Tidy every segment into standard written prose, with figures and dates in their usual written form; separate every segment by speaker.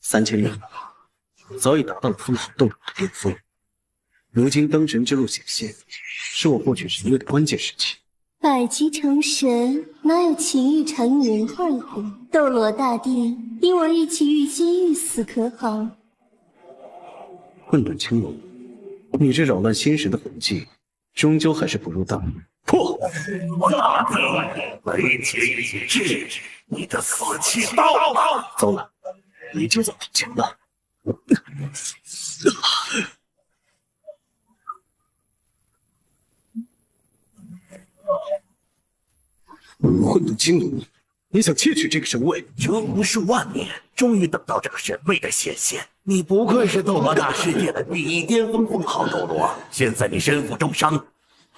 Speaker 1: 3000年，早已达到了封好斗罗的巅峰。如今登神之路显现，是我获取神位的关键时期。
Speaker 2: 百级成神，哪有情欲缠云二虎？斗罗大帝，与我一起欲仙欲死，可好？
Speaker 1: 混沌青龙，你这扰乱心神的痕迹，终究还是不入大门。破！
Speaker 3: 我大帝为劫已至，你的死期到了。
Speaker 1: 糟了，你就早提前了。混沌青龙，你想窃取这个神位？
Speaker 3: 这无数万年，终于等到这个神位的显现。你不愧是斗罗大世界的第一巅峰封号斗罗，现在你身负重伤，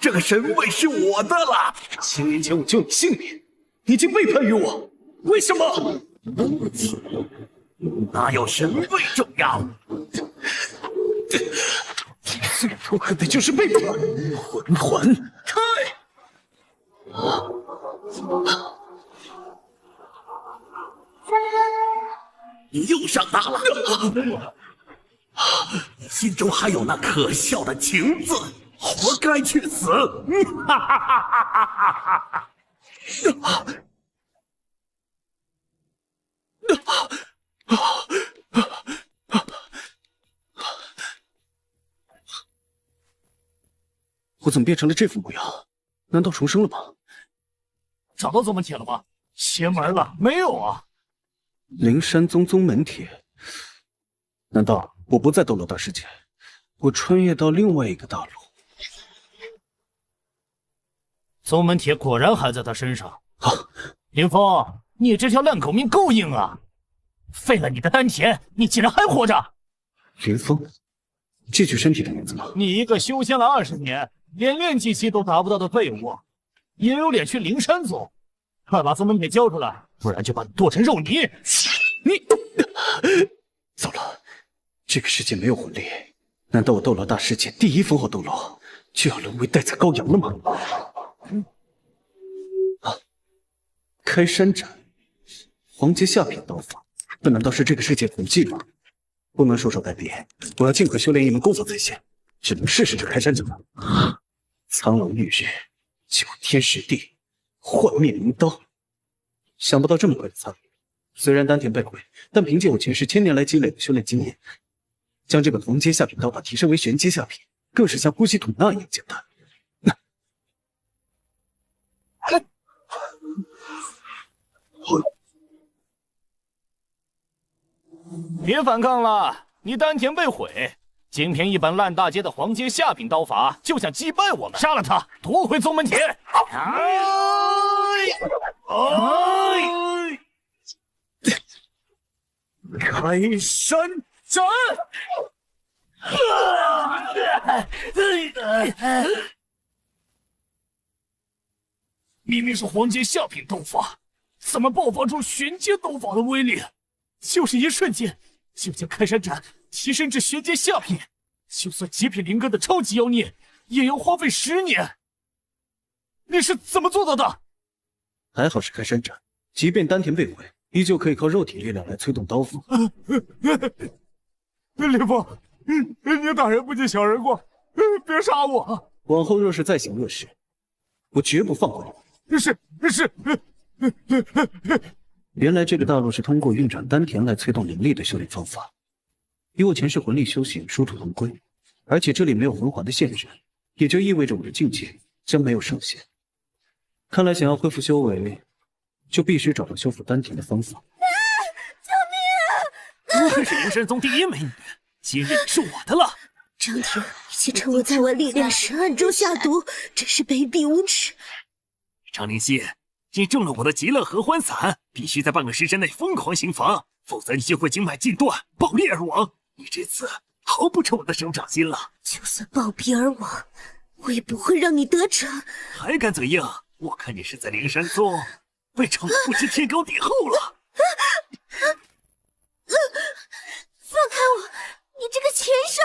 Speaker 3: 这个神位是我的了。
Speaker 1: 7年前我救你性命，你竟背叛于我，为什么？
Speaker 3: 哪有神位重要？
Speaker 1: 最痛恨的就是背叛！魂环开！
Speaker 3: 你又上当了！你心中还有那可笑的情字，活该去死！
Speaker 1: 我怎么变成了这副模样？难道重生了吗？
Speaker 4: 找到宗门帖了吗？邪门了，没有啊！
Speaker 1: 灵山宗宗门帖，难道我不在斗罗大世界，我穿越到另外一个大陆？
Speaker 4: 宗门帖果然还在他身上。林峰，你这条烂狗命够硬啊！废了你的丹田，你竟然还活着！
Speaker 1: 林峰，借取身体的名字吗？
Speaker 4: 你一个修仙了20年，连炼气期都达不到的废物，也有脸去灵山宗？快把宗门帖交出来，不然就把你剁成肉泥！
Speaker 1: 你糟了，这个世界没有魂力，难道我斗罗大世界第一封号斗罗就要沦为待宰羔羊了吗？开山斩，黄阶下品刀法，这难道是这个世界统计吗？不能束手待毙，我要尽快修炼一门功法才行。只能试试这开山斩了。苍龙御日，九天十地，幻灭灵刀。想不到这么快的参与。虽然丹田被毁，但凭借我前世1000年来积累的修炼经验，将这个黄阶下品刀法提升为玄阶下品，更是像呼吸吐纳一样简单。
Speaker 4: 别反抗了，你丹田被毁，仅凭一本烂大街的黄阶下品刀法就想击败我们？杀了他，夺回宗门帖！
Speaker 3: 开山斩！
Speaker 4: 明明是黄阶下品刀法，怎么爆发出玄阶刀法的威力？就是一瞬间，就将开山斩提升至玄阶下品，就算极品灵根的超级妖孽，也要花费10年。你是怎么做到的？
Speaker 1: 还好是开山斩，即便丹田被毁，依旧可以靠肉体力量来催动刀法。
Speaker 4: 林峰，你大人不计小人过，别杀我！
Speaker 1: 往后若是再行恶事，我绝不放过你。
Speaker 4: 是。
Speaker 1: 原来这个大陆是通过运转丹田来催动灵力的修炼方法，与我前世魂力修行殊途同归。而且这里没有魂环的限制，也就意味着我的境界将没有上限。看来想要恢复修为，就必须找到修复丹田的方法。
Speaker 4: 不愧是灵山宗第一美女，今日是我的了。
Speaker 2: 张天已经趁我在玩力量时暗中下毒，真是卑鄙无耻！
Speaker 4: 张灵溪，你中了我的极乐合欢散，必须在半个时辰内疯狂行房，否则你就会经脉尽断，爆裂而亡。你这次毫不趁我的手掌心了。
Speaker 2: 就算暴毙而亡，我也不会让你得逞。
Speaker 4: 还敢嘴硬？我看你是在灵山宗被宠得不知天高地厚了。
Speaker 2: 放开我！你这个禽兽！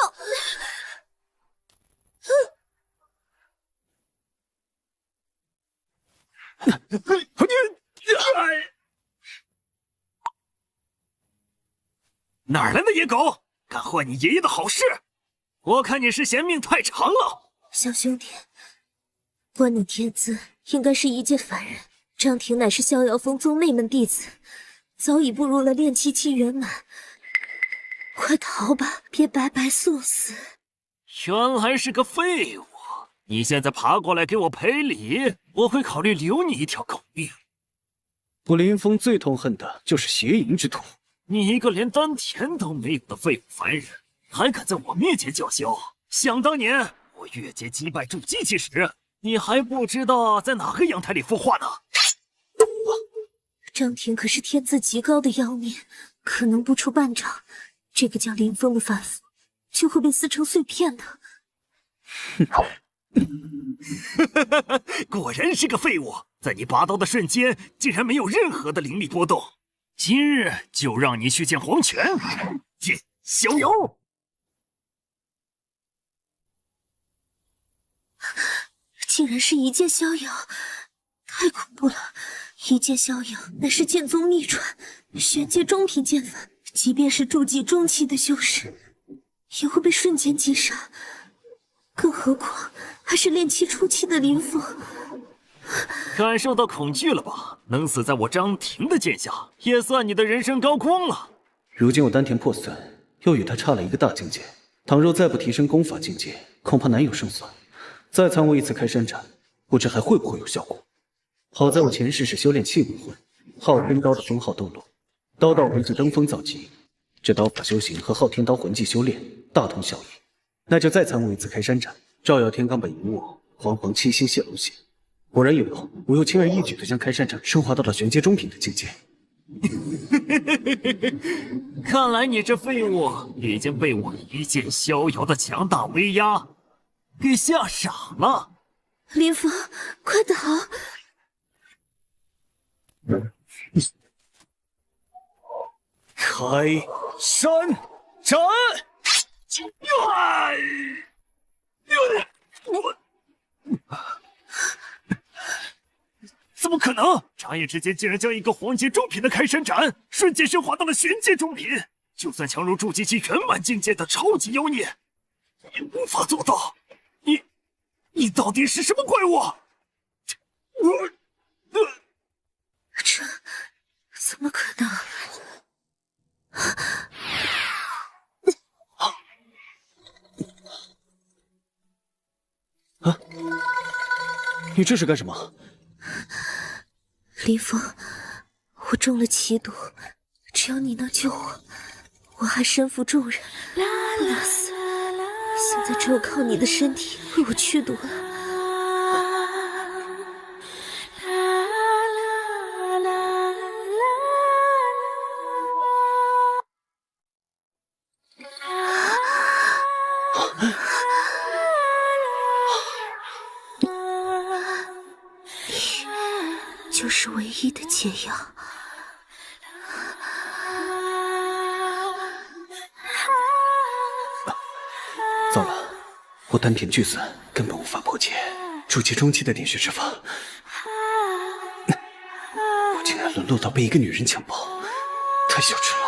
Speaker 4: 哪来的野狗，敢坏你爷爷的好事？我看你是嫌命太长了。
Speaker 2: 小兄弟，观你天资，应该是一介凡人。张婷乃是逍遥峰宗内门弟子，早已步入了炼气期圆满。快逃吧，别白白送死。
Speaker 4: 原来是个废物！你现在爬过来给我赔礼，我会考虑留你一条狗命。
Speaker 1: 我林峰最痛恨的就是邪淫之徒。
Speaker 4: 你一个连丹田都没有的废物凡人，还敢在我面前叫嚣？想当年我越阶击败筑基期时，你还不知道在哪个阳台里孵化呢。
Speaker 2: 张婷可是天资极高的妖孽，可能不出半掌，这个叫林峰的凡夫就会被撕成碎片的。
Speaker 4: 果然是个废物，在你拔刀的瞬间，竟然没有任何的灵力波动。今日就让你去见黄泉，见逍遥。
Speaker 2: 竟然是一剑逍遥，太恐怖了！一剑逍遥乃是剑宗秘传，玄阶中品剑法，即便是筑基中期的修士，也会被瞬间击杀。更何况还是炼气初期的林峰。
Speaker 4: 感受到恐惧了吧？能死在我张庭的剑下，也算你的人生高光了。
Speaker 1: 如今我丹田破损，又与他差了一个大境界。倘若再不提升功法境界，恐怕难有胜算。再参悟一次开山斩，不知还会不会有效果。好在我前世是修炼气武魂，昊天刀的封号斗罗，刀道魂技登峰造极，这刀法修行和昊天刀魂技修炼大同小异。那就再参悟一次开山斩，照耀天罡本银握，煌煌七星泄露血。果然有用，我又轻而易举地将开山斩升华到了玄阶中品的境界。
Speaker 4: 看来你这废物已经被我一剑逍遥的强大威压给吓傻了。
Speaker 2: 林峰，快逃！
Speaker 1: 开山斩！
Speaker 4: 怎么可能？眨眼之间竟然将一个黄阶中品的开山斩瞬间升华到了玄阶中品，就算强如筑基期圆满境界的超级妖孽，也无法做到。你到底是什么怪物？
Speaker 2: 这怎么可能？
Speaker 1: 啊！你这是干什么？
Speaker 2: 林峰，我中了奇毒，只要你能救我，我还身负重任，不能死。现在只有靠你的身体为我驱毒了。就是唯一的解药。
Speaker 1: 糟了，我丹田俱损，根本无法破解筑基中期的点穴之法。我竟然沦落到被一个女人强暴，太羞耻了。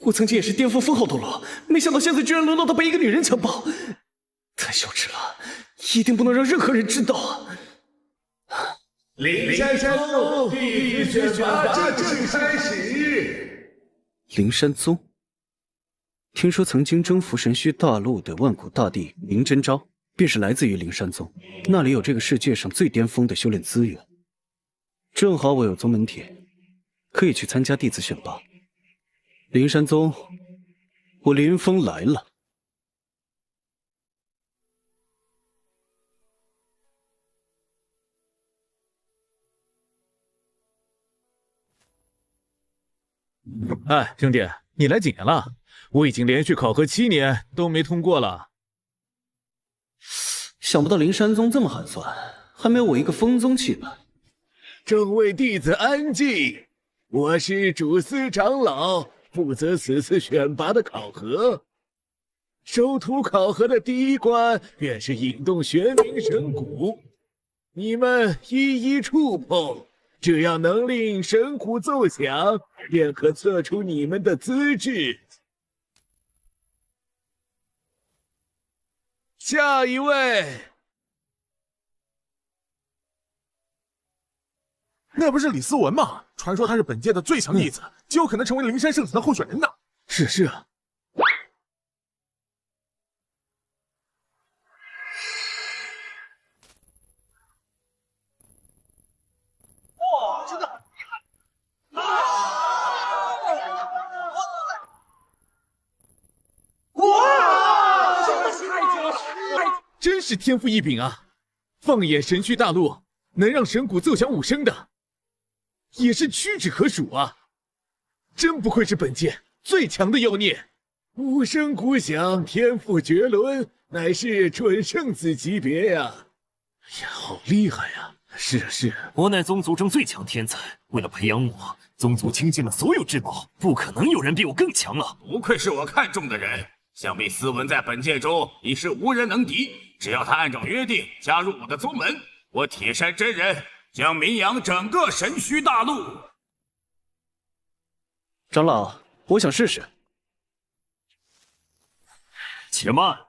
Speaker 1: 我曾经也是巅峰封号斗罗，没想到现在居然沦落到被一个女人强暴，太羞耻了，一定不能让任何人知道啊！
Speaker 5: 灵山宗弟子选拔正开始。
Speaker 1: 灵山宗，听说曾经征服神虚大陆的万古大帝林真昭，便是来自于灵山宗，那里有这个世界上最巅峰的修炼资源。正好我有宗门帖，可以去参加弟子选拔。灵山宗，我林峰来了。
Speaker 5: 哎，兄弟，你来几年了？我已经连续考核7年都没通过了。
Speaker 1: 想不到灵山宗这么寒酸，还没有我一个风宗气派。
Speaker 5: 众位弟子安静，我是主司长老，负责此次选拔的考核。收徒考核的第一关便是引动玄冥神骨，你们一一触碰，这样能令神鼓奏响，便可测出你们的资质。下一位，
Speaker 6: 那不是李思文吗？传说他是本届的最强弟子，极有可能成为灵山圣子的候选人呢。
Speaker 5: 是啊。
Speaker 6: 哇，真的很厉害！哇，真的是太绝了！
Speaker 5: 真是天赋异禀啊！放眼神虚大陆，能让神鼓奏响5声的，也是屈指可数啊！真不愧是本届最强的妖孽，5声鼓响，天赋绝伦，乃是准圣子级别呀！哎呀，好厉害呀！是啊是啊，
Speaker 4: 我乃宗族中最强天才，为了培养我，宗族倾尽了所有至宝，不可能有人比我更强了。
Speaker 7: 不愧是我看中的人，想必斯文在本届中已是无人能敌。只要他按照约定加入我的宗门，我铁山真人将名扬整个神虚大陆。
Speaker 1: 长老，我想试试。
Speaker 4: 且慢，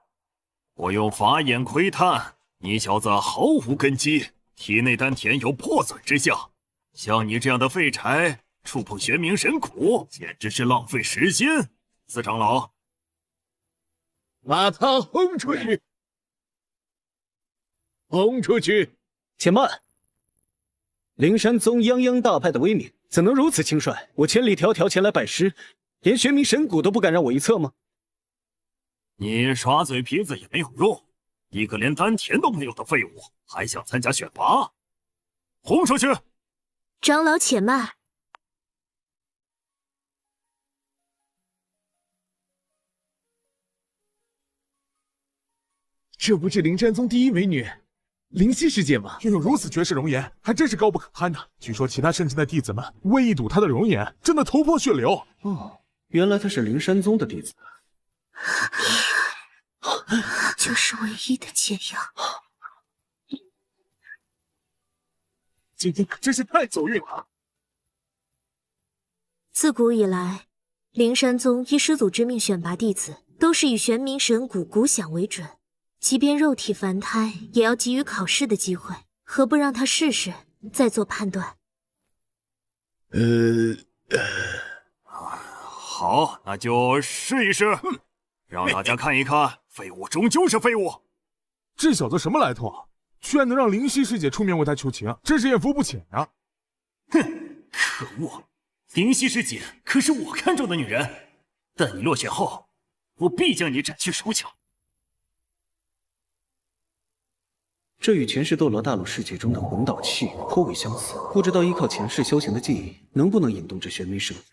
Speaker 4: 我用法眼窥探，你小子毫无根基，体内丹田有破损之象。像你这样的废柴，触碰玄冥神骨，简直是浪费时间。四长老，
Speaker 5: 把他轰出去！轰出去！
Speaker 1: 且慢，灵山宗泱泱大派的威名，怎能如此轻率？我千里迢迢前来拜师，连玄冥神骨都不敢让我一测吗？
Speaker 4: 你耍嘴皮子也没有用，一个连丹田都没有的废物，还想参加选拔？轰出去！
Speaker 2: 长老且慢，
Speaker 5: 这不是灵山宗第一美女灵犀师姐吗？
Speaker 6: 拥有如此绝世容颜，还真是高不可攀呢。据说其他圣境的弟子们为一睹她的容颜，真的头破血流。
Speaker 1: 哦，原来她是灵山宗的弟子。
Speaker 2: 这是唯一的解药。
Speaker 6: 今天可真是太走运了。
Speaker 2: 自古以来，灵山宗依师祖之命选拔弟子，都是以玄冥神骨骨响为准。即便肉体凡胎，也要给予考试的机会。何不让他试试，再做判断？
Speaker 4: 好，那就试一试。让大家看一看，废物终究是废物。
Speaker 6: 这小子什么来头啊？居然能让灵犀师姐出面为他求情，真是艳福不浅啊！
Speaker 4: 哼，可恶！灵犀师姐可是我看中的女人，待你落选后，我必将你斩去手脚。
Speaker 1: 这与前世斗罗大陆世界中的魂导器颇为相似，不知道依靠前世修行的记忆，能不能引动这玄冥神骨？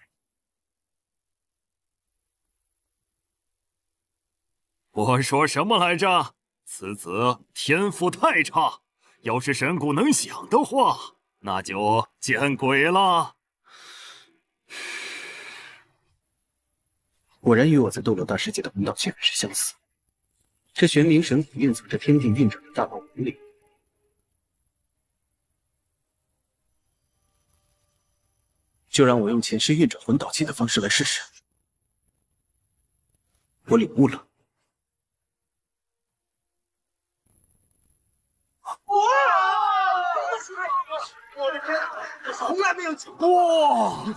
Speaker 4: 我说什么来着？此子天赋太差，要是神骨能响的话，那就见鬼了。
Speaker 1: 果然与我在斗罗大世界的魂导器很是相似。这玄冥神骨蕴藏着天地运转的大道纹理。就让我用前世运转魂导器的方式来试试。我领悟了。
Speaker 6: 我的天，我从来没有见过！
Speaker 4: 哇，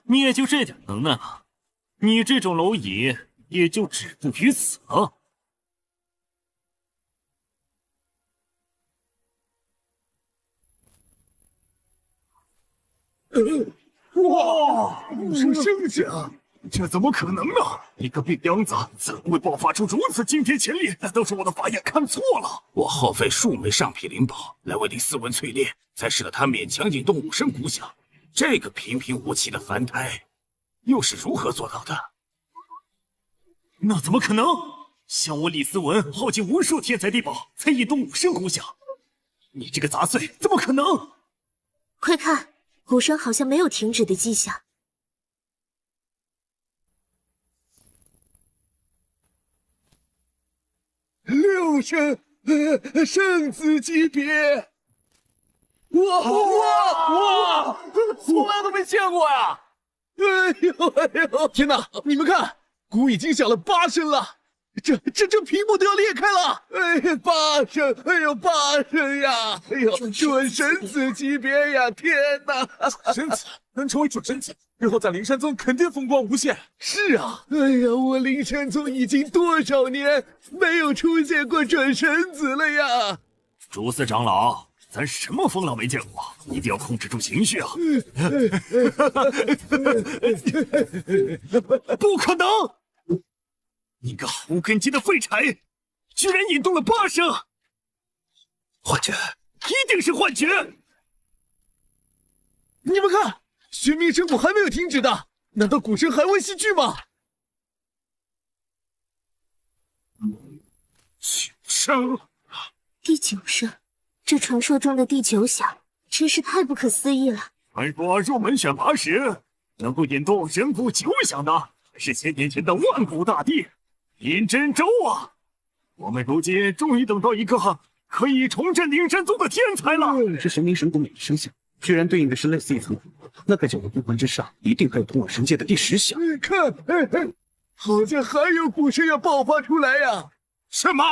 Speaker 4: 你也就这点能耐吗？你这种蝼蚁也就止步于此了。
Speaker 6: 哇，武圣甲，这怎么可能呢？
Speaker 4: 一个病秧子怎会爆发出如此惊天潜力？难道是我的法眼看错了？
Speaker 7: 我耗费数枚上品灵宝来为李思文淬炼，才使得他勉强引动5声鼓响。这个平平无奇的凡胎，又是如何做到的？
Speaker 4: 那怎么可能？像我李思文耗尽无数天才地宝，才引动5声鼓响。你这个杂碎，怎么可能？
Speaker 2: 快看，鼓声好像没有停止的迹象。
Speaker 5: 有圣子级别！哇！
Speaker 4: 从来都没见过呀！
Speaker 5: 哎呦！天哪，你们看，鼓已经响了8声了，这屏幕都要裂开了！哎，8声！哎呦，8声呀！哎呦，准神子级别呀！天哪！
Speaker 6: 神子能成为准神子，日后在灵山宗肯定风光无限。
Speaker 5: 是啊，哎呀，我灵山宗已经多少年没有出现过准神子了呀！
Speaker 3: 朱四长老，咱什么风浪没见过，一定要控制住情绪啊！不可能！你个无根筋的废柴，居然引动了8声！幻觉，一定是幻觉！
Speaker 5: 你们看，玄冥神鼓还没有停止的，难道鼓声还未息去吗
Speaker 3: 9声，
Speaker 2: 第9声，这传说中的第9响，真是太不可思议了。
Speaker 3: 传说入门选拔时，能够引动神鼓9响的，是1000年前的万古大帝林真周啊！我们如今终于等到一个可以重振灵山宗的天才了。
Speaker 1: 这神明神鼓每一声响，居然对应的是类似一层，那在9个孤魂之上，一定还有通往神界的第10响。
Speaker 5: 看，好像还有鼓声要爆发出来呀！
Speaker 7: 什么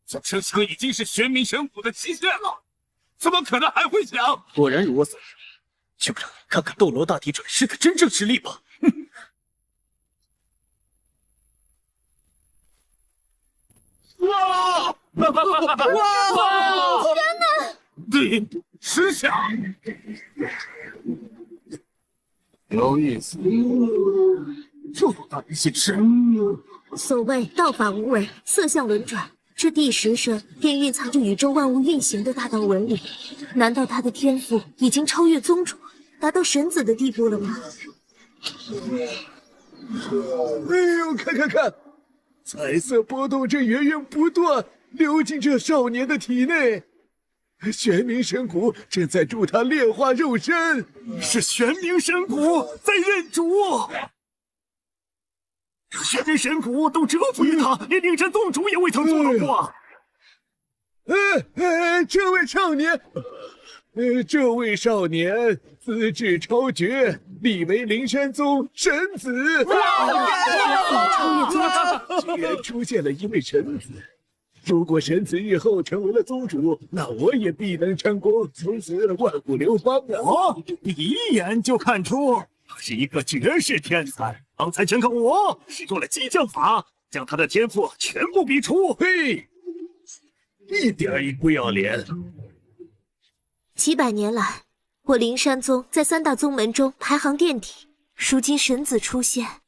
Speaker 7: ？9声响已经是玄冥神鼓的极限了，怎么可能还会响？
Speaker 1: 果然如我所说，就让你看看斗罗大帝转世的真正实力吧！
Speaker 7: 哇！第10响，
Speaker 6: 有意思，这么大一件事，
Speaker 2: 所谓道法无为，色相轮转，这第10声便蕴藏着宇宙万物运行的大道纹理。难道他的天赋已经超越宗主，达到神子的地步了吗？
Speaker 5: 哎呦，看，彩色波动正源源不断流进这少年的体内，玄冥神鼓正在助他炼化肉身，
Speaker 3: 是玄冥神鼓在认主。玄冥神鼓都折服于他，连灵山宗主也未曾做到过。
Speaker 5: 这位少年资质超绝，立为灵山宗神子。居然出现了一位神子，如果神子日后成为了宗主，那我也必能成功，从此万古流芳啊！
Speaker 3: 你一眼就看出他是一个绝世天才，刚才全靠我使用了激将法，将他的天赋全部逼出。
Speaker 5: 嘿，一点也不要脸！
Speaker 2: 几百年来，我灵山宗在3大宗门中排行垫底，如今神子出现，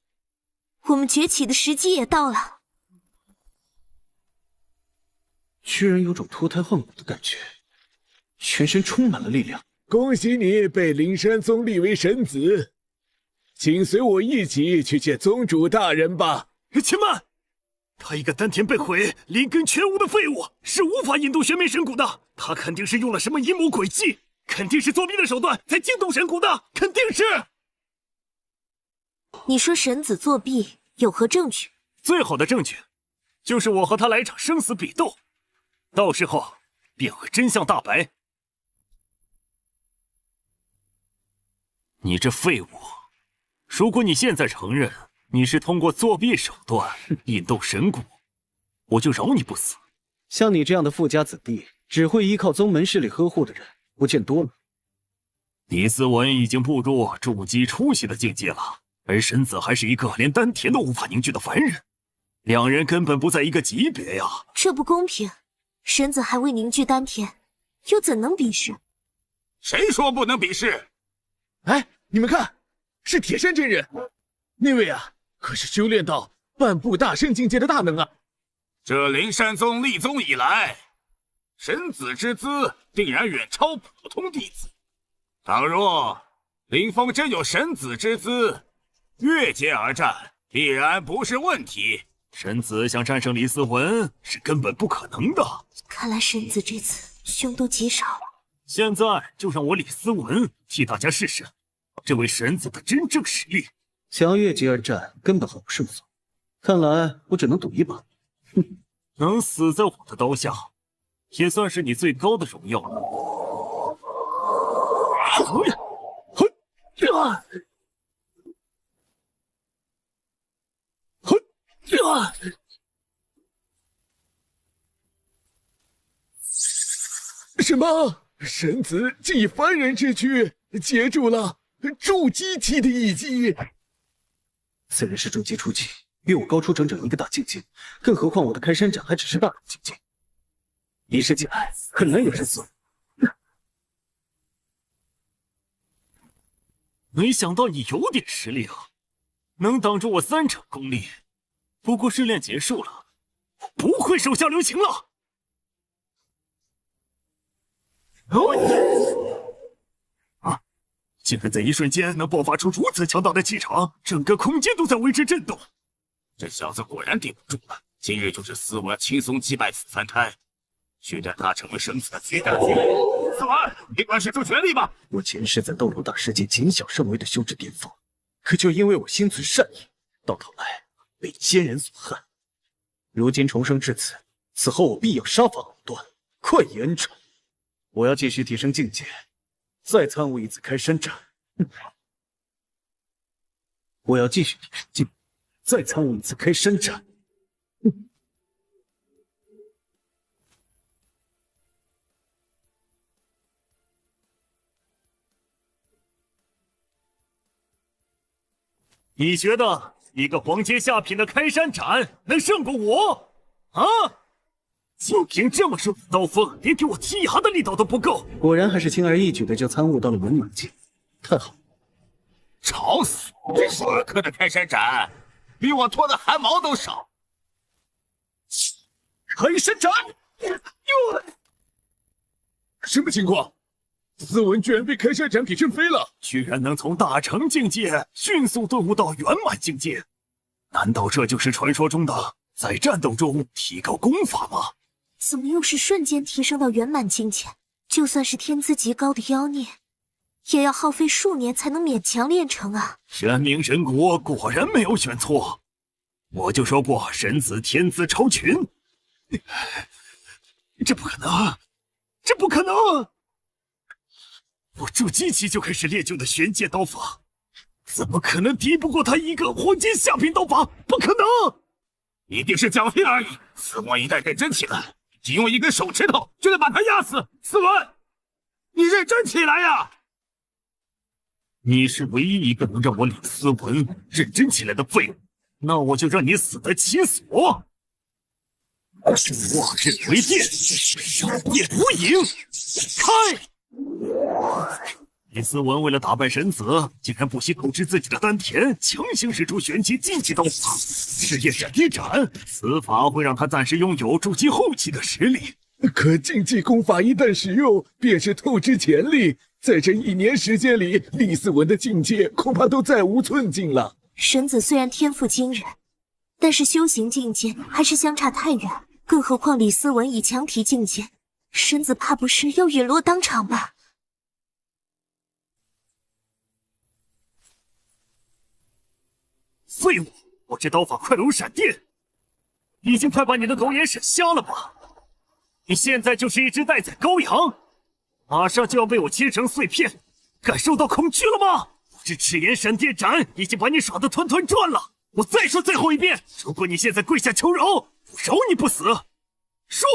Speaker 2: 我们崛起的时机也到了。
Speaker 1: 居然有种脱胎换骨的感觉，全身充满了力量。
Speaker 5: 恭喜你被灵山宗立为神子，请随我一起去见宗主大人吧。
Speaker 3: 且慢，他一个丹田被毁、灵根全无的废物，是无法引动玄冥神鼓的。他肯定是用了什么阴谋诡计，肯定是作弊的手段才惊动神鼓的，肯定是。
Speaker 2: 你说神子作弊，有何证据？
Speaker 3: 最好的证据，就是我和他来场生死比斗，到时候便会真相大白。你这废物，如果你现在承认你是通过作弊手段引动神鼓，我就饶你不死。
Speaker 1: 像你这样的富家子弟，只会依靠宗门势力呵护的人，不见多了。
Speaker 3: 李思文已经步入筑基初期的境界了，而神子还是一个连丹田都无法凝聚的凡人，两人根本不在一个级别呀！
Speaker 2: 这不公平，神子还未凝聚丹田，又怎能比试？
Speaker 7: 谁说不能比试？
Speaker 5: 哎，你们看，是铁山真人，那位啊，可是修炼到半步大圣境界的大能啊！
Speaker 7: 这灵山宗立宗以来，神子之资定然远超普通弟子。倘若林峰真有神子之资，越阶而战必然不是问题。
Speaker 3: 神子想战胜李思文是根本不可能的。
Speaker 2: 看来神子这次凶多吉少。
Speaker 3: 现在就让我李思文替大家试试这位神子的真正实力。
Speaker 1: 想要越级而战，根本毫不胜算。看来我只能赌一把。哼。
Speaker 3: 能死在我的刀下，也算是你最高的荣耀了。
Speaker 5: 什么？神子竟以凡人之躯接住了筑基期的一击？
Speaker 1: 虽然是筑基初期，比我高出整整一个大境界，更何况我的开山斩还只是大境界，一时间很难有人死。
Speaker 3: 没想到你有点实力啊，能挡住我3场功力。不过试炼结束了，我不会手下留情了。竟然在一瞬间能爆发出如此强大的气场，整个空间都在为之震动。
Speaker 7: 这小子果然顶不住了，今日就是斯文轻松击败此凡胎，取代他成为神子的最大机会。斯文，你管使出全力吧！
Speaker 1: 我前世在斗罗大世界谨小慎微的修至巅峰，可就因为我心存善意，到头来被奸人所害。如今重生至此，此后我必要杀伐果断，快意恩仇。我要继续提升境界，再参悟一次开山斩。我要继续提升境界，再参悟一次开山斩。
Speaker 3: 你觉得一个黄阶下品的开山斩能胜过我？啊！就凭这么弱的刀锋，连给我剔牙的力道都不够。
Speaker 1: 果然还是轻而易举的就参悟到了圆满境，太好了！
Speaker 7: 吵死！这12颗的开山斩，比我脱的汗毛都少。
Speaker 3: 开山斩！
Speaker 5: 什么情况？斯文居然被开山斩给震飞了！
Speaker 3: 居然能从大成境界迅速顿悟到圆满境界，难道这就是传说中的在战斗中提高功法吗？
Speaker 2: 怎么又是瞬间提升到圆满境界？就算是天资极高的妖孽，也要耗费数年才能勉强练成啊！
Speaker 3: 玄冥神国果然没有选错，我就说过神子天资超群，这不可能，这不可能！我筑基期就开始练就的玄阶刀法，怎么可能敌不过他一个黄金下品刀法？不可能！
Speaker 7: 一定是侥幸而已。斯文一旦认真起来，只用一根手指头就能把他压死。斯文，你认真起来呀！
Speaker 3: 你是唯一一个能让我李斯文认真起来的废物，那我就让你死得其所！望日为殿，闪电无影，开！李斯文为了打败神子，竟然不惜透支自己的丹田，强行使出玄阶禁忌刀法试验闪电斩。此法会让他暂时拥有筑基后期的实力。
Speaker 5: 可禁忌功法一旦使用，便是透支潜力。在这1年时间里，李斯文的境界恐怕都再无寸进了。
Speaker 2: 神子虽然天赋惊人，但是修行境界还是相差太远。更何况李斯文已强提境界，神子怕不是要陨落当场吧？
Speaker 3: 废物！我这刀法快如闪电，已经快把你的狗眼闪瞎了吧？你现在就是一只待宰羔羊，马上就要被我切成碎片，感受到恐惧了吗？我这赤炎闪电斩已经把你耍得团团转了。我再说最后一遍，如果你现在跪下求饶，我饶你不死。说！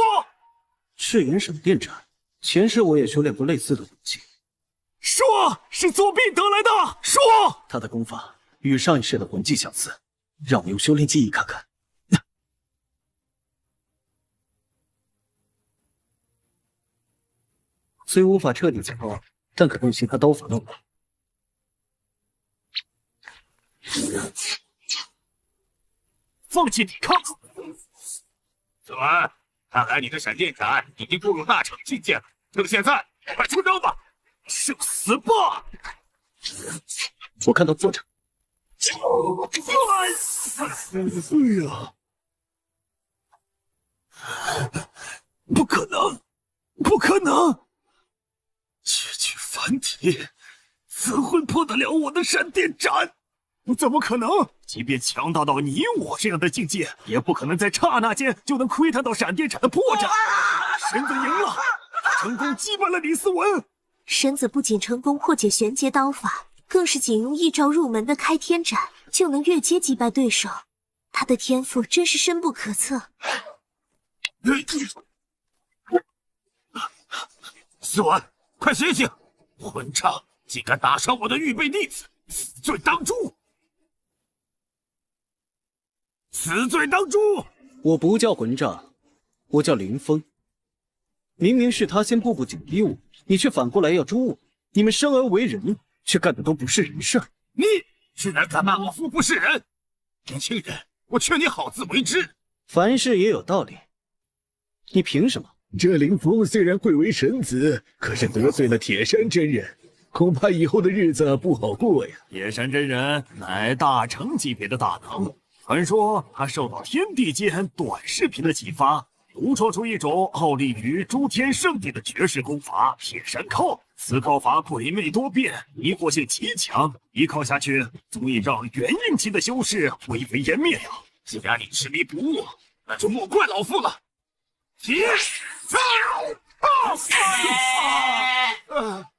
Speaker 1: 赤炎闪电斩，前世我也修炼过类似的武技。
Speaker 3: 说是作弊得来的。说
Speaker 1: 他的功法与上一世的魂技相似，让我用修炼记忆看看。虽无法彻底解放，但可用其他刀法弄来。
Speaker 3: 放弃抵抗！
Speaker 7: 斯文，看来你的闪电斩已经步入大成境界了，趁现在快出招吧！
Speaker 3: 受死吧！
Speaker 1: 我看到作者。
Speaker 3: 哎呀！不可能！不可能！区区凡体，怎会破得了我的闪电斩？怎么可能？即便强大到你我这样的境界，也不可能在刹那间就能窥探到闪电斩的破绽。神子赢了，成功击败了李思文。
Speaker 2: 神子不仅成功破解玄阶刀法，更是仅用一招入门的开天斩就能越阶击败对手，他的天赋真是深不可测。
Speaker 7: 思文，快醒醒！混账，竟敢打伤我的预备弟子，死罪当诛！死罪当诛！
Speaker 1: 我不叫混账，我叫林峰。明明是他先步步紧逼我，你却反过来要诛我。你们生而为人，却干的都不是人事。
Speaker 7: 你居然敢骂我夫不是人！年轻人，我劝你好自为之。
Speaker 1: 凡事也有道理，你凭什么？
Speaker 5: 这林峰虽然贵为神子，可是得罪了铁山真人，恐怕以后的日子不好过呀。
Speaker 3: 铁山真人乃大成级别的大能，传说他受到天地间短视频的启发，独创出一种傲立于诸天圣地的绝世功法铁山靠。此靠法鬼魅多变，迷惑性极强，一靠下去足以让元婴期的修士灰飞烟灭呀！
Speaker 7: 既然你执迷不悟，那就莫怪老夫了。铁山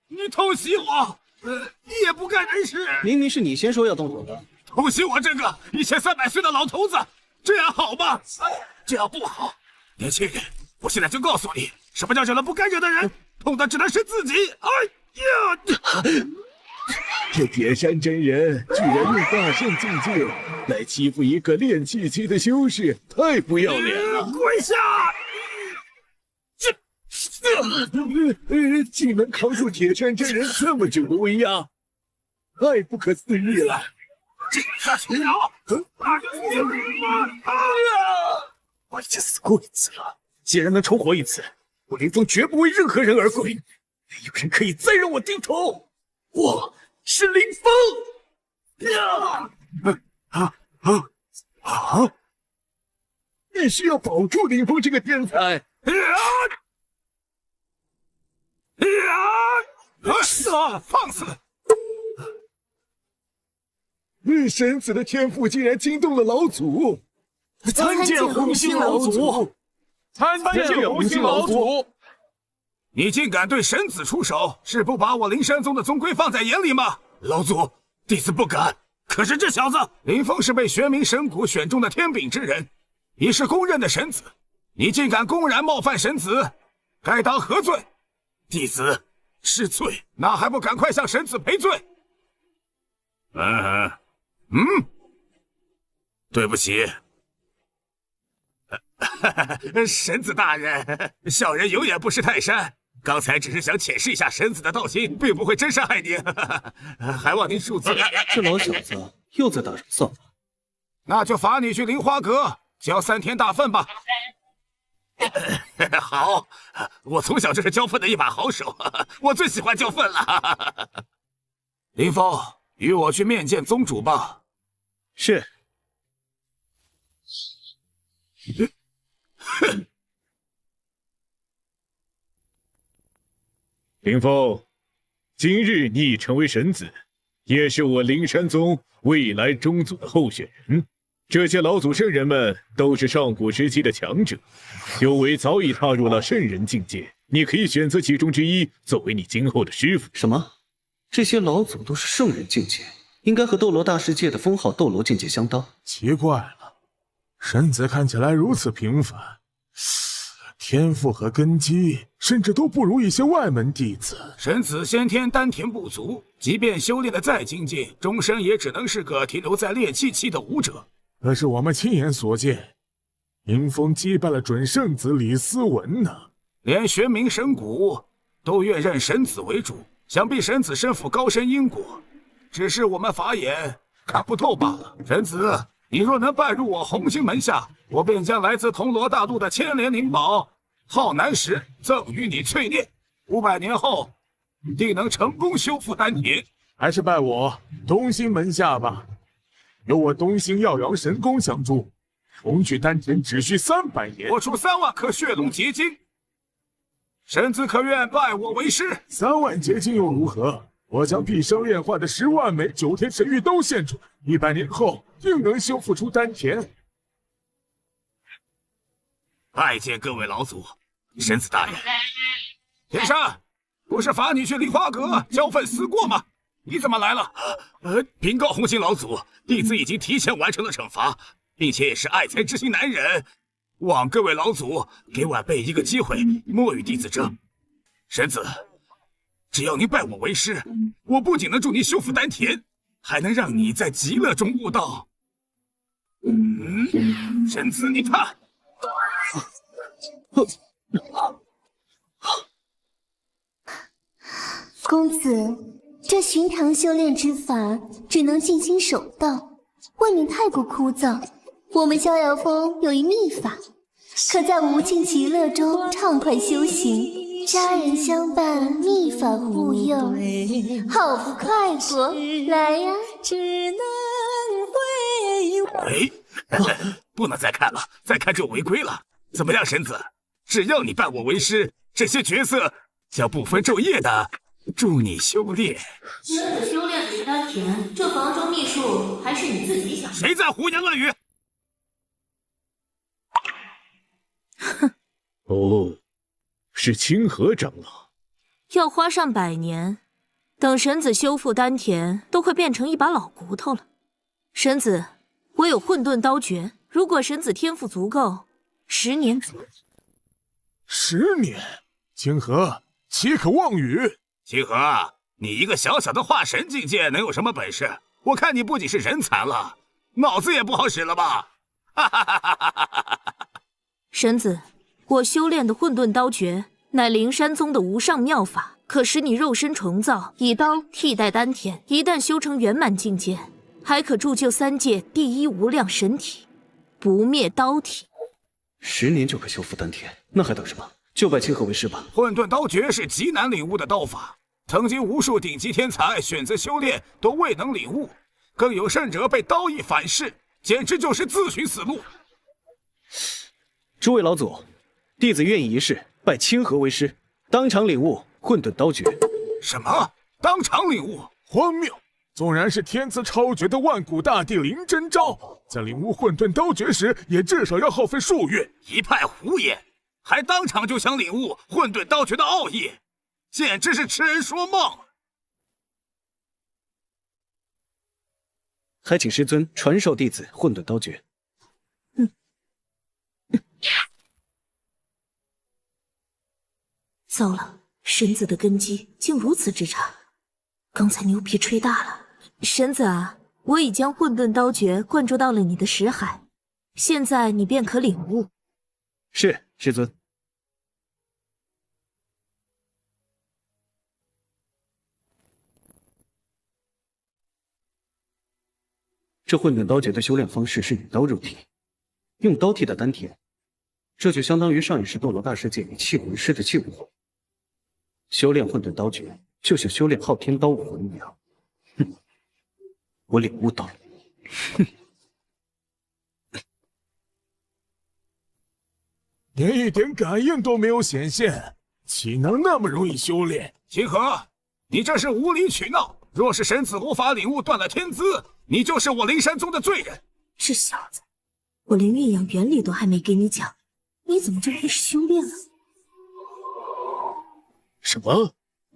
Speaker 7: 你偷袭我，你也不干人事。
Speaker 1: 明明是你先说要动手的。
Speaker 7: 偷袭我这个1300岁的老头子，这样好吗？这样不好。年轻人，我现在就告诉你，什么叫惹了不该惹的人，痛的只能是自己。哎呀！
Speaker 5: 这铁山真人居然用大圣境界来欺负一个炼气期的修士，太不要脸了！
Speaker 7: 跪下！
Speaker 5: 竟能扛住铁山真人这么久的威压，太不可思议了！
Speaker 7: 这下去了！
Speaker 1: 我已经死过一次了，既然能重活一次，我林峰绝不为任何人而跪。没有人可以再让我低头。我是林峰！
Speaker 5: 必须要保住林峰这个天才！
Speaker 7: 放肆！
Speaker 5: 神子的天赋竟然惊动了老祖！
Speaker 3: 参见红星老祖！
Speaker 6: 参见红星老祖！
Speaker 7: 你竟敢对神子出手，是不把我灵山宗的宗规放在眼里吗？老祖，弟子不敢。可是这小子林峰是被玄冥神谷选中的天禀之人，已是公认的神子，你竟敢公然冒犯神子，该当何罪？弟子失罪，那还不赶快向神子赔罪？对不起。神子大人，小人有眼不识泰山，刚才只是想检视一下神子的道心，并不会真伤害您，还望您恕罪。
Speaker 1: 这老小子又在打什么算盘？
Speaker 7: 那就罚你去灵花阁交3天大粪吧。好，我从小就是交粪的一把好手，我最喜欢交粪了。林峰，与我去面见宗主吧。
Speaker 1: 是。
Speaker 5: 林峰，今日你已成为神子，也是我灵山宗未来宗祖的候选人。这些老祖圣人们都是上古时期的强者，修为早已踏入了圣人境界。你可以选择其中之一作为你今后的师傅。
Speaker 1: 什么？这些老祖都是圣人境界，应该和斗罗大世界的封号斗罗境界相当。
Speaker 6: 奇怪了，神子看起来如此平凡，天赋和根基甚至都不如一些外门弟子。
Speaker 7: 神子先天丹田不足，即便修炼的再精进，终身也只能是个停留在炼气期的武者。
Speaker 6: 可是我们亲眼所见，林峰击败了准圣子李思文呢。
Speaker 7: 连玄冥神谷都愿认神子为主，想必神子身负高深因果，只是我们法眼看不透罢了。神子，你若能拜入我红星门下，我便将来自铜锣大陆的千年灵宝浩南石赠予你淬炼，500年后定能成功修复丹田。
Speaker 6: 还是拜我东星门下吧，有我东星耀阳神功相助，重聚丹田只需300年。
Speaker 7: 我出3万颗血龙结晶，神子可愿拜我为师？
Speaker 6: 3万结晶又如何？我将毕生炼化的10万枚9天神玉都献出，100年后定能修复出丹田。
Speaker 7: 拜见各位老祖，神子大人。天山，不是罚你去梨花阁交份思过吗？你怎么来了？禀告红星老祖，弟子已经提前完成了惩罚，并且也是爱才之心难忍，望各位老祖给晚辈一个机会，莫与弟子争。神子，只要您拜我为师，我不仅能助你修复丹田，还能让你在极乐中悟道。神子，你看。
Speaker 2: 公子，这寻常修炼之法只能静心守道，未免太过枯燥。我们逍遥峰有一秘法，可在无尽极乐中畅快修行，家人相伴，秘法护佑，好不快活！来呀！
Speaker 7: 不能再看了，再看就违规了。怎么样，神子？只要你拜我为师，这些角色将不分昼夜的助你修炼。
Speaker 8: 真的修炼离丹田，这房中秘术还是你自己想。
Speaker 7: 谁在胡言乱语？
Speaker 5: 哦，是清河长老。
Speaker 2: 要花上100年，等神子修复丹田，都快变成一把老骨头了。神子，我有混沌刀诀，如果神子天赋足够，10年左右。
Speaker 6: 10年？清河，岂可妄语！
Speaker 7: 清河，你一个小小的化神境界，能有什么本事？我看你不仅是人残了，脑子也不好使了吧？
Speaker 2: 神子，我修炼的混沌刀诀乃灵山宗的无上妙法，可使你肉身重造，以刀替代丹田。一旦修成圆满境界，还可铸就3界第一无量神体，不灭刀体。
Speaker 1: 10年就可修复丹田，那还等什么？就拜清河为师吧。
Speaker 7: 混沌刀诀是极难领悟的刀法，曾经无数顶级天才选择修炼都未能领悟，更有甚者被刀意反噬，简直就是自寻死路。
Speaker 1: 诸位老祖，弟子愿意一试，拜清河为师，当场领悟混沌刀诀。
Speaker 7: 什么？当场领悟？
Speaker 6: 荒谬！纵然是天资超绝的万古大帝林真昭，在领悟混沌刀诀时，也至少要耗费数月。
Speaker 7: 一派胡言！还当场就想领悟混沌刀诀的奥义，简直是痴人说梦。
Speaker 1: 还请师尊传授弟子混沌刀诀。
Speaker 2: 糟了，神子的根基竟如此之差，刚才牛皮吹大了。神子啊，我已将混沌刀诀灌注到了你的识海，现在你便可领悟。
Speaker 1: 是，师尊。这混沌刀诀的修炼方式是以刀入体，用刀替代丹田，这就相当于上一世斗罗大师借给气魂师的气武魂。修炼混沌刀诀，就像修炼昊天刀武魂一样。哼，我领悟到了。哼，
Speaker 6: 连一点感应都没有显现，岂能那么容易修炼？
Speaker 7: 清河，你这是无理取闹！若是神子无法领悟断了天资，你就是我灵山宗的罪人。
Speaker 2: 这小子，我连运养原理都还没给你讲，你怎么就开始修炼了？
Speaker 5: 什么？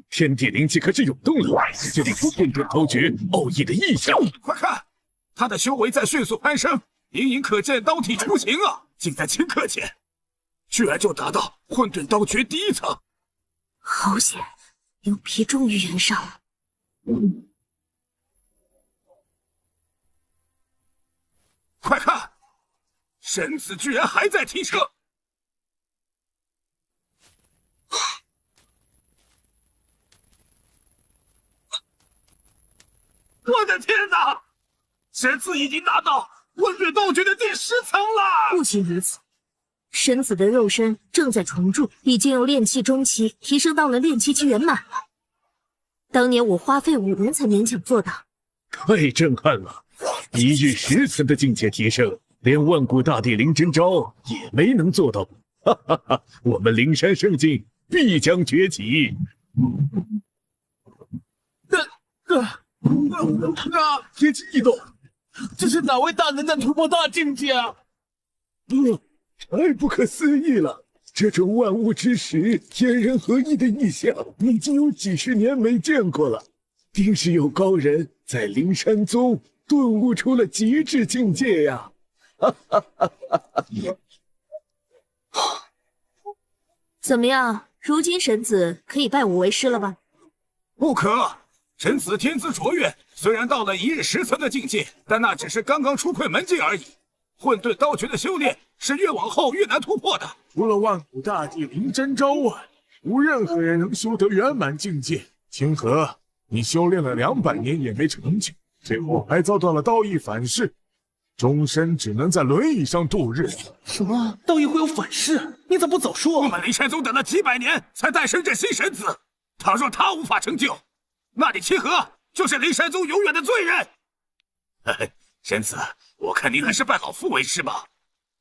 Speaker 5: 天地灵气开始涌动了，这领悟混沌刀诀奥义的意象。
Speaker 7: 快看，他的修为在迅速攀升，隐隐可见刀体雏形啊！竟在顷刻间，居然就达到混沌刀诀第1层。
Speaker 2: 好险，牛皮终于圆上了。
Speaker 7: 快看，神子居然还在提升！我的天哪！神子已经达到混沌刀诀的第10层了！
Speaker 2: 不仅如此，神子的肉身正在重铸，已经由炼气中期提升到了炼气期圆满。当年我花费5年才勉强做到，
Speaker 5: 太震撼了！一遇10层的境界提升，连万古大帝林真昭也没能做到。哈哈哈！我们灵山圣境必将崛起。天机异动，这是哪位大能在突破大境界啊？
Speaker 6: 太不可思议了！这种万物之始、天人合一的异象，已经有几十年没见过了。定是有高人在灵山宗顿悟出了极致境界呀！
Speaker 2: 怎么样？如今神子可以拜我为师了吧？
Speaker 7: 不可！神子天资卓越，虽然到了一日10层的境界，但那只是刚刚出窥门径而已。混沌刀诀的修炼是越往后越难突破的。
Speaker 6: 除了万古大帝灵山昭外，无任何人能修得圆满境界。清河，你修炼了200年也没成就，最后还遭到了道义反噬，终身只能在轮椅上度日。
Speaker 1: 什么？道义会有反噬？你咋不早说？
Speaker 7: 我们灵山宗等了几百年才诞生这新神子，倘若他无法成就，那你清河就是灵山宗永远的罪人。神子，我看您还是拜老夫为师吧，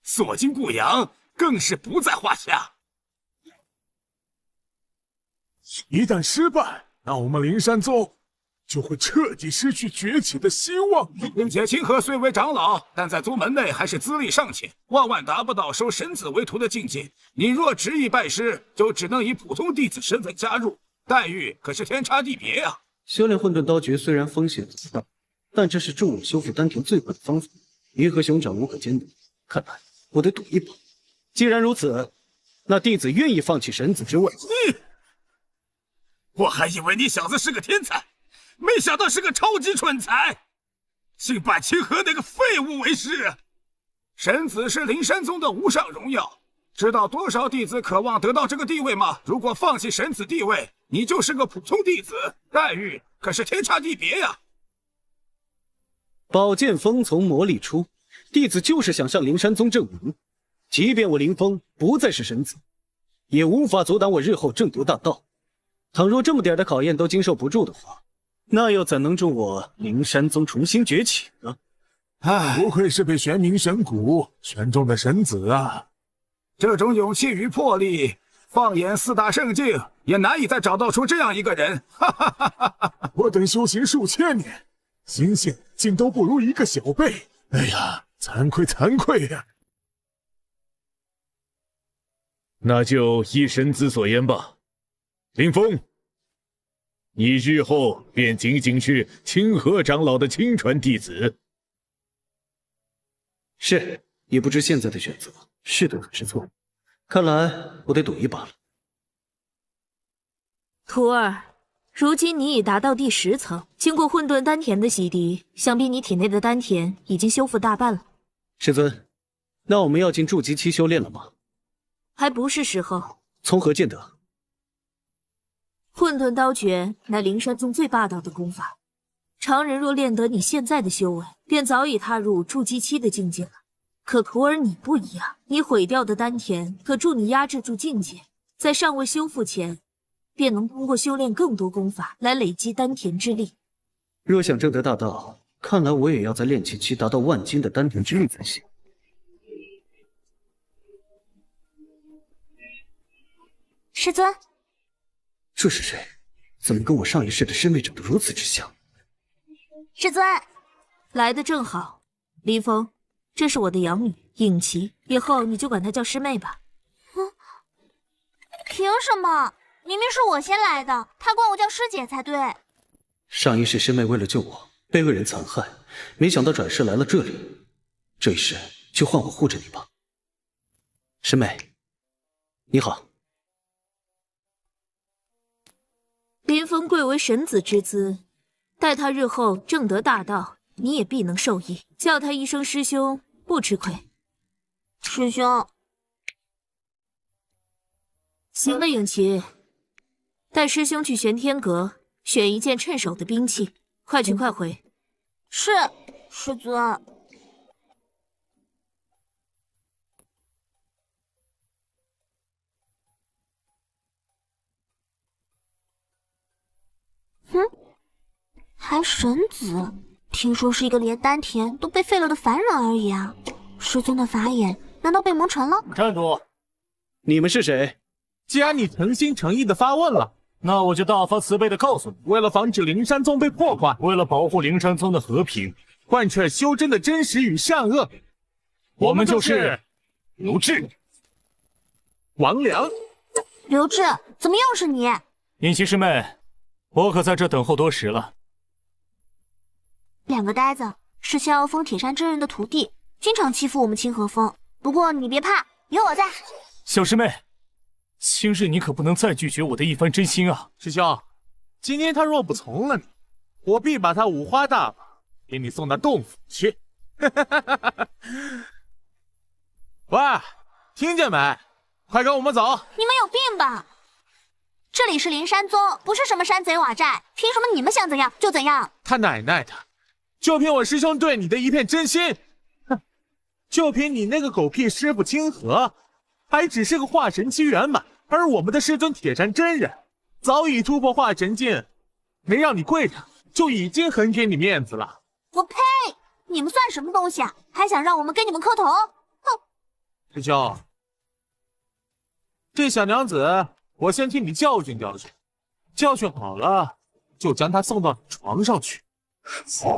Speaker 7: 锁金固阳更是不在话下。
Speaker 6: 一旦失败，那我们灵山宗就会彻底失去崛起的希望。
Speaker 7: 并且清河虽为长老，但在宗门内还是资历尚浅，万万达不到收神子为徒的境界。你若执意拜师，就只能以普通弟子身份加入，待遇可是天差地别呀。
Speaker 1: 修炼混沌刀诀虽然风险极大，但这是助我修复丹田最快的方法。鱼和熊掌无可兼得，看来我得赌一把。既然如此，那弟子愿意放弃神子之位。
Speaker 7: 我还以为你小子是个天才，没想到是个超级蠢材，竟拜清河那个废物为师。神子是灵山宗的无上荣耀，知道多少弟子渴望得到这个地位吗？如果放弃神子地位，你就是个普通弟子，待遇可是天差地别呀。
Speaker 1: 宝剑锋从魔力出，弟子就是想向灵山宗证明，即便我林峰不再是神子，也无法阻挡我日后正得大道。倘若这么点的考验都经受不住的话，那又怎能助我灵山宗重新崛起呢？
Speaker 6: 不愧是被玄冥神谷选中的神子啊！
Speaker 7: 这种勇气与魄力，放眼4大圣境也难以再找到出这样一个人。
Speaker 6: 我等修行数千年，心性竟都不如一个小辈。哎呀，惭愧惭愧呀！
Speaker 5: 那就依神子所言吧。林峰，你日后便仅仅是清河长老的亲传弟子。
Speaker 1: 是，也不知现在的选择是对还是错，看来我得赌一把了。
Speaker 2: 徒儿，如今你已达到第10层，经过混沌丹田的洗涤，想必你体内的丹田已经修复大半了。
Speaker 1: 师尊，那我们要进筑基期修炼了吗？
Speaker 2: 还不是时候。
Speaker 1: 从何见得？
Speaker 2: 混沌刀诀乃灵山宗最霸道的功法，常人若练得你现在的修为，便早已踏入筑基期的境界了。可徒儿你不一样，你毁掉的丹田可助你压制住境界，在尚未修复前，便能通过修炼更多功法来累积丹田之力。
Speaker 1: 若想证得大道，看来我也要在炼气期达到万斤的丹田之力才行。
Speaker 2: 师尊，
Speaker 1: 这是谁？怎么跟我上一世的师妹长得如此之像？
Speaker 2: 师尊，来得正好。林峰，这是我的养女影琪，以后你就管她叫师妹吧。
Speaker 9: 凭什么？明明是我先来的，她管我叫师姐才对。
Speaker 1: 上一世师妹为了救我被恶人残害，没想到转世来了这里，这一世就换我护着你吧。师妹，你好。
Speaker 2: 林峰贵为神子之资，待他日后正得大道，你也必能受益。叫他一声师兄，不吃亏。
Speaker 9: 师兄，
Speaker 2: 行了，影琪，带师兄去玄天阁选一件趁手的兵器，快去快回。
Speaker 9: 是，师尊。还神子，听说是一个连丹田都被废了的凡人而已啊！师尊的法眼难道被蒙尘了？
Speaker 4: 站住！
Speaker 1: 你们是谁？
Speaker 10: 既然你诚心诚意的发问了，
Speaker 4: 那我就大发慈悲的告诉你，
Speaker 5: 为了防止灵山宗被破坏，
Speaker 4: 为了保护灵山宗的和平，
Speaker 5: 贯彻修真的真实与善恶，
Speaker 4: 我们就是刘志、
Speaker 5: 王良。
Speaker 9: 刘志，怎么又是你？
Speaker 4: 尹琪师妹，我可在这等候多时了。
Speaker 9: 两个呆子是逍遥峰铁山真人的徒弟，经常欺负我们清河峰。不过你别怕，有我在。
Speaker 4: 小师妹，今日你可不能再拒绝我的一番真心啊！
Speaker 5: 师兄，今天他若不从了你，我必把他五花大绑，给你送到洞府去。喂，听见没？快跟我们走！
Speaker 9: 你们有病吧？这里是灵山宗，不是什么山贼瓦寨，凭什么你们想怎样就怎样？
Speaker 5: 他奶奶的！就凭我师兄对你的一片真心，哼！就凭你那个狗屁师傅清河，还只是个化神期圆满，而我们的师尊铁山真人早已突破化神境，没让你跪着，就已经很给你面子了。
Speaker 9: 我呸！你们算什么东西啊？还想让我们给你们磕头？哼！
Speaker 5: 师兄，这小娘子，我先替你教训教训，教训好了，就将她送到你床上去。
Speaker 9: 你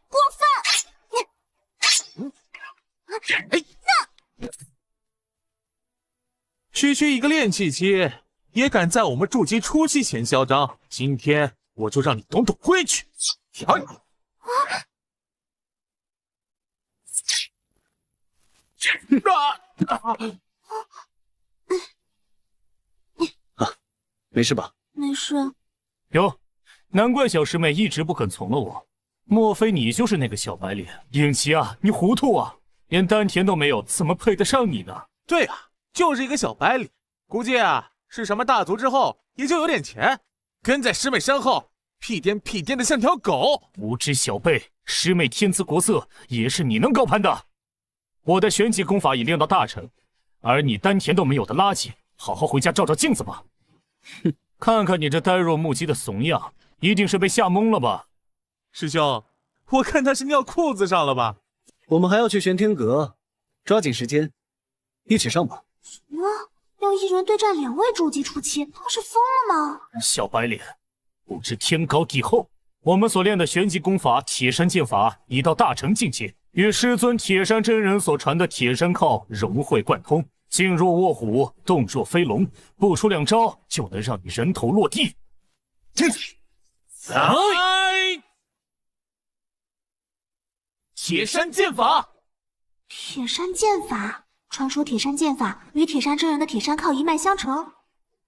Speaker 9: 过分！
Speaker 5: 区一个炼气期，也敢在我们筑基初期前嚣张，今天我就让你懂懂规矩。
Speaker 1: 没事吧？
Speaker 9: 没事。
Speaker 4: 哟，难怪小师妹一直不肯从了我，莫非你就是那个小白脸？尹琪啊，你糊涂啊！连丹田都没有，怎么配得上你呢？
Speaker 5: 对啊，就是一个小白脸，估计啊是什么大族之后，也就有点钱，跟在师妹身后，屁颠的像条狗。
Speaker 4: 无知小辈，师妹天姿国色，也是你能高攀的。我的玄级功法已练到大成，而你丹田都没有的垃圾，好好回家照照镜子吧。哼，看看你这呆若木鸡的怂样，一定是被吓懵了吧？
Speaker 5: 师兄，我看他是尿裤子上了吧？
Speaker 1: 我们还要去玄天阁，抓紧时间，一起上吧。
Speaker 9: 什么？要一人对战2位筑基初期，他是疯了吗？
Speaker 4: 小白脸，不知天高地厚。我们所练的玄级功法铁山剑法已到大成境界，与师尊铁山真人所传的铁山靠融会贯通，静若卧虎，动若飞龙，不出2招就能让你人头落地。
Speaker 5: 铁山剑法！
Speaker 9: 铁山剑法，传说铁山剑法与铁山真人的铁山靠一脉相承，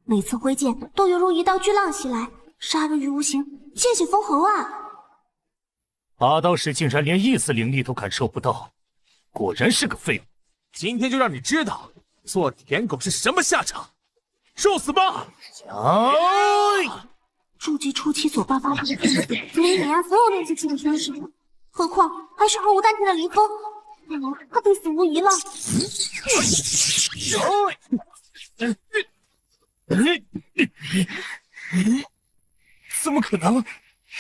Speaker 9: 每次挥剑都犹如一道巨浪袭来，杀人于无形，剑血封喉啊！
Speaker 4: 拔刀时竟然连一丝灵力都感受不到，果然是个废物。
Speaker 5: 今天就让你知道做舔狗是什么下场，受死吧！
Speaker 9: 筑基初期所爆发出的力量，足以碾压所有炼气期的宣誓，何况还是毫无丹田的林峰，他必死无疑了。
Speaker 4: 怎么可能？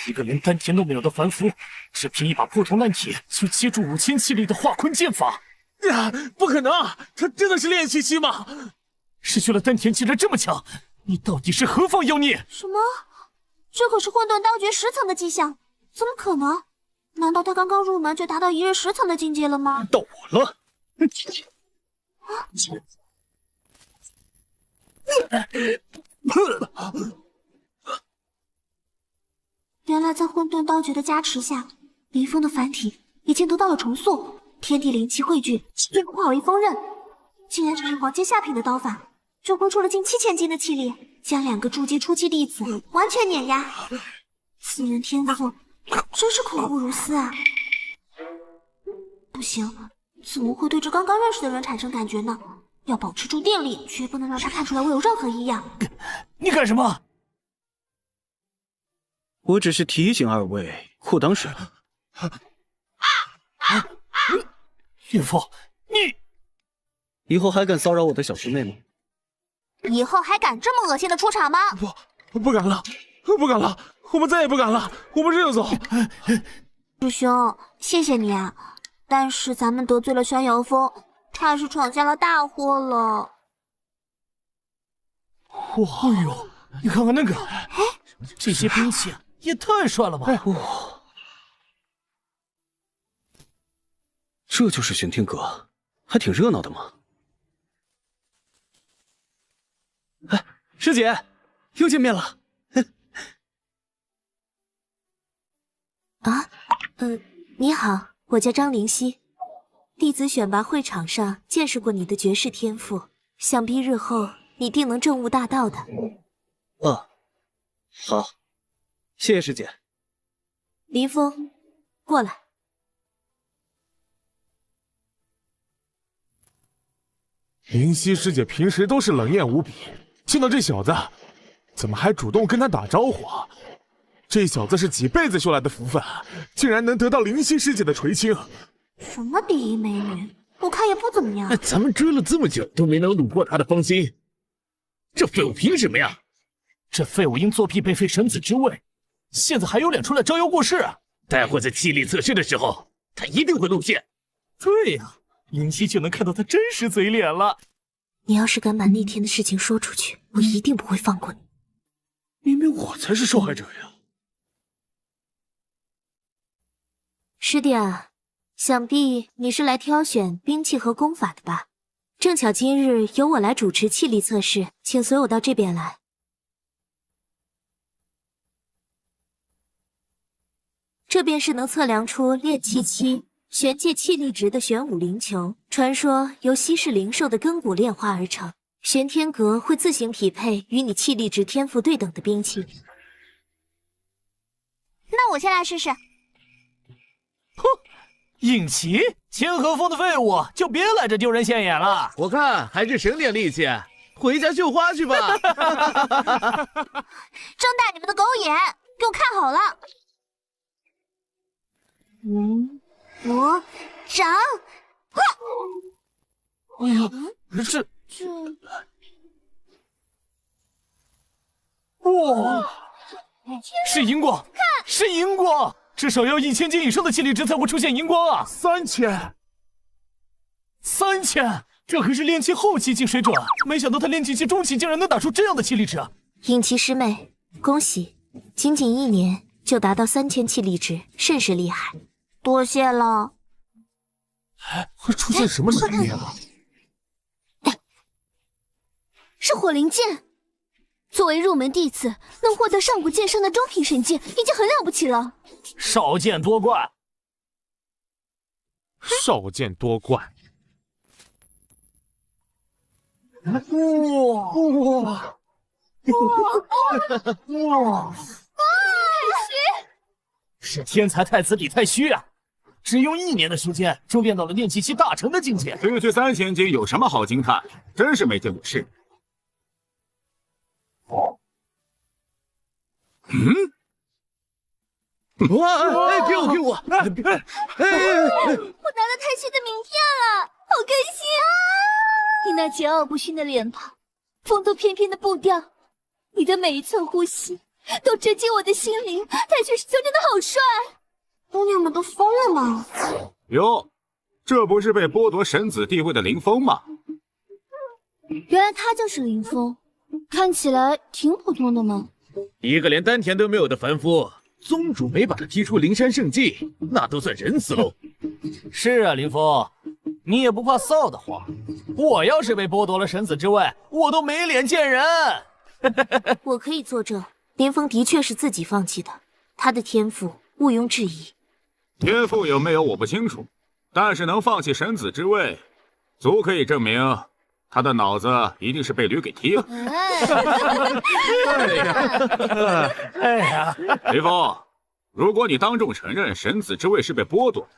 Speaker 4: 一个连丹田都没有的凡夫，只凭一把破铜烂铁就接住5000气力的化坤剑法？
Speaker 5: 不可能！他真的是炼气期吗？
Speaker 4: 失去了丹田竟然这么强，你到底是何方妖孽？
Speaker 9: 什么？这可是混沌刀诀10层的迹象，怎么可能？难道他刚刚入门就达到1日10层的境界了吗？
Speaker 1: 到我了！
Speaker 9: 原来在混沌刀诀的加持下，林峰的凡体已经得到了重塑，天地灵气汇聚，变化为锋刃。竟然只是黄阶下品的刀法，就挥出了近7000斤的气力，将2个筑基初期弟子完全碾压。此人天赋真是恐怖如斯啊！不行，怎么会对这刚刚认识的人产生感觉呢？要保持住定力，绝不能让他看出来我有任何异样。
Speaker 4: 你干什么？
Speaker 1: 我只是提醒2位裤裆湿了。
Speaker 4: 岳父，你
Speaker 1: 以后还敢骚扰我的小师妹吗？
Speaker 9: 以后还敢这么恶心的出场吗？
Speaker 5: 不敢了，不敢了，我们再也不敢了，我们这就走。
Speaker 9: 师兄，谢谢你啊，但是咱们得罪了逍遥峰，怕是闯下了大祸了。
Speaker 4: 哎呦，你看看那个，这些兵器也太帅了吧！
Speaker 1: 哇，这就是玄天阁，还挺热闹的嘛。哎，师姐，又见面了。
Speaker 2: 啊，你好，我叫张灵溪，弟子选拔会场上见识过你的绝世天赋，想必日后你定能证悟大道的。
Speaker 1: 好，谢谢师姐。
Speaker 2: 林峰，过来。
Speaker 10: 灵溪师姐平时都是冷艳无比，见到这小子，怎么还主动跟他打招呼啊？这小子是几辈子修来的福分，竟然能得到灵溪师姐的垂青。
Speaker 9: 什么第一美女，我看也不怎么样。
Speaker 5: 咱们追了这么久都没能虏获他的芳心，这废物凭什么呀？
Speaker 4: 这废物因作弊被废神子之位，现在还有脸出来招摇过市啊！
Speaker 5: 待会在气力测试的时候，他一定会露馅。
Speaker 4: 对呀，灵溪就能看到他真实嘴脸了。
Speaker 2: 你要是敢把那天的事情说出去，我一定不会放过你。
Speaker 1: 明明我才是受害者呀！
Speaker 2: 师弟啊，想必你是来挑选兵器和功法的吧？正巧今日由我来主持气力测试，请随我到这边来。这便是能测量出炼气期玄界气力值的玄武灵球，传说由稀释灵兽的根骨炼化而成。玄天阁会自行匹配与你气力值天赋对等的兵器。
Speaker 9: 那我先来试试。
Speaker 4: 尹奇，千和峰的废物就别来这丢人现眼了。
Speaker 5: 我看还是省点力气，回家绣花去吧。
Speaker 9: 睁大你们的狗眼，给我看好了。魔掌！
Speaker 4: 哎呀，这哇，是荧光，是荧光，至少要1000斤以上的气力值才会出现荧光啊
Speaker 10: ！3000，
Speaker 4: 这可是炼气后期净水准，没想到他炼气期中期竟然能打出这样的气力值。
Speaker 2: 尹奇师妹，恭喜，仅仅1年就达到3000气力值，甚是厉害。
Speaker 9: 多谢了。
Speaker 10: 会出现什么能力啊？
Speaker 9: 是火灵剑。作为入门弟子，能获得上古剑圣的中品神剑，已经很了不起了。
Speaker 4: 少见多怪。
Speaker 10: 少见多怪。
Speaker 4: 哇！是天才太子李太虚啊！只用1年的时间就练到了炼气期大成的境界。
Speaker 7: 区区3000斤有什么好惊叹？真是没见过世。
Speaker 5: 哇！哎，给我！
Speaker 9: 我拿到太虚的名片了，好开心啊！你那桀骜不驯的脸庞，风度翩翩的步调，你的每一寸呼吸都直击我的心灵。太虚师兄真的好帅！姑娘们都疯了吗？
Speaker 7: 哟，这不是被剥夺神子地位的林峰吗？
Speaker 9: 原来他就是林峰，看起来挺普通的嘛。
Speaker 5: 一个连丹田都没有的凡夫，宗主没把他踢出灵山圣迹，那都算仁慈喽。
Speaker 4: 是啊，林峰，你也不怕臊得慌？我要是被剥夺了神子之位，我都没脸见人。
Speaker 2: 我可以作证，林峰的确是自己放弃的，他的天赋毋庸置疑。
Speaker 7: 天赋有没有我不清楚，但是能放弃神子之位，足可以证明他的脑子一定是被驴给踢了。
Speaker 4: 哎呀，
Speaker 7: 林峰，如果你当众承认神子之位是被剥夺的，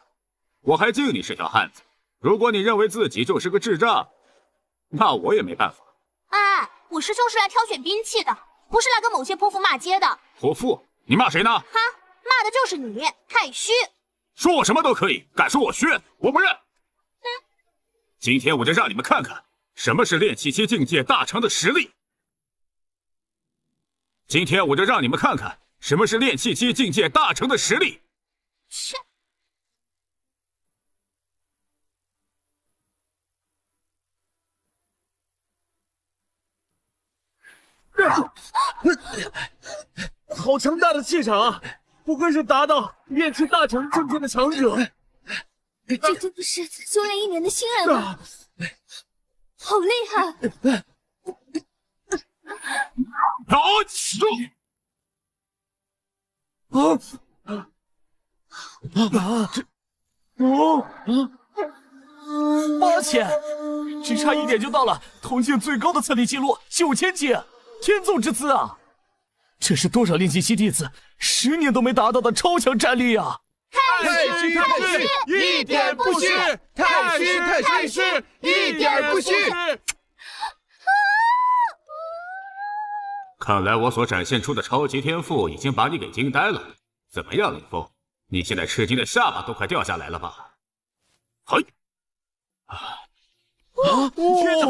Speaker 7: 我还敬你是条汉子；如果你认为自己就是个智障，那我也没办法。
Speaker 9: 哎，我师兄是来挑选兵器的，不是来跟某些泼妇骂街的。
Speaker 7: 泼妇？你骂谁呢？
Speaker 9: 哈，骂的就是你，太虚。
Speaker 7: 说我什么都可以，敢说我虚，我不认。今天我就让你们看看什么是炼气期境界大成的实力。今天我就让你们看看什么是炼气期境界大成的实力。
Speaker 9: 切！
Speaker 5: 好强大的气场啊！不愧是达到炼气大成境界的强者。
Speaker 2: 这真的是才修炼1年的新人吗？好厉害！
Speaker 7: 好，住！8000，
Speaker 4: 只差1点就到了同境最高的测力记录9000级，天纵之姿啊！这是多少炼气期弟子10年都没达到的超强战力啊！
Speaker 5: 太虚，一点不虚！太虚，一点不虚！
Speaker 7: 看来我所展现出的超级天赋已经把你给惊呆了。怎么样，林峰？你现在吃惊的下巴都快掉下来了吧？嘿！
Speaker 5: 天哪！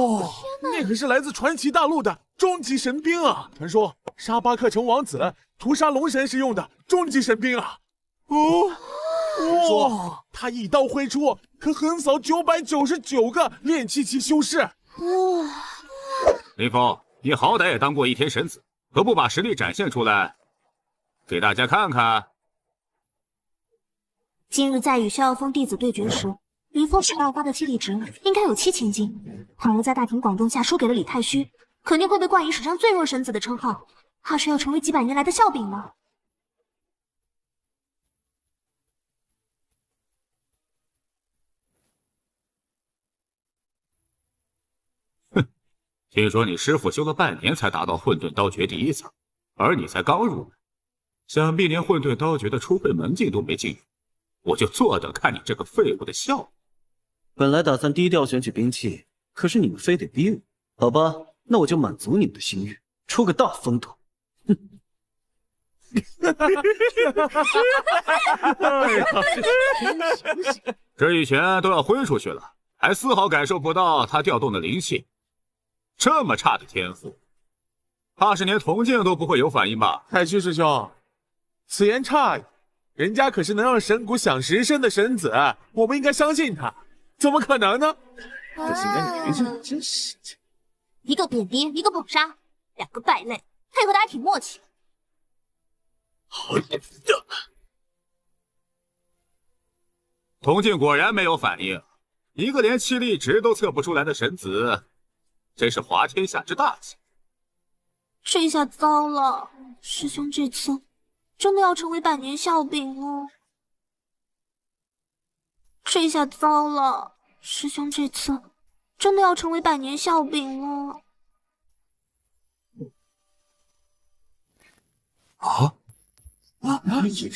Speaker 5: 那可是来自传奇大陆的终极神兵啊！传说杀巴克城王子屠杀龙神时用的终极神兵啊！说他一刀挥出，可横扫999个炼气期修士。
Speaker 7: 林峰，你好歹也当过1天神子，何不把实力展现出来，给大家看看？
Speaker 9: 今日在与逍遥峰弟子对决时，林峰爆发的气力值应该有7000斤。倘若在大庭广众下输给了李太虚，肯定会被冠以史上最弱神子的称号，怕是要成为几百年来的笑柄了。
Speaker 7: 听说你师傅修了半年才达到混沌刀诀第1层，而你才刚入门，想必连混沌刀诀的初会门径都没进入，我就坐等看你这个废物的笑话。
Speaker 1: 本来打算低调选取兵器，可是你们非得逼我，好吧，那我就满足你们的心愿，出个大风头。哼！
Speaker 7: 这一拳都要挥出去了，还丝毫感受不到他调动的灵气。这么差的天赋，怕是连铜镜都不会有反应吧？
Speaker 5: 太虚师兄，此言差矣，人家可是能让神骨响10声的神子，我们应该相信他，怎么可能呢？
Speaker 1: 这心肝女人真是……
Speaker 9: 一个贬低，一个捧杀，两个败类，配合的还挺默契。
Speaker 7: 铜镜果然没有反应，一个连气力值都测不出来的神子，真是滑天下之大稽。
Speaker 9: 这下糟了，师兄这次真的要成为百年笑柄了。这下糟了，师兄这次真的要成为百年笑柄了。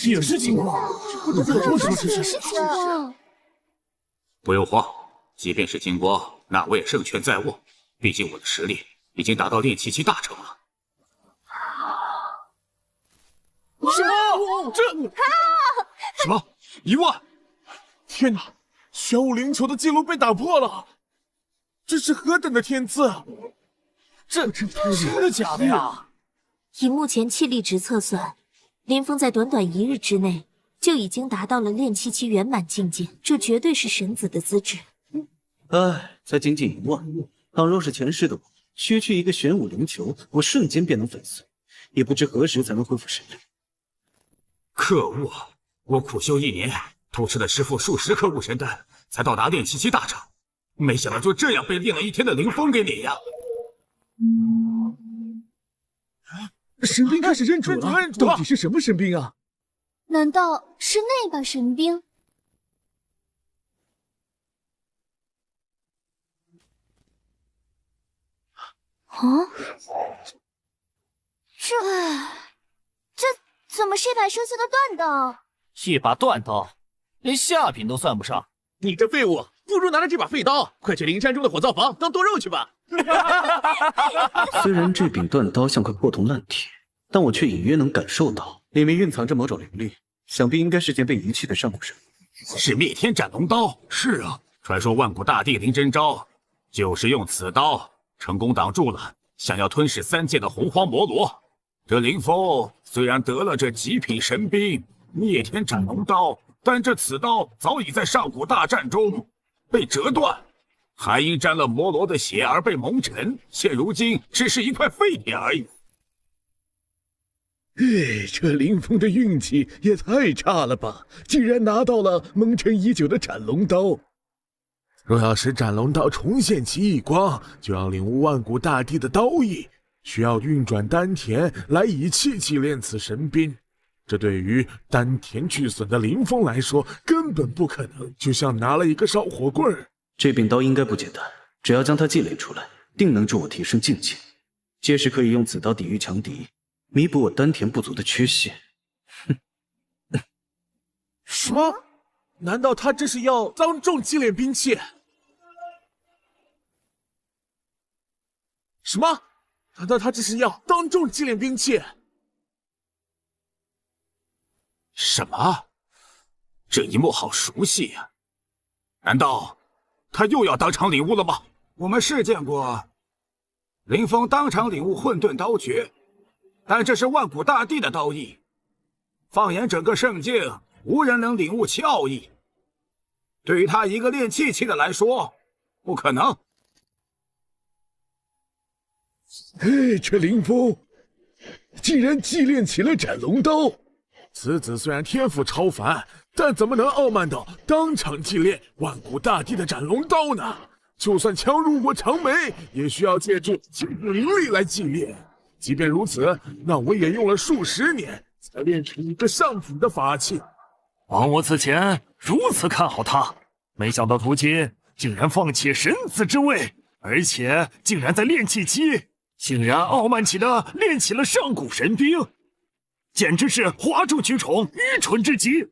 Speaker 4: 也是金光，
Speaker 7: 不用慌，即便是金光，那我也胜券在握。毕竟我的实力已经达到炼气期大成了。
Speaker 4: 什么？这
Speaker 7: 什么？1万！
Speaker 5: 天哪！玄武灵球的记录被打破了，这是何等的天资！
Speaker 4: 这真的假的呀？
Speaker 2: 以目前气力值测算，林峰在短短1日之内就已经达到了炼气期圆满境界，这绝对是神子的资质。
Speaker 1: 唉，才仅仅1万，倘若是前世的我，区区一个玄武灵球，我瞬间便能粉碎，也不知何时才能恢复实力。
Speaker 7: 可恶！我苦修1年，偷吃了师傅数十颗武神丹，才到达炼气期大成，没想到就这样被练了1天的凌风给碾压。
Speaker 5: 神兵开始认主了，到底是什么神兵啊？
Speaker 9: 难道是那把神兵？啊！这怎么是一把生锈的断刀？
Speaker 4: 一把断刀，连下品都算不上。
Speaker 5: 你这废物，不如拿着这把废刀，快去灵山中的火灶房当剁肉去吧！
Speaker 1: 虽然这柄断刀像块破铜烂铁，但我却隐约能感受到里面蕴藏着某种灵力，想必应该是件被遗弃的上古神物。
Speaker 7: 是灭天斩龙刀。是啊，传说万古大帝林真昭就是用此刀成功挡住了想要吞噬3界的洪荒魔罗。这林峰虽然得了这极品神兵灭天斩龙刀，但这此刀早已在上古大战中被折断，还因沾了魔罗的血而被蒙尘，现如今只是一块废铁而已。
Speaker 6: 这林峰的运气也太差了吧！竟然拿到了蒙尘已久的斩龙刀。
Speaker 10: 若要使斩龙刀重现其异光，就要领悟万古大帝的刀意，需要运转丹田来以气祭炼此神兵。这对于丹田俱损的林峰来说根本不可能，就像拿了一个烧火棍儿。
Speaker 1: 这柄刀应该不简单，只要将它祭炼出来，定能助我提升境界，届时可以用此刀抵御强敌，弥补我丹田不足的缺陷。
Speaker 10: 什么？难道他这是要当众祭炼兵器？什么？难道他这是要当众祭炼兵器？
Speaker 7: 什么？这一幕好熟悉呀！难道他又要当场领悟了吗？我们是见过林峰当场领悟混沌刀诀，但这是万古大帝的刀意，放眼整个圣境，无人能领悟其奥义。对于他一个练气器的来说，不可能。
Speaker 6: 这林峰竟然祭炼起了斩龙刀。
Speaker 10: 此子虽然天赋超凡，但怎么能傲慢到当场祭炼万古大帝的斩龙刀呢？就算强如我长眉，也需要借助精灵力来祭炼。即便如此，那我也用了数十年才练成一个上品的法器。
Speaker 3: 枉我此前如此看好他，没想到如今竟然放弃神子之位，而且竟然在练气期，竟然傲慢起的练起了上古神兵，简直是哗众取宠，愚蠢至极。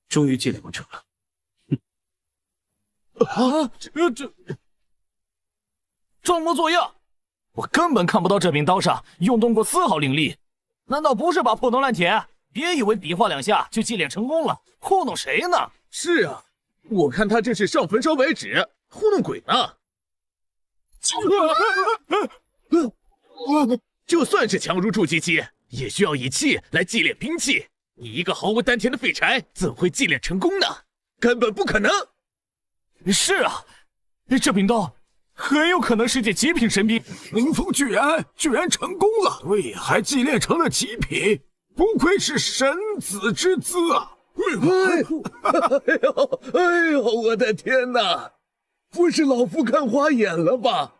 Speaker 1: 终于祭炼完成了。
Speaker 4: 这装模作样！我根本看不到这柄刀上用动过丝毫灵力，难道不是把破铜烂铁？别以为比划两下就祭炼成功了，糊弄谁呢？
Speaker 5: 是啊，我看他这是上焚烧白纸，糊弄鬼呢。就算是强如筑基期，也需要以气来祭炼兵器。你一个毫无丹田的废柴，怎会祭炼成功呢？根本不可能。
Speaker 4: 是啊，这柄刀很有可能是件极品神兵。
Speaker 7: 林峰居然成功了，对呀，还祭炼成了极品，不愧是神子之姿啊！
Speaker 6: 哎呦，我的天哪！不是老夫看花眼了吧？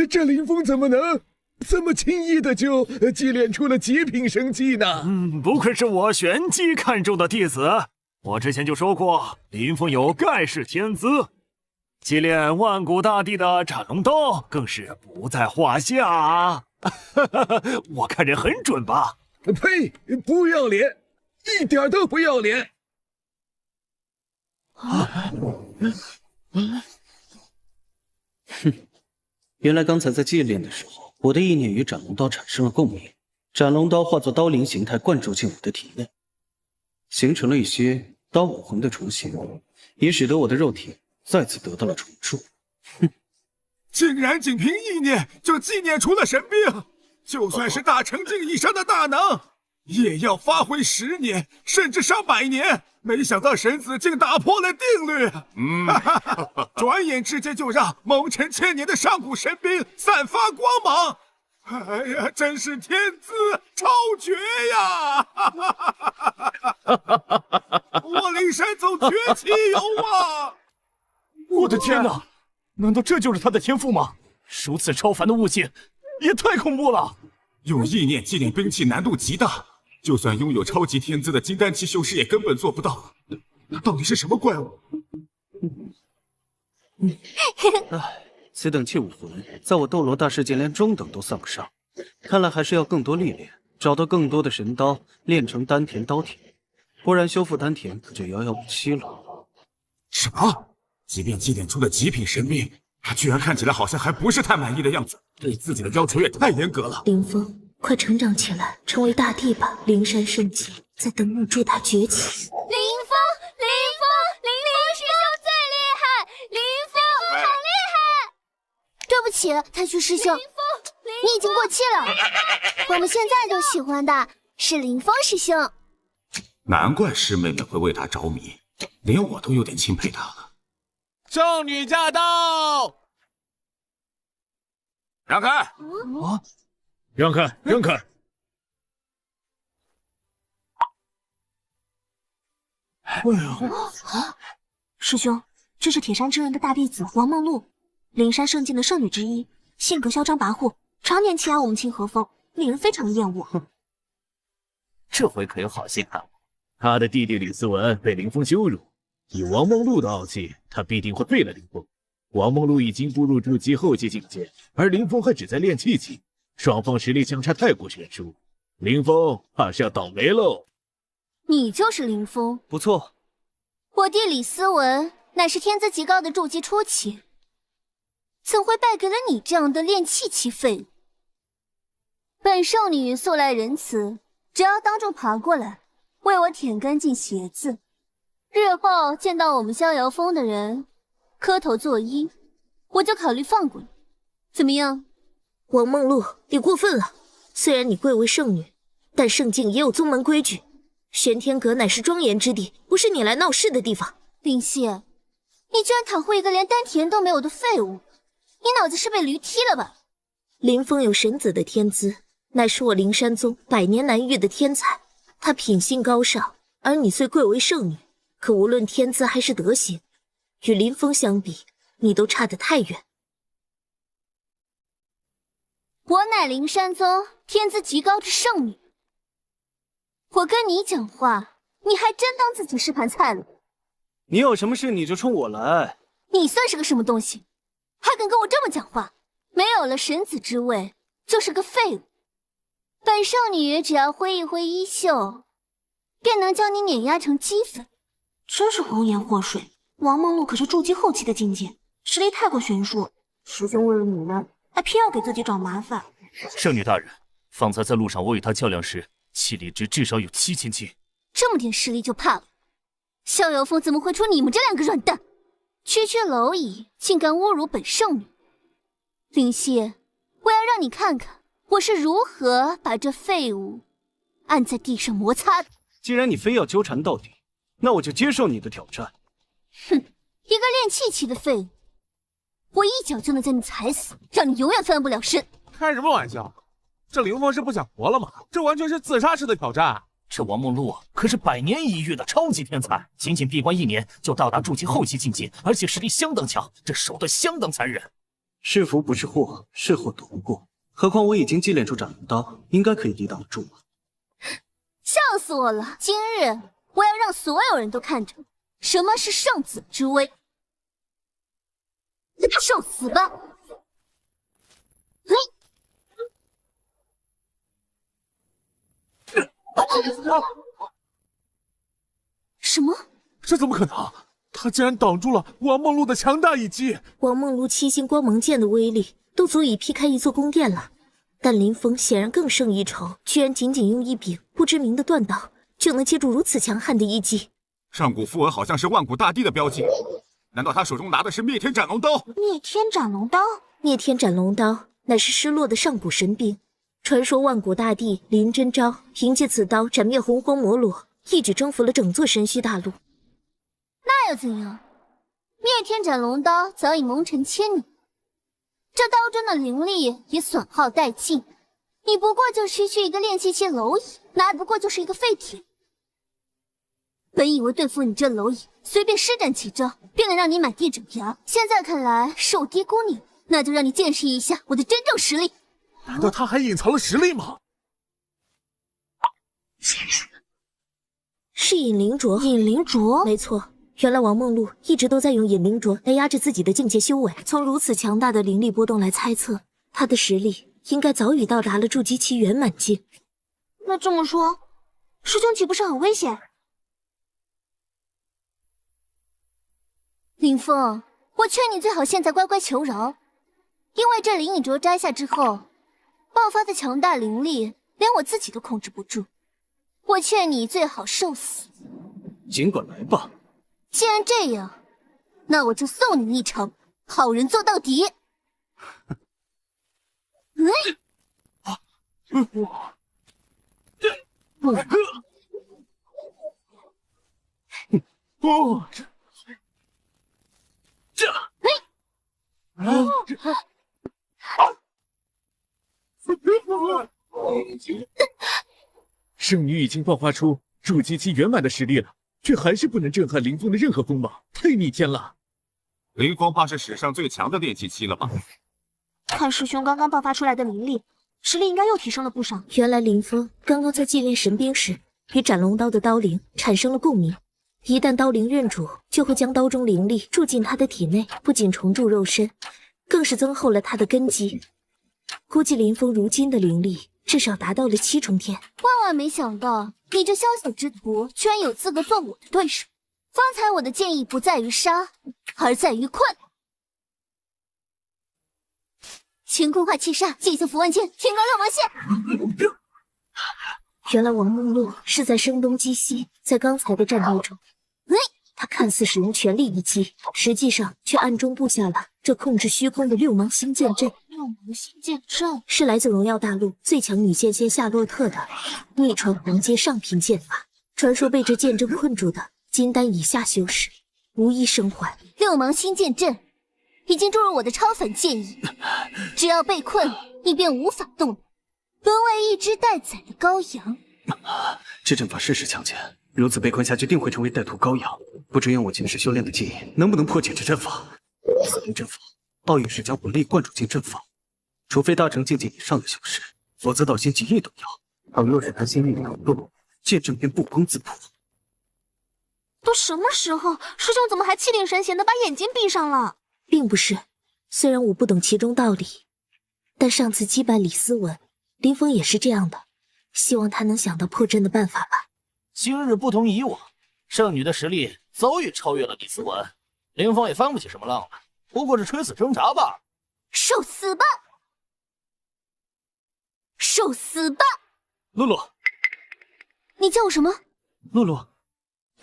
Speaker 6: 这林峰怎么能这么轻易的就祭炼出了极品神技呢？
Speaker 3: 不愧是我玄机看中的弟子。我之前就说过，林峰有盖世天资，祭炼万古大帝的斩龙刀更是不在话下啊！我看人很准吧？
Speaker 6: 呸！不要脸，一点都不要脸！
Speaker 1: 原来刚才在祭炼的时候，我的意念与斩龙刀产生了共鸣，斩龙刀化作刀灵形态灌注进我的体内，形成了一些刀武魂的雏形，也使得我的肉体再次得到了重铸。
Speaker 7: 竟然仅凭意念就祭炼出了神兵，就算是大成境以上的大能，也要发挥10年甚至上100年。没想到神子竟打破了定律，转眼之间就让蒙尘1000年的上古神兵散发光芒。哎呀，真是天资超绝呀！我灵山宗崛起有望！
Speaker 4: 我的天哪，难道这就是他的天赋吗？如此超凡的悟性，也太恐怖了！
Speaker 7: 用意念祭炼兵器难度极大，就算拥有超级天资的金丹期修士也根本做不到。那到底是什么怪物？
Speaker 1: 此等器武魂，在我斗罗大世界连中等都算不上。看来还是要更多历练，找到更多的神刀，炼成丹田刀体，不然修复丹田可就遥遥无期了。
Speaker 7: 什么？即便祭炼出了极品神兵，他居然看起来好像还不是太满意的样子，对自己的要求也太严格了。
Speaker 2: 林峰，快成长起来，成为大帝吧！灵山圣境在等你助他崛起。
Speaker 9: 林峰师兄最厉害！林峰。起，太虚师兄，你已经过气了。我们现在就喜欢的是林峰师兄。
Speaker 7: 难怪师妹们会为他着迷，连我都有点钦佩他了。
Speaker 5: 圣女驾到！
Speaker 7: 让开！
Speaker 10: 让开，让开！
Speaker 6: 哎呦，
Speaker 9: 师兄，这是铁山之人的大弟子王梦露，灵山圣境的圣女之一，性格嚣张跋扈，常年欺压我们清河峰，令人非常厌恶。
Speaker 4: 这回可有好戏看了。他的弟弟李思文被林峰羞辱，以王梦露的傲气，他必定会废了林峰。王梦露已经步入筑基后期境界，而林峰还只在炼气期，双方实力相差太过悬殊，林峰怕是要倒霉喽。
Speaker 2: 你就是林峰？
Speaker 1: 不错。
Speaker 2: 我弟李思文乃是天资极高的筑基初期，怎会败给了你这样的炼气期废物？本圣女素来仁慈，只要当众爬过来，为我舔干净鞋子，日后见到我们逍遥峰的人，磕头作揖，我就考虑放过你，怎么样？
Speaker 11: 王梦露，你过分了。虽然你贵为圣女，但圣境也有宗门规矩。玄天阁乃是庄严之地，不是你来闹事的地方。
Speaker 2: 林夕，你居然袒护一个连丹田都没有的废物，你脑子是被驴踢了吧？
Speaker 11: 林峰有神子的天资，乃是我灵山宗百年难遇的天才。他品性高尚，而你虽贵为圣女，可无论天资还是德行，与林峰相比，你都差得太远。
Speaker 2: 我乃灵山宗天资极高之圣女，我跟你讲话，你还真当自己是盘菜了？
Speaker 1: 你有什么事你就冲我来。
Speaker 2: 你算是个什么东西，还敢跟我这么讲话？没有了神子之位，就是个废物。本圣女只要挥一挥衣袖，便能将你碾压成齑粉。
Speaker 9: 真是红颜祸水。王梦露可是筑基后期的境界，实力太过悬殊。师兄为了你们，还偏要给自己找麻烦。
Speaker 4: 圣女大人，方才在路上我与他较量时，气力值至少有7000斤。
Speaker 2: 这么点实力就怕了？逍遥峰怎么会出你们这两个软蛋？区区蝼蚁竟敢侮辱本圣女！林夕，我要让你看看我是如何把这废物按在地上摩擦的。
Speaker 1: 既然你非要纠缠到底，那我就接受你的挑战。
Speaker 2: 哼，一个炼气期的废物，我一脚就能将你踩死，让你永远翻不了身。
Speaker 10: 开什么玩笑？这林峰是不想活了吗？这完全是自杀式的挑战。
Speaker 4: 这王梦露可是百年一遇的超级天才，仅闭关1年就到达筑基后期境界，而且实力相当强，这手段相当残忍。
Speaker 1: 是福不是祸，是祸躲不过。何况我已经祭炼出斩龙刀，应该可以抵挡得住吧？
Speaker 2: 笑死我了！今日我要让所有人都看着什么是圣子之威。受死吧！什么？
Speaker 10: 这怎么可能？他竟然挡住了王梦露的强大一击！
Speaker 11: 王梦露七星光芒剑的威力都足以劈开一座宫殿了，但林峰显然更胜一筹，居然仅用一柄不知名的断刀就能接住如此强悍的一击。
Speaker 7: 上古符文好像是万古大帝的标记，难道他手中拿的是灭天斩龙刀？
Speaker 9: 灭天斩龙刀，
Speaker 11: 灭天斩龙刀乃是失落的上古神兵，传说万古大帝林真昭凭借此刀斩灭洪荒魔罗，一举征服了整座神虚大陆。
Speaker 2: 那又怎样？灭天斩龙刀早已蒙尘千年，这刀中的灵力也损耗殆尽，你不过就区区一个炼气期蝼蚁，哪不过就是一个废铁。本以为对付你这蝼蚁，随便施展几招便能让你满地长牙，现在看来是我低估你，那就让你见识一下我的真正实力。
Speaker 10: 难道他还隐藏了实力吗？
Speaker 11: 是引灵镯。
Speaker 9: 引灵镯，
Speaker 11: 没错。原来王梦露一直都在用引灵镯来压制自己的境界修为，从如此强大的灵力波动来猜测，他的实力应该早已到达了筑基期圆满境。
Speaker 9: 那这么说，师兄岂不是很危险？
Speaker 2: 林峰，我劝你最好现在乖乖求饶，因为这灵引镯摘下之后，爆发的强大灵力，连我自己都控制不住。我劝你最好受死。
Speaker 1: 尽管来吧。
Speaker 2: 既然这样，那我就送你一程，好人做到底。
Speaker 5: 圣女已经爆发出筑基期圆满的实力了，却还是不能震撼林峰的任何锋芒，太逆天了！
Speaker 7: 林峰怕是史上最强的炼气期了吧？
Speaker 9: 看师兄刚刚爆发出来的灵力，实力应该又提升了不少。
Speaker 11: 原来林峰刚刚在祭炼神兵时，与斩龙刀的刀灵产生了共鸣。一旦刀灵认主，就会将刀中灵力注进他的体内，不仅重铸肉身，更是增厚了他的根基。估计林峰如今的灵力至少达到了7重天。
Speaker 9: 万万没想到，你这小小之徒居然有资格做我的对手。方才我的建议不在于杀，而在于困。乾坤化气煞，祭祀符万千，天罡六芒线。
Speaker 11: 原来王梦露是在声东击西，在刚才的战斗中，他看似使用全力一击，实际上却暗中布下了这控制虚空的六芒星剑阵。
Speaker 9: 六芒星剑阵
Speaker 11: 是来自荣耀大陆最强女剑仙夏洛特的逆传黄阶上品剑法。传说被这剑阵困住的金丹以下修士，无一生还。
Speaker 9: 六芒星剑阵已经注入我的超凡剑意，只要被困，你便无法动，沦为一只待宰的羔羊。
Speaker 1: 这阵法甚是强健，如此被困下去，定会成为歹徒羔羊。不知用我前世修炼的技艺，能不能破解这阵法？此类阵法，道义是将魂力灌注进阵法，除非大成境界以上的修士，否则道心极易动摇。倘若是他心力流动，剑阵便不攻自破。
Speaker 9: 都什么时候，师兄怎么还气定神闲的把眼睛闭上了？
Speaker 11: 并不是，虽然我不懂其中道理，但上次击败李思文，林峰也是这样的。希望他能想到破阵的办法吧。
Speaker 4: 今日不同以往，圣女的实力早已超越了李思文，林峰也翻不起什么浪来，不过是垂死挣扎罢了。
Speaker 9: 受死吧！受死吧！
Speaker 1: 露露，
Speaker 9: 你叫我什么？
Speaker 1: 露露，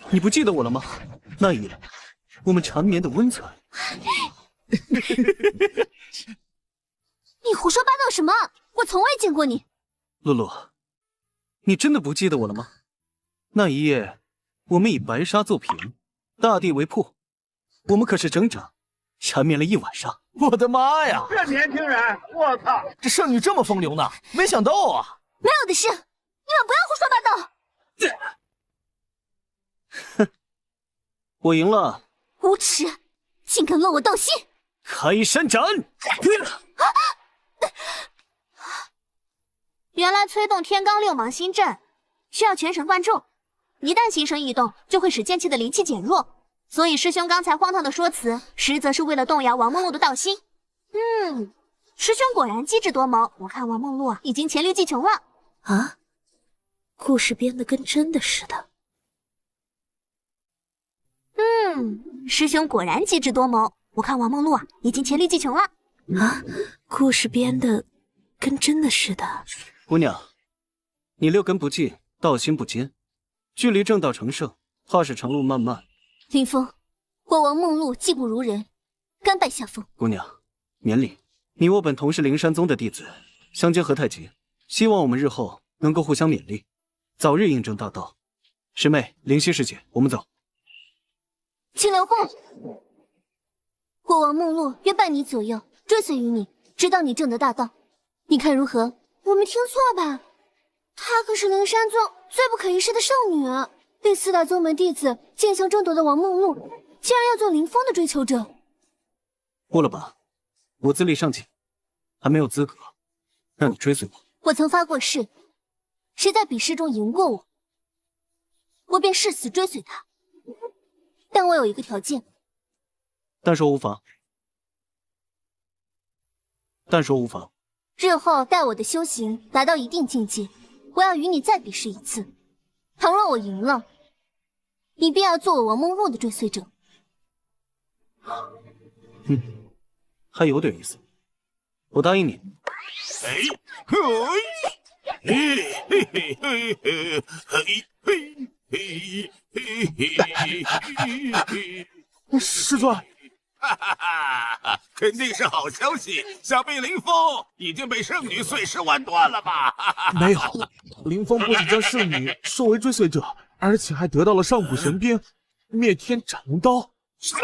Speaker 1: 你不记得我了吗？那夜，我们缠绵的温存。
Speaker 9: 你胡说八道什么？我从未见过你。
Speaker 1: 露露，你真的不记得我了吗？那一夜，我们以白沙做屏，大地为铺，我们可是整整缠绵了一晚上。
Speaker 4: 我的妈呀！
Speaker 3: 这年轻人，我操！
Speaker 4: 这圣女这么风流呢？没想到啊！
Speaker 9: 没有的事，你们不要胡说八道！
Speaker 1: 哼，我赢了。
Speaker 9: 无耻，竟敢落我道心！
Speaker 1: 开山斩！
Speaker 9: 原来催动天罡六芒星阵需要全神贯注，一旦心生异动，就会使剑气的灵气减弱。所以师兄刚才荒唐的说辞，实则是为了动摇王梦露的道心。师兄果然机智多谋，我看王梦露已经黔驴技穷了。
Speaker 11: 啊，故事编得跟真的似的。
Speaker 9: 师兄果然机智多谋，我看王梦露已经黔驴技穷了。
Speaker 11: 啊，故事编得跟真的似的。
Speaker 1: 姑娘，你六根不净，道心不坚，距离正道成圣，怕是长路漫漫。
Speaker 9: 林峰，我王梦露技不如人，甘拜下风。
Speaker 1: 姑娘，免礼。你我本同是灵山宗的弟子，相煎何太急？希望我们日后能够互相勉励，早日印证大道。师妹，灵犀师姐，我们走。
Speaker 9: 请留步。我王梦露约伴你左右，追随于你，直到你证得大道。你看如何？我没听错吧？她可是灵山宗最不可一世的圣女，被4大宗门弟子竞相争夺的王梦露，竟然要做林峰的追求者。
Speaker 1: 过了吧，我资历尚浅，还没有资格让你追随我。
Speaker 9: 我曾发过誓，谁在比试中赢过我，我便誓死追随他。但我有一个条件。
Speaker 1: 但说无妨。但说无妨。
Speaker 9: 日后待我的修行达到一定境界，我要与你再比试一次。倘若我赢了，你便要做我王梦露的追随者。
Speaker 1: 还有点意思，我答应你。
Speaker 10: 师尊，
Speaker 7: 肯定是好消息。想必林峰已经被圣女碎尸万段了吧？
Speaker 10: 没有，林峰不仅将圣女收为追随者，而且还得到了上古神鞭灭天斩龙刀。
Speaker 7: 什么？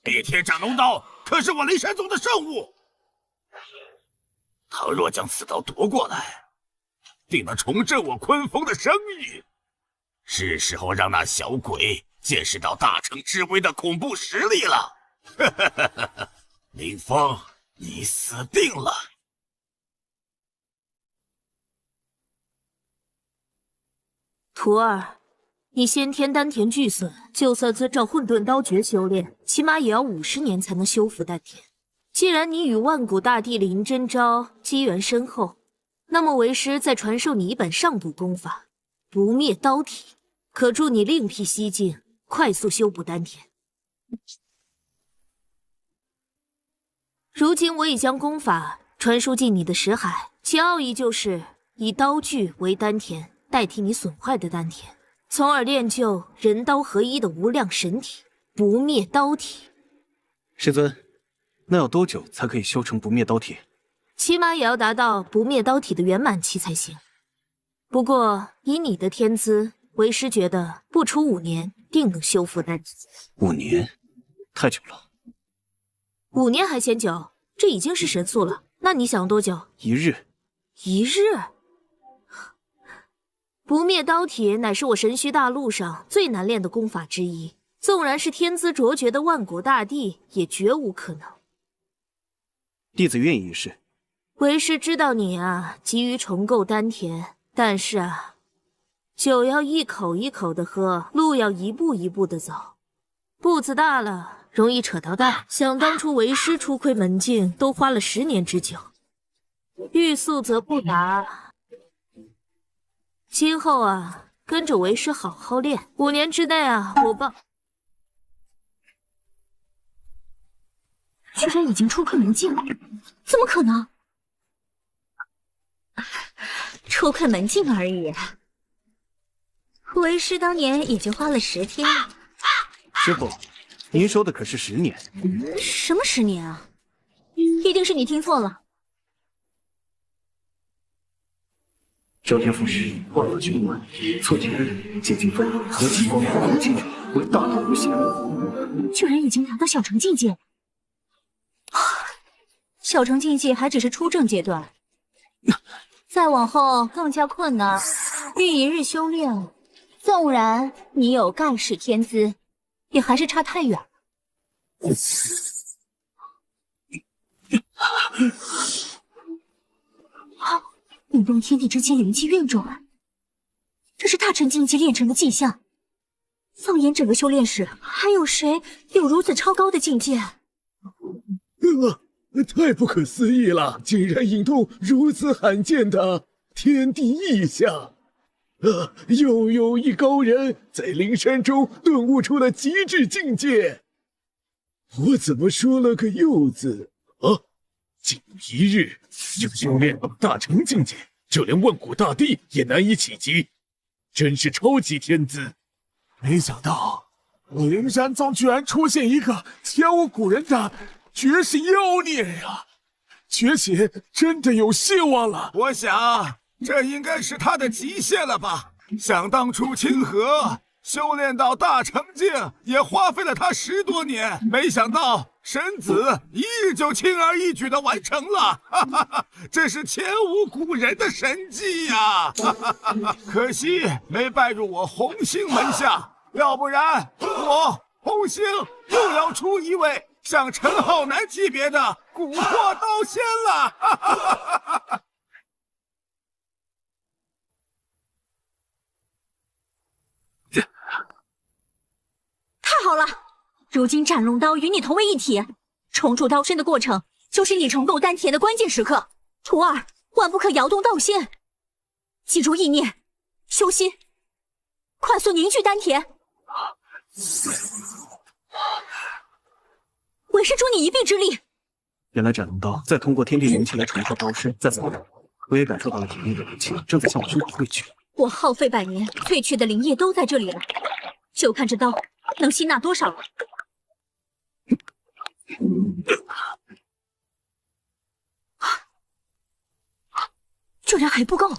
Speaker 7: 灭天斩龙刀可是我雷山宗的圣物，倘若将此刀夺过来，定能重振我昆峰的声誉。是时候让那小鬼见识到大成之威的恐怖实力了。林峰，你死定了！
Speaker 11: 徒儿，你先天丹田俱损，就算遵照混沌刀诀修炼，起码也要50年才能修复丹田。既然你与万古大帝林真昭机缘深厚，那么为师再传授你一本上古功法——不灭刀体，可助你另辟蹊径，快速修补丹田。如今我已将功法传输进你的识海，其奥义就是以刀具为丹田，代替你损坏的丹田，从而练就人刀合一的无量神体——不灭刀体。
Speaker 1: 师尊，那要多久才可以修成不灭刀体？
Speaker 11: 起码也要达到不灭刀体的圆满期才行。不过以你的天资，为师觉得不出5年，定能修复丹田。
Speaker 1: 5年，太久了。
Speaker 11: 5年还嫌久？这已经是神速了。那你想多久
Speaker 1: ？1日。
Speaker 11: 1日？不灭刀体乃是我神虚大陆上最难练的功法之一，纵然是天资卓绝的万古大帝，也绝无可能。
Speaker 1: 弟子愿意一试。
Speaker 11: 为师知道你啊，急于重构丹田，但是啊，酒要一口一口的喝，路要一步一步的走，步子大了容易扯到蛋。想当初为师初窥门径，都花了10年之久。欲速则不达，今后啊，跟着为师好好练，5年之内啊，我帮。
Speaker 9: 居然已经初窥门径了，怎么可能？
Speaker 2: 初窥门径而已，为师当年也就花了10天。
Speaker 1: 师傅，您说的可是10年？
Speaker 2: 什么10年啊？一定是你听错了。
Speaker 1: 周天赋时，万法均完，错前日接近分和其光无尽为大道无限。
Speaker 9: 居然已经达到小成境界，
Speaker 2: 小成境界还只是初正阶段，再往后更加困难。日一日修炼，纵然你有盖世天资，也还是差太远了。
Speaker 9: 引动天地之间灵气运转，这是大成境界炼成的迹象。放眼整个修炼室，还有谁有如此超高的境界？
Speaker 6: 太不可思议了！竟然引动如此罕见的天地异象，又有一高人在灵山中顿悟出了极致境界。我怎么说了个又字啊？仅1日就修炼到大成境界，就连万古大帝也难以企及，真是超级天资。
Speaker 10: 没想到我灵山宗居然出现一个前无古人的绝世妖孽呀！崛起真的有希望了。
Speaker 7: 我想这应该是他的极限了吧？想当初清河修炼到大成境，也花费了他10多年，没想到神子1日就轻而易举的完成了，哈哈哈！这是前无古人的神迹呀！哈哈哈！可惜没拜入我红星门下，要不然我红星又要出一位像陈浩南级别的古惑刀仙了！哈哈哈哈！
Speaker 2: 太好了，如今斩龙刀与你同为一体，重铸刀身的过程就是你重构丹田的关键时刻。徒儿万不可摇动道心，记住意念，修心，快速凝聚丹田。为师助你一臂之力。
Speaker 1: 原来斩龙刀再通过天地灵气来重构刀身，再走，我也感受到了体内的灵气正在向我身体汇聚。
Speaker 2: 我耗费100年萃取的灵液都在这里了，就看这刀能吸纳多少了。居然还不够！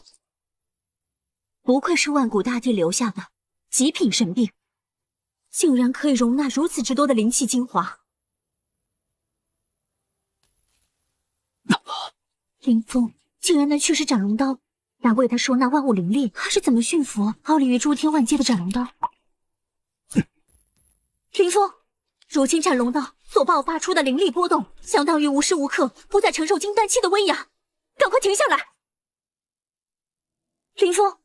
Speaker 2: 不愧是万古大帝留下的极品神兵，竟然可以容纳如此之多的灵气精华。林峰竟然能驱使斩龙刀，难为他收纳万物灵力，他是怎么驯服傲立于诸天万界的斩龙刀？林峰，如今斩龙刀所爆发出的灵力波动，相当于无时无刻不在承受金丹期的威压，赶快停下来！林峰，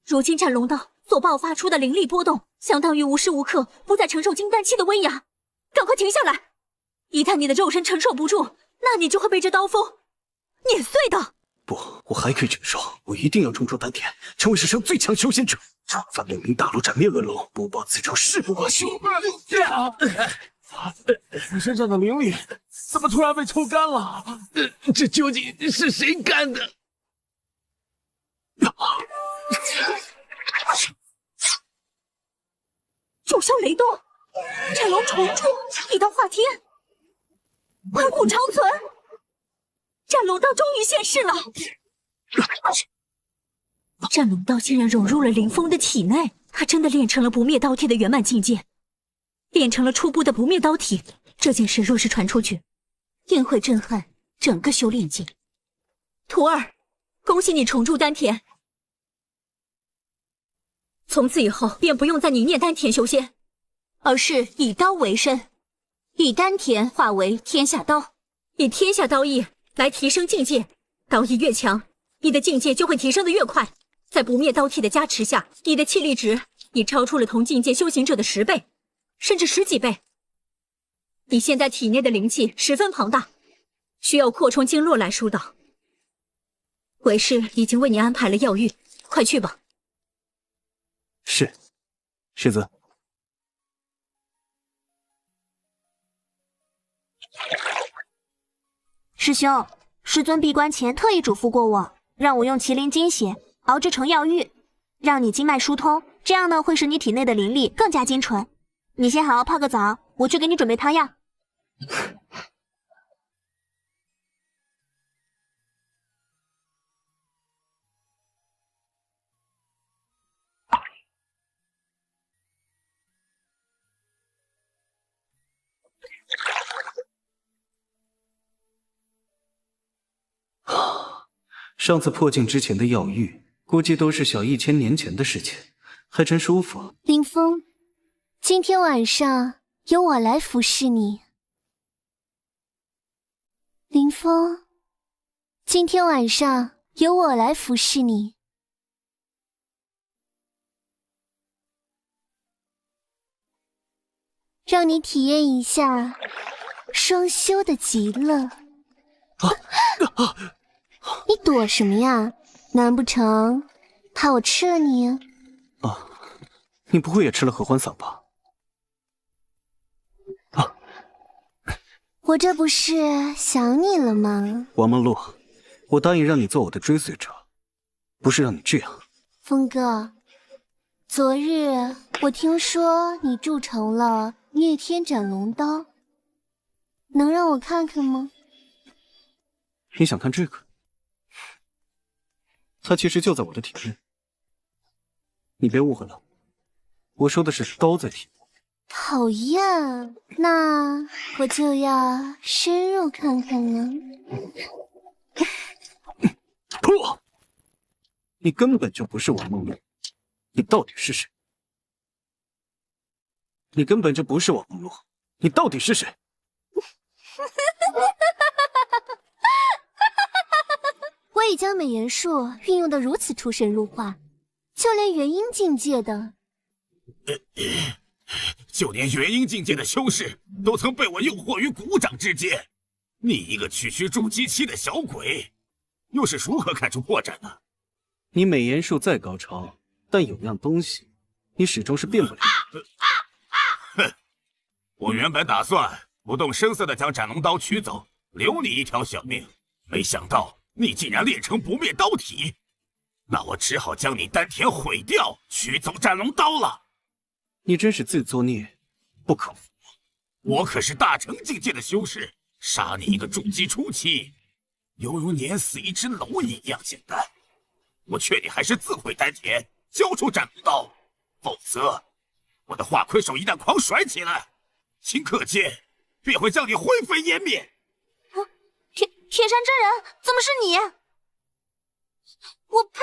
Speaker 2: 如今斩龙刀所爆发出的灵力波动，相当于无时无刻不在承受金丹期的威压，赶快停下来！一旦你的肉身承受不住，那你就会被这刀锋碾碎的。
Speaker 1: 不，我还可以承受，我一定要重铸丹田，成为世上最强修仙者，翻灵明大陆，斩灭恶龙，不报此仇，誓不罢休。
Speaker 10: 你身上的灵力怎么突然被抽干了？
Speaker 5: 这究竟是谁干的？
Speaker 2: 九霄雷动，斩龙重铸，一刀化天，万古长存。斩龙刀终于现世了！斩龙刀竟然融入了林峰的体内，他真的练成了不灭刀体的圆满境界，练成了初步的不灭刀体。这件事若是传出去，定会震撼整个修炼界。徒儿，恭喜你重铸丹田，从此以后便不用再凝练丹田修仙，而是以刀为身，以丹田化为天下刀，以天下刀意来提升境界，刀意越强，你的境界就会提升得越快。在不灭刀体的加持下，你的气力值已超出了同境界修行者的10倍，甚至10几倍。你现在体内的灵气十分庞大，需要扩充经络来疏导。为师已经为你安排了药浴，快去吧。
Speaker 1: 是，世子。
Speaker 9: 师兄，师尊闭关前特意嘱咐过我，让我用麒麟精血熬制成药浴，让你经脉疏通，这样呢会使你体内的灵力更加精纯。你先好好泡个澡，我去给你准备汤药。
Speaker 1: 上次破镜之前的药浴，估计都是小1000年前的事情，还真舒服。
Speaker 9: 林峰，今天晚上由我来服侍你。林峰，今天晚上由我来服侍你。让你体验一下双修的极乐。你躲什么呀？难不成怕我吃了你？
Speaker 1: 啊，你不会也吃了合欢散吧？啊，
Speaker 9: 我这不是想你了吗？
Speaker 1: 王梦露，我答应让你做我的追随者，不是让你这样。
Speaker 9: 峰哥，昨日我听说你铸成了逆天斩龙刀，能让我看看吗？
Speaker 1: 你想看这个？它其实就在我的体内，你别误会了，我说的是刀在体内。
Speaker 9: 讨厌，那我就要深入看看了。
Speaker 1: 不，你根本就不是王梦露，你到底是谁？你根本就不是王梦露，你到底是谁？
Speaker 9: 我已将美颜术运用得如此出神入化，就连元婴境界的，
Speaker 7: 就连元婴境界的修士都曾被我诱惑于股掌之间。你一个区区筑基期的小鬼，又是如何看出破绽的？
Speaker 1: 你美颜术再高超，但有样东西，你始终是变不了。
Speaker 7: 哼！我原本打算不动声色地将斩龙刀取走，留你一条小命，没想到你竟然练成不灭刀体，那我只好将你丹田毁掉，取走斩龙刀了。
Speaker 1: 你真是自作孽不可活。
Speaker 7: 我可是大成境界的修士，杀你一个筑基初期，犹如碾死一只蝼蚁一样简单。我劝你还是自毁丹田，交出斩龙刀，否则我的化魁手一旦狂甩起来，顷刻间便会将你灰飞烟灭。
Speaker 9: 铁山真人，怎么是你？我呸！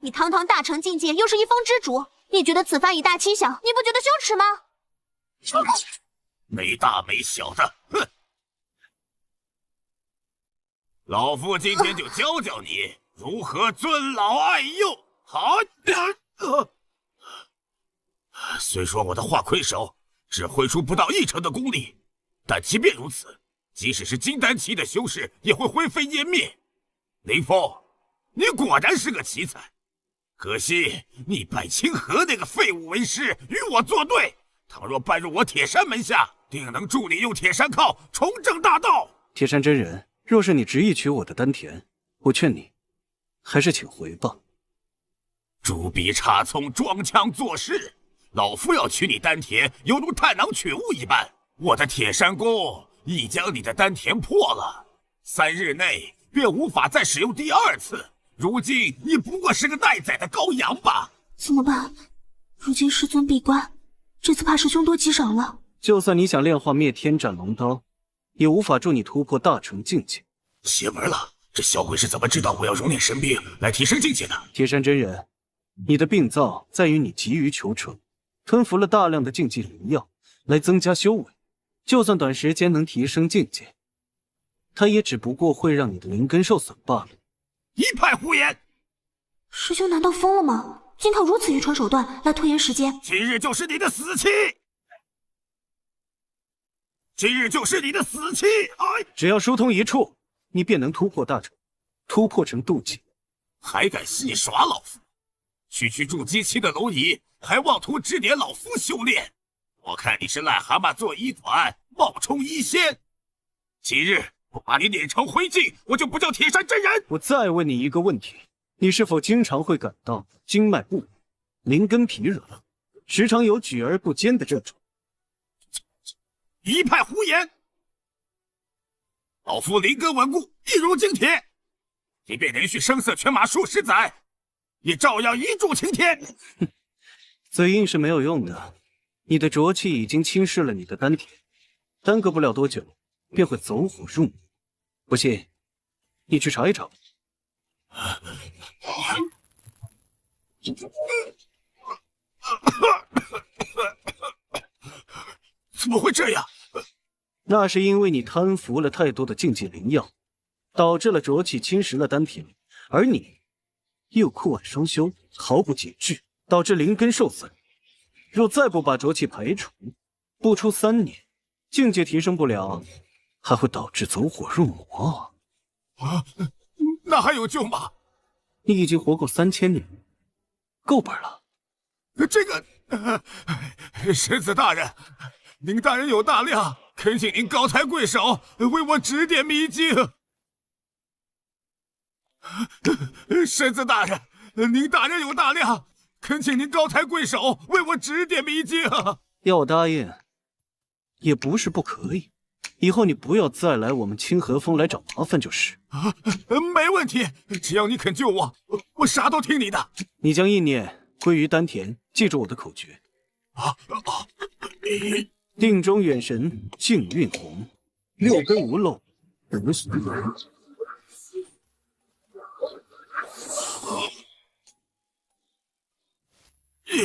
Speaker 9: 你堂堂大成境界，又是一方之主，你觉得此番以大欺小，你不觉得羞耻吗？
Speaker 7: 没大没小的，哼！老夫今天就教教你如何尊老爱幼。好，虽说我的化魁手只挥出不到1成的功力，但即便如此，即使是金丹期的修士也会灰飞烟灭。林峰，你果然是个奇才，可惜你拜清河那个废物为师，与我作对。倘若拜入我铁山门下，定能助你用铁山靠重正大道。
Speaker 1: 铁山真人，若是你执意取我的丹田，我劝你还是请回吧。
Speaker 7: 猪鼻插葱，装腔作势，老夫要取你丹田，犹如探囊取物一般。我的铁山功已将你的丹田破了，3日内便无法再使用第2次。如今你不过是个待宰的羔羊吧？
Speaker 9: 怎么办？如今师尊闭关，这次怕是凶多吉少了。
Speaker 1: 就算你想炼化灭天斩龙刀，也无法助你突破大成境界。
Speaker 7: 邪门了！这小鬼是怎么知道我要熔炼神兵来提升境界的？
Speaker 1: 铁山真人，你的病灶在于你急于求成，吞服了大量的禁忌灵药来增加修为。就算短时间能提升境界，它也只不过会让你的灵根受损罢了。
Speaker 7: 一派胡言！
Speaker 9: 师兄难道疯了吗？竟靠如此愚蠢手段来拖延时间！
Speaker 7: 今日就是你的死期！今日就是你的死期！哎，
Speaker 1: 只要疏通一处，你便能突破大成，突破成妒忌。
Speaker 7: 还敢戏耍老夫？区区筑基期的蝼蚁，还妄图指点老夫修炼？我看你是癞蛤蟆做衣短，冒充医仙。今日不把你碾成灰烬，我就不叫铁山真人。
Speaker 1: 我再问你一个问题，你是否经常会感到经脉不稳、灵根疲软，时常有举而不坚的症状？
Speaker 7: 一派胡言！老夫灵根稳固，一如金铁，即便连续声色犬马数十载，也照样一柱擎天。
Speaker 1: 嘴硬是没有用的，你的浊气已经侵蚀了你的丹田，耽搁不了多久，便会走火入魔。不信，你去查一查。
Speaker 7: 怎么会这样？
Speaker 1: 那是因为你贪服了太多的禁忌灵药，导致了浊气侵蚀了丹田，而你又酷爱双修，毫不节制，导致灵根受损。若再不把浊气排除，不出3年，境界提升不了，还会导致走火入魔。
Speaker 7: 啊，那还有救吗？
Speaker 1: 你已经活过3000年，够本了。
Speaker 7: 这个，神子大人，您大人有大量，恳请您高抬贵手，为我指点迷津。神子大人，您大人有大量，恳请您高抬贵手，为我指点迷津。
Speaker 1: 要我答应，也不是不可以。以后你不要再来我们清河峰来找麻烦就是。
Speaker 7: 没问题，只要你肯救我，我啥都听你的。
Speaker 1: 你将意念归于丹田，记住我的口诀。定中远神，静运红，6根无漏，得循环。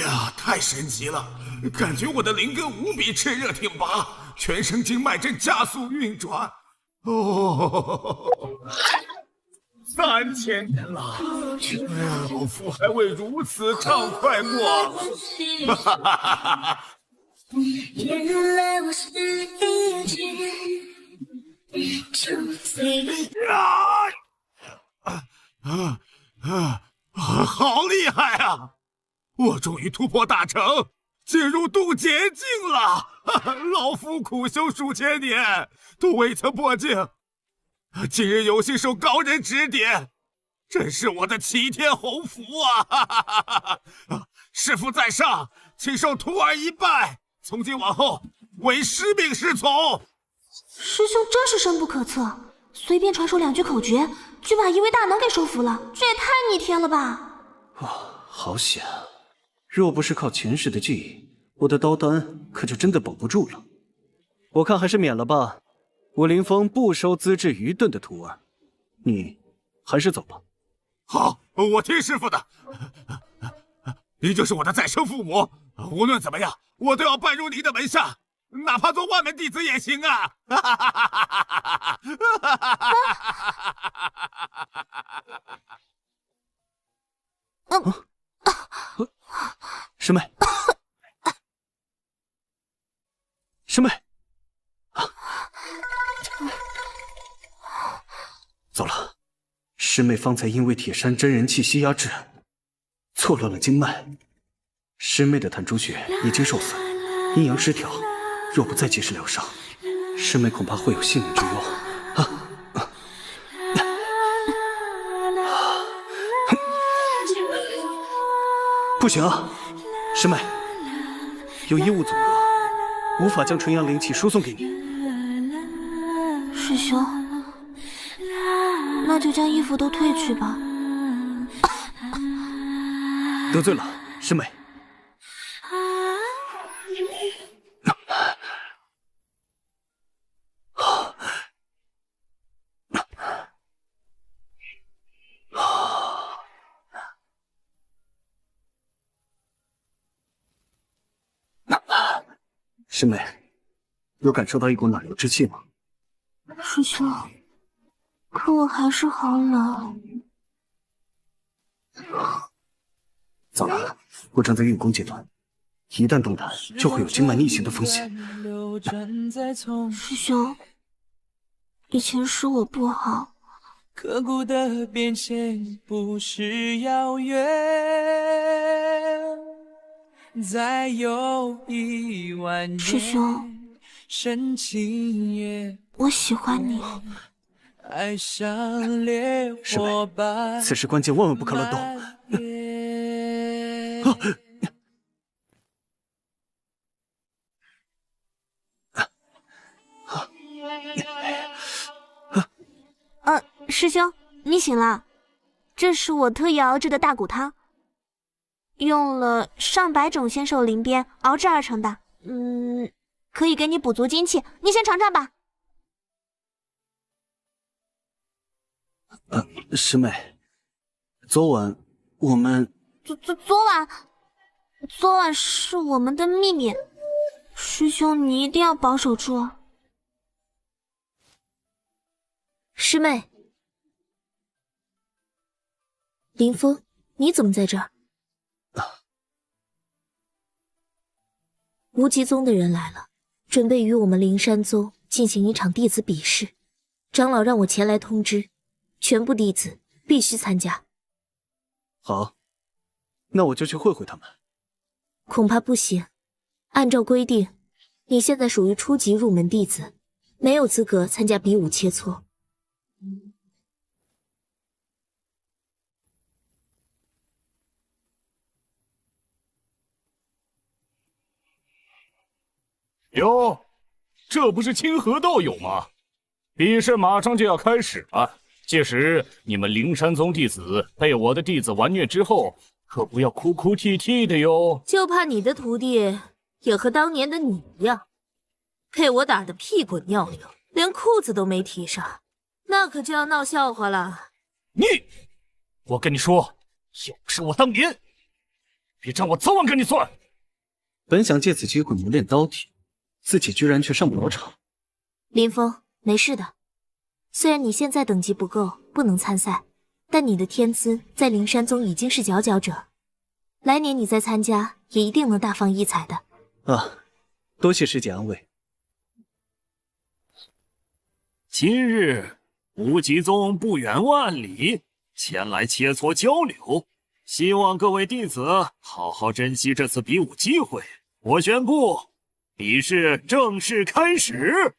Speaker 7: 呀，太神奇了！感觉我的灵根无比炽热挺拔，全身经脉正加速运转。哦，3000年了，老夫还未如此畅快过。哈哈哈哈哈！
Speaker 2: 原来我是一
Speaker 7: 好厉害啊！我终于突破大成，进入渡劫境了！老夫苦修数千年，都未曾破境，今日有幸受高人指点，真是我的齐天鸿福啊！师父在上，请受徒儿一拜。从今往后，唯师命是从。
Speaker 9: 师兄真是深不可测，随便传授2句口诀，就把一位大能给收服了，这也太逆天了吧！
Speaker 1: 好险！若不是靠前世的记忆，我的刀丹可就真的保不住了。我看还是免了吧。我林峰不收资质愚钝的徒儿，你还是走吧。
Speaker 7: 好，我听师傅的。您就是我的再生父母，无论怎么样，我都要拜入您的门下，哪怕做万门弟子也行啊！
Speaker 1: 师妹，师妹，糟了！师妹方才因为铁山真人气息压制，错乱了经脉，师妹的膻中穴已经受损，阴阳失调，若不再及时疗伤，师妹恐怕会有性命之忧。不行啊，师妹，有异物阻隔，无法将纯阳灵气输送给你。
Speaker 9: 师兄，那就将衣服都褪去吧。
Speaker 1: 得罪了，师妹。师妹，有感受到一股暖流之气吗？
Speaker 9: 师兄，可我还是好冷。
Speaker 1: 糟了，我正在运功阶段，一旦动弹，就会有经脉逆行的风险。
Speaker 9: 师兄，以前是我不好。
Speaker 12: 刻骨的变迁不是遥远，再有1万年。
Speaker 9: 师兄，
Speaker 12: 深情也
Speaker 9: 我喜欢你。
Speaker 12: 爱上烈火般。
Speaker 1: 此时关键万万不可乱动。
Speaker 9: 师兄，你醒了。这是我特意熬制的大骨汤，用了上百种仙兽灵鞭熬制而成的。可以给你补足精气，你先尝尝吧。
Speaker 1: 师妹，昨晚我们
Speaker 9: 昨晚是我们的秘密，师兄你一定要保守住。
Speaker 11: 师妹，林峰，你怎么在这儿？无极宗的人来了，准备与我们灵山宗进行一场弟子比试。长老让我前来通知，全部弟子必须参加。
Speaker 1: 好，那我就去会会他们。
Speaker 11: 恐怕不行，按照规定，你现在属于初级入门弟子，没有资格参加比武切磋。
Speaker 3: 哟，这不是清河道友吗？比试马上就要开始了，届时你们灵山宗弟子被我的弟子完虐之后，可不要哭哭啼啼的哟。
Speaker 11: 就怕你的徒弟也和当年的你一样，被我打得屁滚尿流，连裤子都没提上，那可就要闹笑话了。
Speaker 3: 我跟你说，要不是我当年，别让我早晚跟你算。
Speaker 1: 本想借此机会磨练刀体，自己居然却上不了场。
Speaker 11: 林峰，没事的。虽然你现在等级不够，不能参赛，但你的天资在灵山宗已经是佼佼者，来年你再参加，也一定能大放异彩的。
Speaker 1: 多谢师姐安慰。
Speaker 3: 今日无极宗不远万里前来切磋交流，希望各位弟子好好珍惜这次比武机会。我宣布，比试正式开始。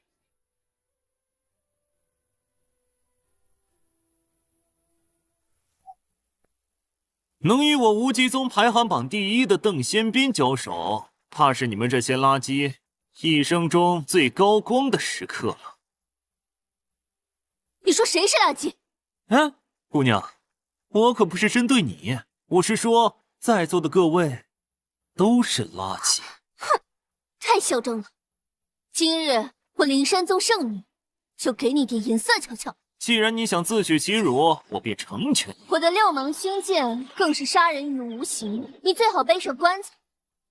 Speaker 13: 能与我无极宗排行榜第1的邓仙斌交手，怕是你们这些垃圾一生中最高光的时刻了。
Speaker 2: 你说谁是垃圾？
Speaker 13: 哎，姑娘，我可不是针对你，我是说在座的各位都是垃圾。
Speaker 2: 哼，太嚣张了！今日我灵山宗圣女，就给你点颜色瞧瞧。
Speaker 13: 既然你想自取其辱，我便成全你。
Speaker 2: 我的六芒星剑更是杀人于无形，你最好背上棺材，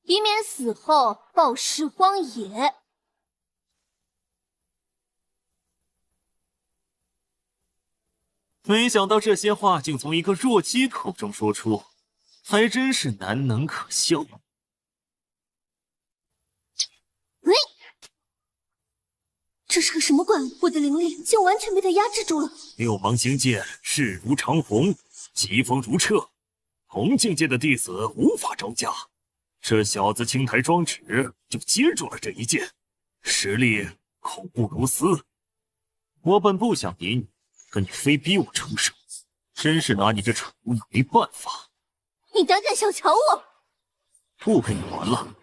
Speaker 2: 以免死后暴尸荒野。
Speaker 13: 没想到这些话竟从一个弱鸡口中说出，还真是难能可笑。
Speaker 2: 这是个什么怪物？我的灵力竟完全被他压制住了。
Speaker 3: 六芒星剑势如长虹，疾风如掣，同境界的弟子无法招架。这小子青苔庄指就接住了这一剑，实力恐怖如斯。
Speaker 13: 我本不想理你，可你非逼我出手，真是拿你这蠢物没办法。
Speaker 2: 你胆敢小瞧我！
Speaker 3: 不跟你玩了。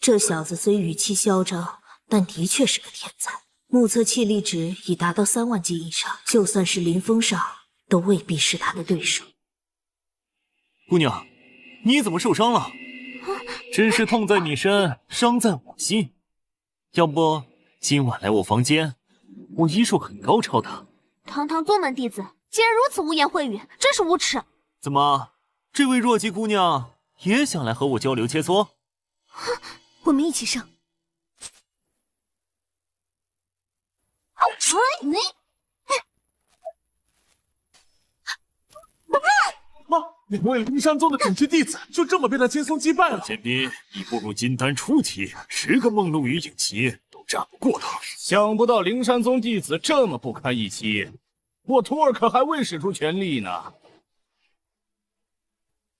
Speaker 11: 这小子虽语气嚣张，但的确是个天才。目测气力值已达到3万级以上，就算是林峰上，都未必是他的对手。
Speaker 13: 姑娘，你怎么受伤了？真是痛在你身，伤在我心。要不今晚来我房间，我医术很高超的。
Speaker 2: 堂堂宗门弟子，竟然如此污言秽语，真是无耻！
Speaker 13: 怎么，这位弱鸡姑娘也想来和我交流切磋？
Speaker 2: 我们一起上。
Speaker 10: 妈，两位灵山宗的顶级弟子就这么被他轻松击败了。
Speaker 3: 剑斌，你步入金丹初期，10个梦露与影旗都战不过他。
Speaker 4: 想不到灵山宗弟子这么不堪一击，我徒儿可还未使出全力呢。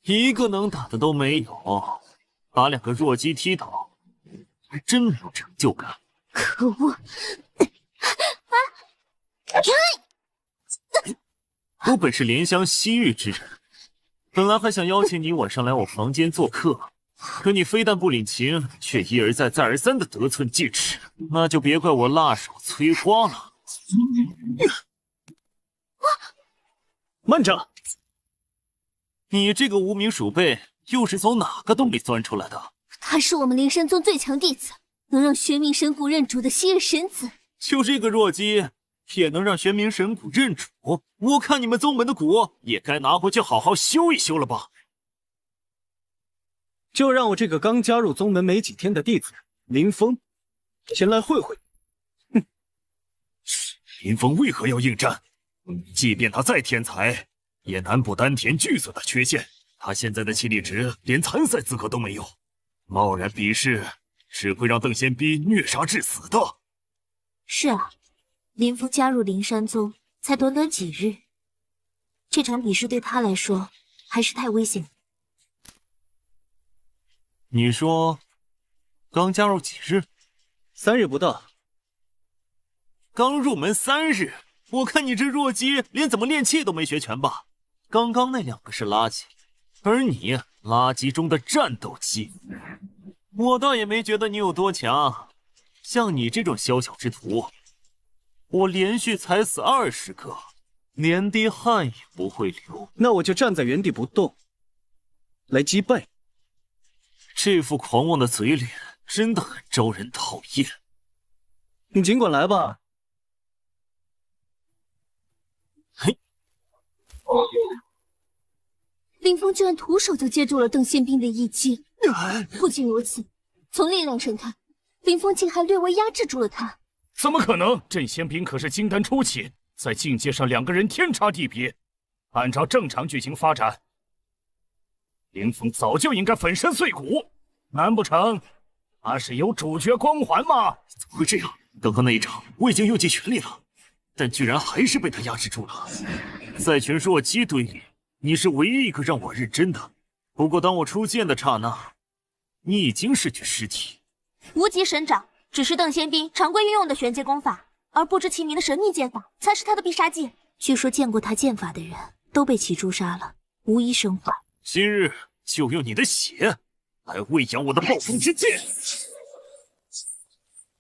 Speaker 13: 一个能打的都没有，把2个弱鸡踢倒，还真没有成就感。
Speaker 2: 可恶！
Speaker 13: 我本是怜香惜玉之人，本来还想邀请你晚上来我房间做客，可你非但不领情，却一而再再而三的得寸进尺，那就别怪我辣手摧花了。
Speaker 1: 慢着！
Speaker 13: 你这个无名鼠辈又是从哪个洞里钻出来的？
Speaker 2: 他是我们灵山宗最强弟子，能让玄冥神谷认主的昔日神子。
Speaker 13: 就这个弱鸡也能让玄冥神谷认主？我看你们宗门的谷也该拿回去好好修一修了吧。
Speaker 1: 就让我这个刚加入宗门没几天的弟子林峰前来会会。
Speaker 3: 哼，林峰为何要应战？即便他再天才，也难补丹田巨尊的缺陷。他现在的气力值连参赛资格都没有，贸然比试只会让邓仙逼虐杀致死的。
Speaker 11: 是啊，林峰加入灵山宗才短短几日，这场比试对他来说还是太危险。
Speaker 13: 你说刚加入几日
Speaker 1: ？3日不到。
Speaker 13: 刚入门3日，我看你这弱鸡连怎么练气都没学全吧？刚刚那2个是垃圾，而你垃圾中的战斗机。我倒也没觉得你有多强，像你这种小小之徒，我连续踩死20个，连滴汗也不会流。
Speaker 1: 那我就站在原地不动，来击败。
Speaker 13: 这副狂妄的嘴脸真的很招人讨厌。
Speaker 1: 你尽管来吧。
Speaker 13: 嘿，
Speaker 2: 林峰居然徒手就接住了邓宪兵的一击。不仅如此，从力量上看，林峰竟还略微压制住了他。
Speaker 4: 怎么可能？郑宪兵可是金丹初期，在境界上2个人天差地别。按照正常剧情发展，林峰早就应该粉身碎骨，难不成他是有主角光环吗？
Speaker 3: 怎么会这样？刚刚那一场我已经用尽全力了，但居然还是被他压制住了。在群弱鸡堆里，你是唯一一个让我认真的。不过当我出剑的刹那，你已经是具尸体。
Speaker 2: 无极神掌只是邓宪兵常规运用的玄阶功法，而不知其名的神秘剑法才是他的必杀技。
Speaker 11: 据说见过他剑法的人都被其诛杀了，无一生还。
Speaker 3: 今日就用你的血还喂养我的暴风之剑。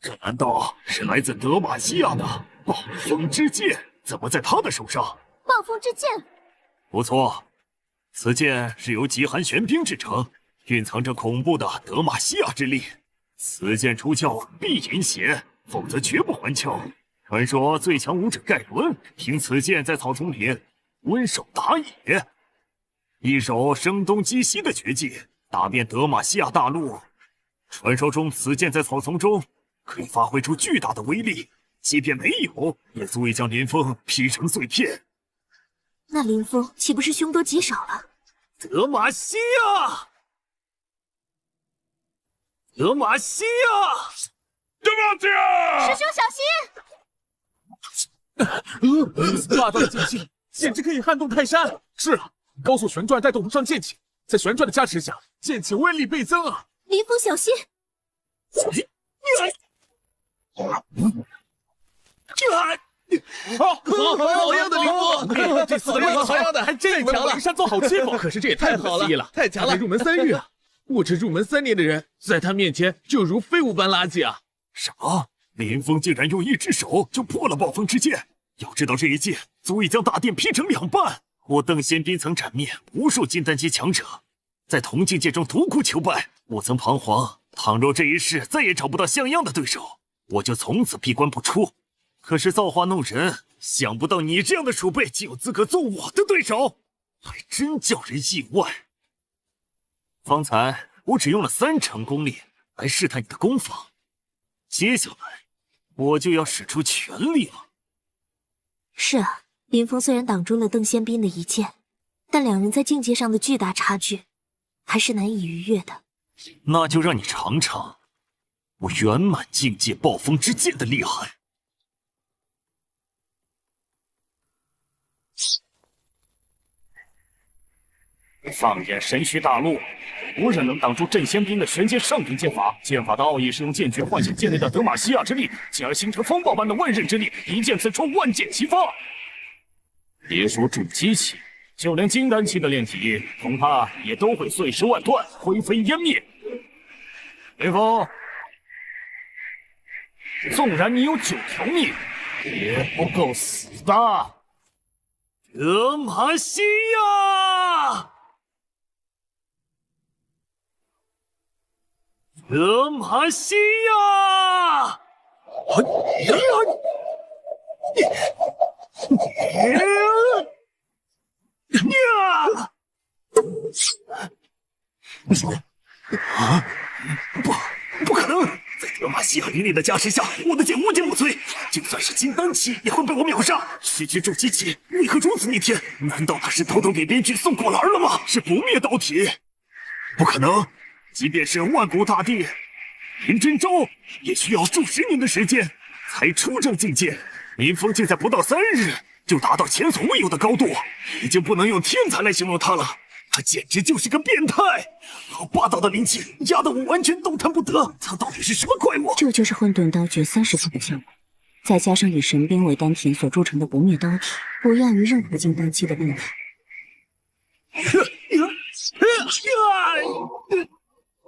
Speaker 3: 这难道是来自德玛西亚的暴风之剑？怎么在他的手上？
Speaker 9: 暴风之剑，
Speaker 3: 不错，此剑是由极寒玄冰制成，蕴藏着恐怖的德玛西亚之力。此剑出鞘必饮血，否则绝不还鞘。传说最强武者盖伦凭此剑在草丛里温手打野，一手声东击西的绝技打遍德玛西亚大陆。传说中此剑在草丛中可以发挥出巨大的威力，即便没有，也足以将林峰劈成碎片。
Speaker 11: 那林峰岂不是凶多吉少了？
Speaker 3: 德玛西亚，德玛西亚，德玛西亚！
Speaker 9: 师兄小心！
Speaker 5: 霸道的剑气，简直可以撼动泰山。是啊，高速旋转带动无上剑气，在旋转的加持下，剑气威力倍增啊！
Speaker 11: 林峰小心！
Speaker 5: 好样的，林峰！这4个人好样的，还真强了。灵山宗好欺负，可是这也太不可思议了，太强了！入门3月，我这入门3年的人，在他面前就如废物般垃圾啊！
Speaker 3: 什么？林峰竟然用一只手就破了暴风之剑！要知道这一剑足以将大殿劈成2半。我邓仙斌曾斩灭无数金丹级强者，在同境界中独孤求败。我曾彷徨，倘若这一世再也找不到像样的对手，我就从此闭关不出。可是造化弄人，想不到你这样的鼠辈竟有资格做我的对手，还真叫人意外。方才我只用了3成功力来试探你的攻防，接下来我就要使出全力了。
Speaker 11: 是啊，林峰虽然挡住了邓仙斌的一剑，但两人在境界上的巨大差距，还是难以逾越的。
Speaker 3: 那就让你尝尝我圆满境界暴风之剑的厉害。
Speaker 4: 放眼神虚大陆，无人能挡住镇仙兵的玄阶上品剑法。剑法的奥义是用剑诀唤醒剑内的德玛西亚之力，进而形成风暴般的万刃之力，一剑刺出，万箭齐发。别说筑基期，就连金丹期的炼体，恐怕也都会碎尸万段，灰飞烟灭。林峰，纵然你有9条命，也不够死的。
Speaker 3: 德玛西亚！德玛西亚！不可能！在德玛西亚灵力的加持下，我的剑无坚不摧，就算是金丹期也会被我秒杀。区区筑基期为何如此逆天？难道他是偷偷给编剧送果篮了吗？是不灭刀体？不可能！即便是万古大帝林真周，也需要数10年的时间才出这境界。林峰竟在不到3日就达到前所未有的高度，已经不能用天才来形容他了。他简直就是个变态！好霸道的灵气，压得我完全动弹不得。他到底是什么怪物？
Speaker 2: 这就是混沌刀诀30层的效果，再加上以神兵为单品所铸成的不灭刀体，不亚于任何金丹期的厉害。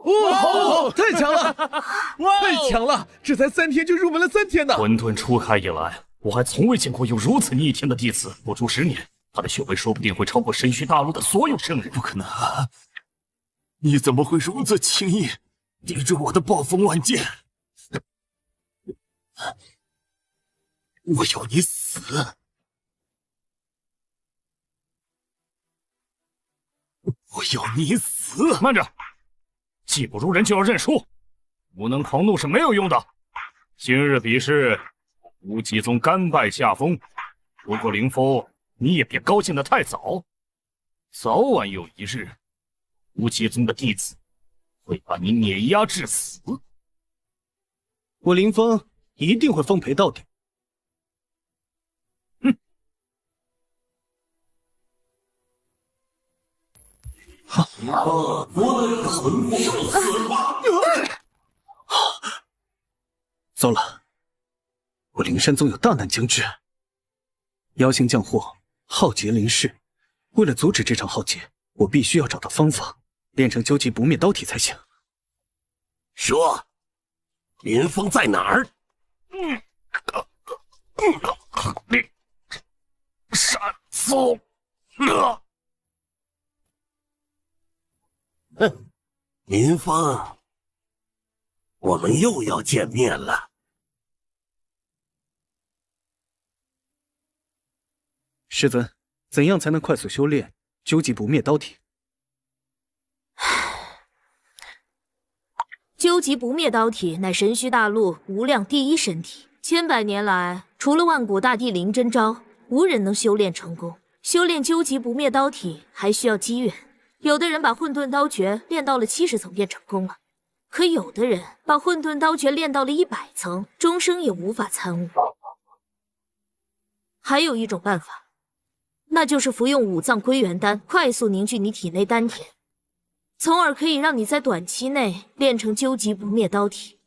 Speaker 5: 哇，太强了！太强了！这才3天就入门了3天呢！
Speaker 4: 混沌初开以来，我还从未见过有如此逆天的弟子。不出10年，他的修为说不定会超过神虚大陆的所有圣人。
Speaker 3: 不可能！你怎么会如此轻易抵住我的暴风万剑？我要你死！我要你死！
Speaker 4: 慢着！技不如人就要认输，无能狂怒是没有用的。今日比试，无极宗甘拜下风。不过林峰，你也别高兴得太早，早晚有一日，无极宗的弟子会把你碾压致死。
Speaker 1: 我林峰一定会奉陪到底。糟了，我灵山宗有大难将至，妖星降祸，浩劫临世。为了阻止这场浩劫，我必须要找到方法，练成究极不灭刀体才行。
Speaker 14: 说，林峰在哪儿？
Speaker 4: 山松。
Speaker 14: 哼，林峰，我们又要见面了。
Speaker 1: 师尊，怎样才能快速修炼究极不灭刀体？
Speaker 11: 究极不灭刀体乃神虚大陆无量第一神体，千百年来，除了万古大帝林真昭，无人能修炼成功。修炼究极不灭刀体还需要机缘，有的人把混沌刀诀练到了70层便成功了，可有的人把混沌刀诀练到了100层，终生也无法参悟。还有一种办法，那就是服用五脏归元丹，快速凝聚你体内丹田，从而可以让你在短期内练成究极不灭刀体。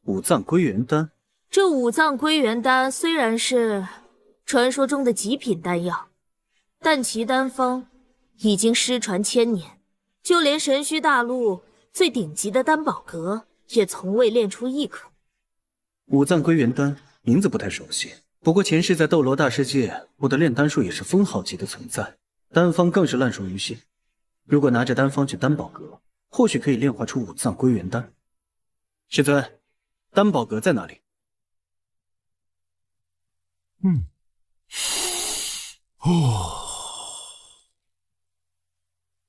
Speaker 1: 五脏归元丹，
Speaker 11: 这五脏归元丹虽然是传说中的极品丹药，但其丹方已经失传千年，就连神虚大陆最顶级的丹宝阁也从未炼出一颗。
Speaker 1: 五脏归元丹名字不太熟悉，不过前世在斗罗大世界，我的炼丹术也是封号级的存在，丹方更是烂熟于心。如果拿着丹方去丹宝阁，或许可以炼化出五脏归元丹。师尊，丹宝阁在哪里？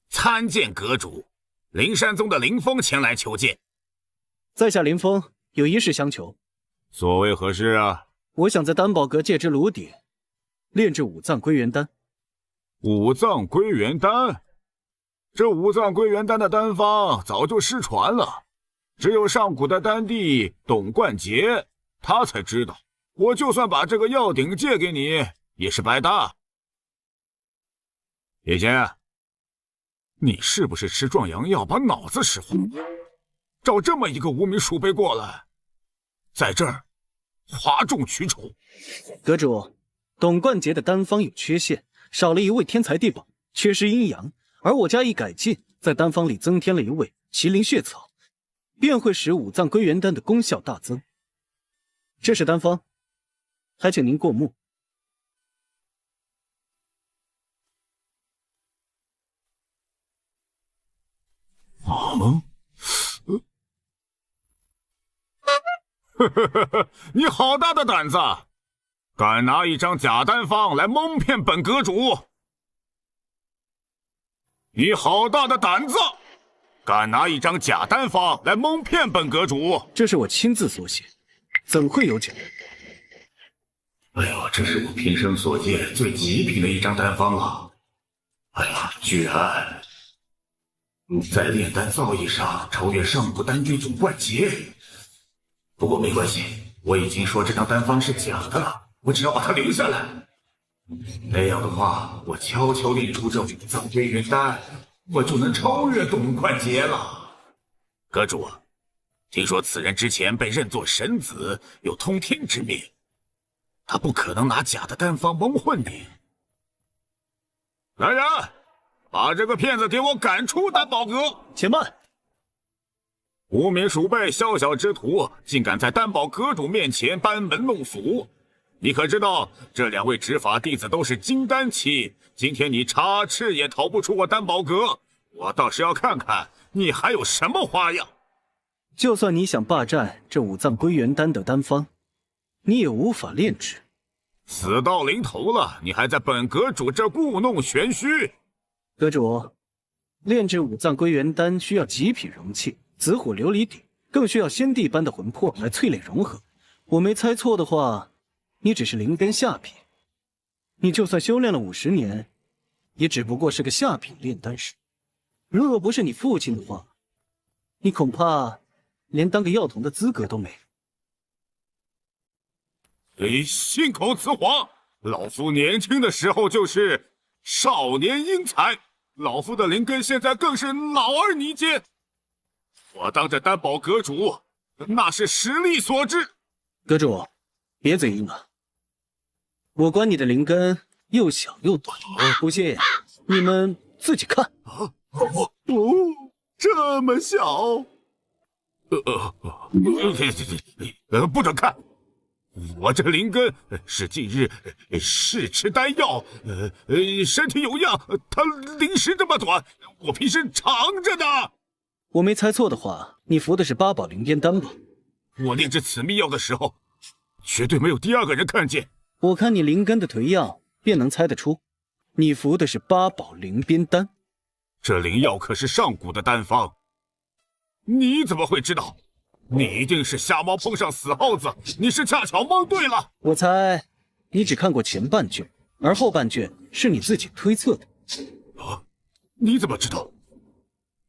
Speaker 7: 参见阁主，灵山宗的林峰前来求见。
Speaker 1: 在下林峰，有一事相求。
Speaker 7: 所谓何事啊？
Speaker 1: 我想在丹宝阁借支炉鼎，炼制五脏归元丹。
Speaker 7: 五脏归元丹？这五脏归元丹的丹方早就失传了，只有上古的丹帝董冠杰他才知道。我就算把这个药鼎借给你，也是白搭。叶仙，你是不是吃壮阳药把脑子吃糊？找这么一个无名鼠辈过来，在这儿哗众取宠。
Speaker 1: 阁主，董冠杰的丹方有缺陷，少了一味天才地宝，缺失阴阳，而我加以改进，在丹方里增添了一味麒麟血草，便会使五脏归元丹的功效大增。这是丹方，还请您过目。
Speaker 7: 你好大的胆子，敢拿一张假丹方来蒙骗本阁主！你好大的胆子，敢拿一张假丹方来蒙骗本阁主！
Speaker 1: 这是我亲自所写，怎会有假？
Speaker 7: 哎呦，这是我平生所见最极品的一张丹方了！哎呀，居然在炼丹造诣上超越上古丹帝总冠杰。不过没关系，我已经说这张丹方是假的了，我只要把它留下来。那样的话，我悄悄炼出这五脏归元丹，我就能超越董冠杰了。阁主，听说此人之前被认作神子，有通天之命，他不可能拿假的丹方蒙混你。来人，把这个骗子给我赶出丹宝阁！
Speaker 1: 且慢！
Speaker 7: 无名鼠辈宵小之徒，竟敢在丹宝阁主面前班门弄斧！你可知道，这两位执法弟子都是金丹期，今天你插翅也逃不出我丹宝阁，我倒是要看看你还有什么花样！
Speaker 1: 就算你想霸占这五脏归元丹的丹方，你也无法炼制。
Speaker 7: 死到临头了，你还在本阁主这故弄玄虚！
Speaker 1: 阁主，炼制五脏归元丹需要极品容器紫火琉璃鼎，更需要仙帝般的魂魄来淬炼融合。我没猜错的话，你只是灵根下品。你就算修炼了50年，也只不过是个下品炼丹师。若不是你父亲的话，你恐怕连当个药童的资格都没。
Speaker 7: 你信口雌黄！老夫年轻的时候就是少年英才，老夫的灵根现在更是老而弥坚。我当着丹宝阁主，那是实力所致。
Speaker 1: 阁主，别嘴硬了。我观你的灵根又小又短，不信你们自己看。
Speaker 7: 这么小？不准看！我这灵根是近日试吃丹药，身体有恙，它灵时这么短，我平时常着呢。
Speaker 1: 我没猜错的话，你服的是八宝灵边丹吧？
Speaker 7: 我炼制此秘药的时候，绝对没有第二个人看见。
Speaker 1: 我看你灵根的颓样，便能猜得出，你服的是八宝灵边丹。
Speaker 7: 这灵药可是上古的丹方，你怎么会知道？你一定是瞎猫碰上死耗子，你是恰巧蒙对了。
Speaker 1: 我猜你只看过前半卷，而后半卷是你自己推测的。
Speaker 7: 啊，你怎么知道？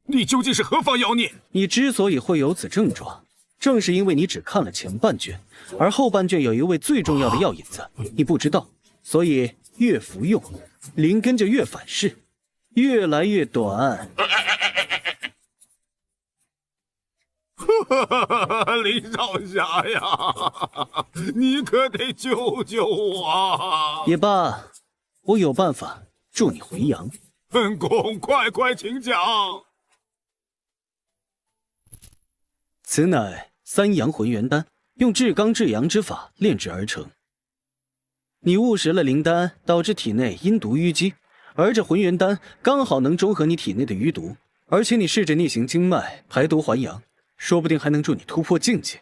Speaker 7: 你究竟是何方妖孽？
Speaker 1: 你之所以会有此症状，正是因为你只看了前半卷，而后半卷有一味最重要的药引子，你不知道，所以越服用，灵根就越反噬，越来越短。
Speaker 7: 林少侠呀，你可得救救我啊！
Speaker 1: 也罢，我有办法助你回阳。
Speaker 7: 本宫快请讲。
Speaker 1: 此乃三阳浑元丹，用至刚至阳之法炼制而成。你误食了灵丹，导致体内阴毒淤积，而这浑元丹刚好能中和你体内的余毒，而且你试着逆行经脉排毒还阳，说不定还能助你突破境界。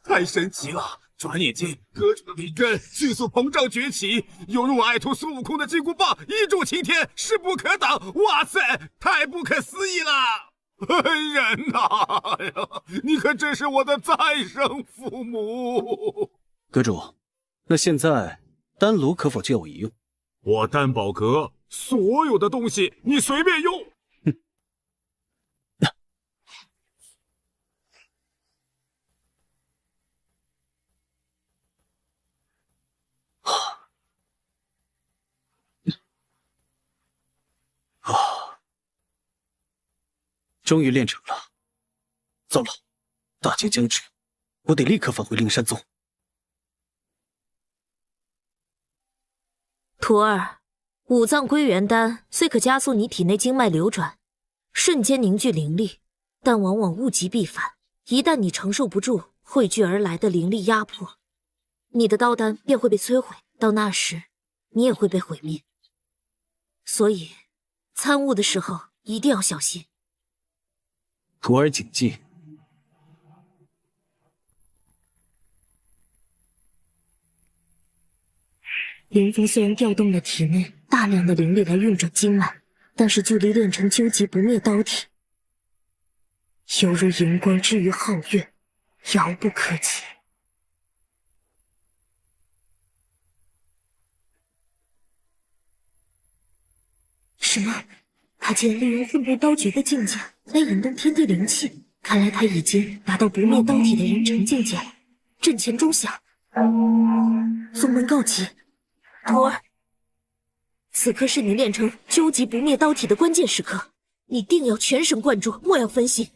Speaker 7: 太神奇了！转眼间，各种的灵根迅速膨胀崛起，犹如爱徒孙悟空的金箍棒一柱擎天，势不可挡。哇塞，太不可思议了！人呐，你可真是我的再生父母。
Speaker 1: 阁主，那现在丹炉可否借我一用？
Speaker 7: 我丹宝阁所有的东西你随便用。
Speaker 1: 终于练成了。糟了，大劫将至，我得立刻返回灵山宗。
Speaker 11: 徒儿，五脏归元丹虽可加速你体内经脉流转，瞬间凝聚灵力，但往往物极必反。一旦你承受不住汇聚而来的灵力压迫，你的刀丹便会被摧毁，到那时你也会被毁灭。所以参悟的时候一定要小心。
Speaker 1: 徒儿谨记。
Speaker 11: 林峰虽然调动了体内大量的灵力来运转经脉，但是距离炼成究极不灭刀体，犹如荧光之于皓月，遥不可及。什么？他竟然利用混沌刀诀的境界来引动天地灵气，看来他已经达到不灭刀体的人成境界了。阵前钟响，宗门告急。徒儿，此刻是你练成究极不灭刀体的关键时刻，你定要全神贯注，莫要分心。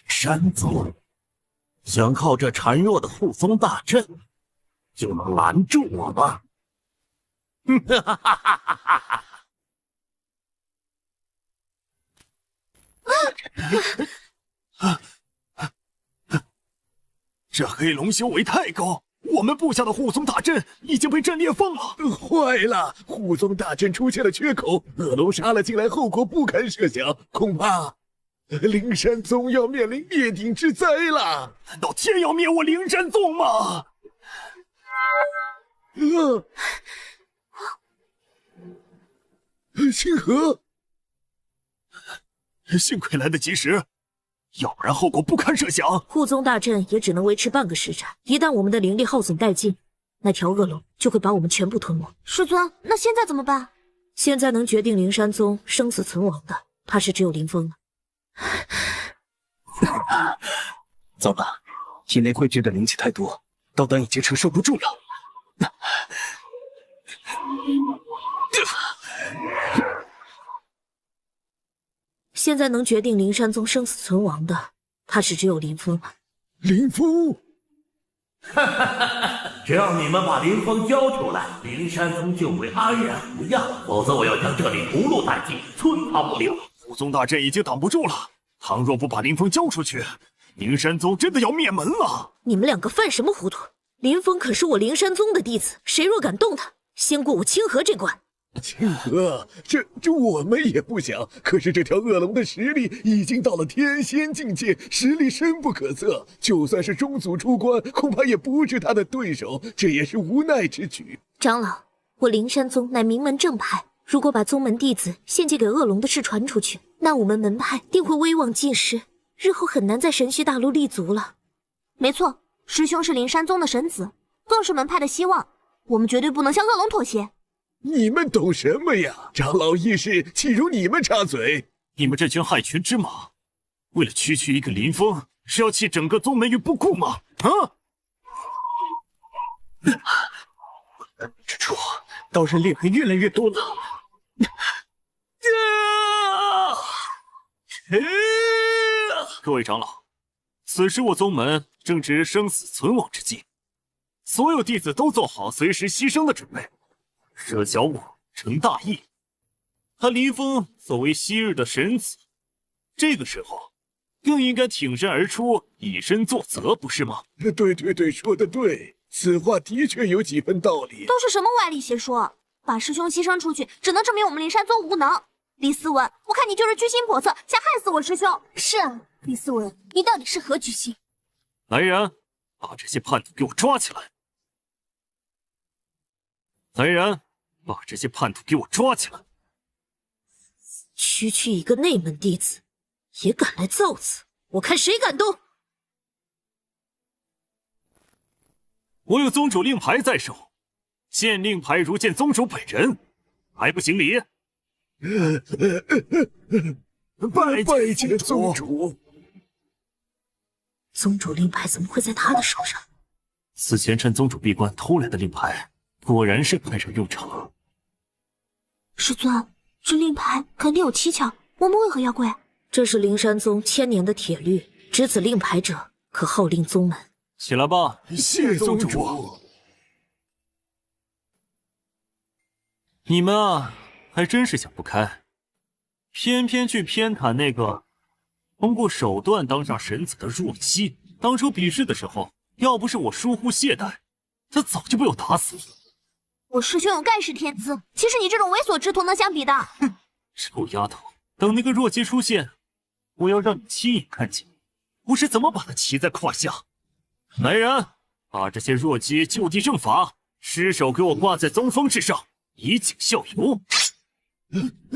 Speaker 14: 山宗想靠这孱弱的护宗大阵就能拦住我吗？
Speaker 3: 这黑龙修为太高，我们布下的护宗大阵已经被阵裂缝了。
Speaker 6: 坏了，护宗大阵出现了缺口，恶龙杀了进来，后果不堪设想，恐怕灵山宗要面临灭顶之灾了。
Speaker 3: 难道天要灭我灵山宗吗？
Speaker 6: 星河，
Speaker 3: 幸亏来得及时，要不然后果不堪设想。
Speaker 11: 护宗大阵也只能维持半个时辰，一旦我们的灵力耗损殆尽，那条恶龙就会把我们全部吞没。
Speaker 9: 师尊，那现在怎么办？
Speaker 11: 现在能决定灵山宗生死存亡的，怕是只有林峰了。
Speaker 1: 走吧。体内汇聚的灵气太多，道丹已经承受不住了。
Speaker 11: 现在能决定灵山宗生死存亡的，怕是只有林峰了。
Speaker 6: 林峰，
Speaker 14: 只要你们把林峰交出来，灵山宗就会安然无恙，否则我要将这里屠戮殆尽，寸草不留。
Speaker 3: 武宗大阵已经挡不住了，倘若不把林峰交出去，灵山宗真的要灭门了。
Speaker 11: 你们两个犯什么糊涂？林峰可是我灵山宗的弟子，谁若敢动他，先过我清河这关。
Speaker 6: 清河，这我们也不想，可是这条恶龙的实力已经到了天仙境界，实力深不可测。就算是中祖出关，恐怕也不是他的对手，这也是无奈之举。
Speaker 11: 长老，我灵山宗乃名门正派，如果把宗门弟子献祭给恶龙的事传出去，那我们门派定会威望尽失，日后很难在神虚大陆立足了。
Speaker 9: 没错，师兄是灵山宗的神子，更是门派的希望，我们绝对不能向恶龙妥协。
Speaker 6: 你们懂什么呀？长老议事，岂容你们插嘴？
Speaker 3: 你们这群害群之马，为了区区一个林峰，是要弃整个宗门于不顾吗？啊！
Speaker 1: 这处刀刃裂痕越来越多了。
Speaker 3: 各位长老，此时我宗门正值生死存亡之际，所有弟子都做好随时牺牲的准备。舍小我成大义，他林峰作为昔日的神子，这个时候更应该挺身而出，以身作则，不是吗？
Speaker 6: 对，说得对，此话的确有几分道理。
Speaker 9: 都是什么歪理邪说？把师兄牺牲出去，只能证明我们灵山宗无能。李思文，我看你就是居心叵测，想害死我师兄。
Speaker 2: 是啊，李思文，你到底是何居心？
Speaker 3: 来人，把这些叛徒给我抓起来！来人，把这些叛徒给我抓起来！
Speaker 11: 区区一个内门弟子，也敢来造次，我看谁敢动！
Speaker 3: 我有宗主令牌在手，见令牌如见宗主本人，还不行礼？
Speaker 6: 拜见宗主。
Speaker 11: 宗主令牌怎么会在他的手上？
Speaker 3: 此前趁宗主闭关偷来的令牌，果然是派上用场。
Speaker 9: 师尊，这令牌肯定有蹊跷，我们为何要跪？
Speaker 11: 这是灵山宗千年的铁律，执此令牌者可号令宗门。
Speaker 3: 起来吧，
Speaker 6: 谢宗主。
Speaker 3: 你们啊，还真是想不开，偏偏去偏袒那个通过手段当上神子的若曦。当初比试的时候，要不是我疏忽懈怠，他早就被我打死了。
Speaker 9: 我师兄有盖世天资，岂是你这种猥琐之徒能相比的？
Speaker 3: 哼，臭丫头，等那个若曦出现，我要让你亲眼看见我是怎么把她骑在胯下。来人，把这些弱鸡就地正法，尸首给我挂在宗峰之上，以儆效尤。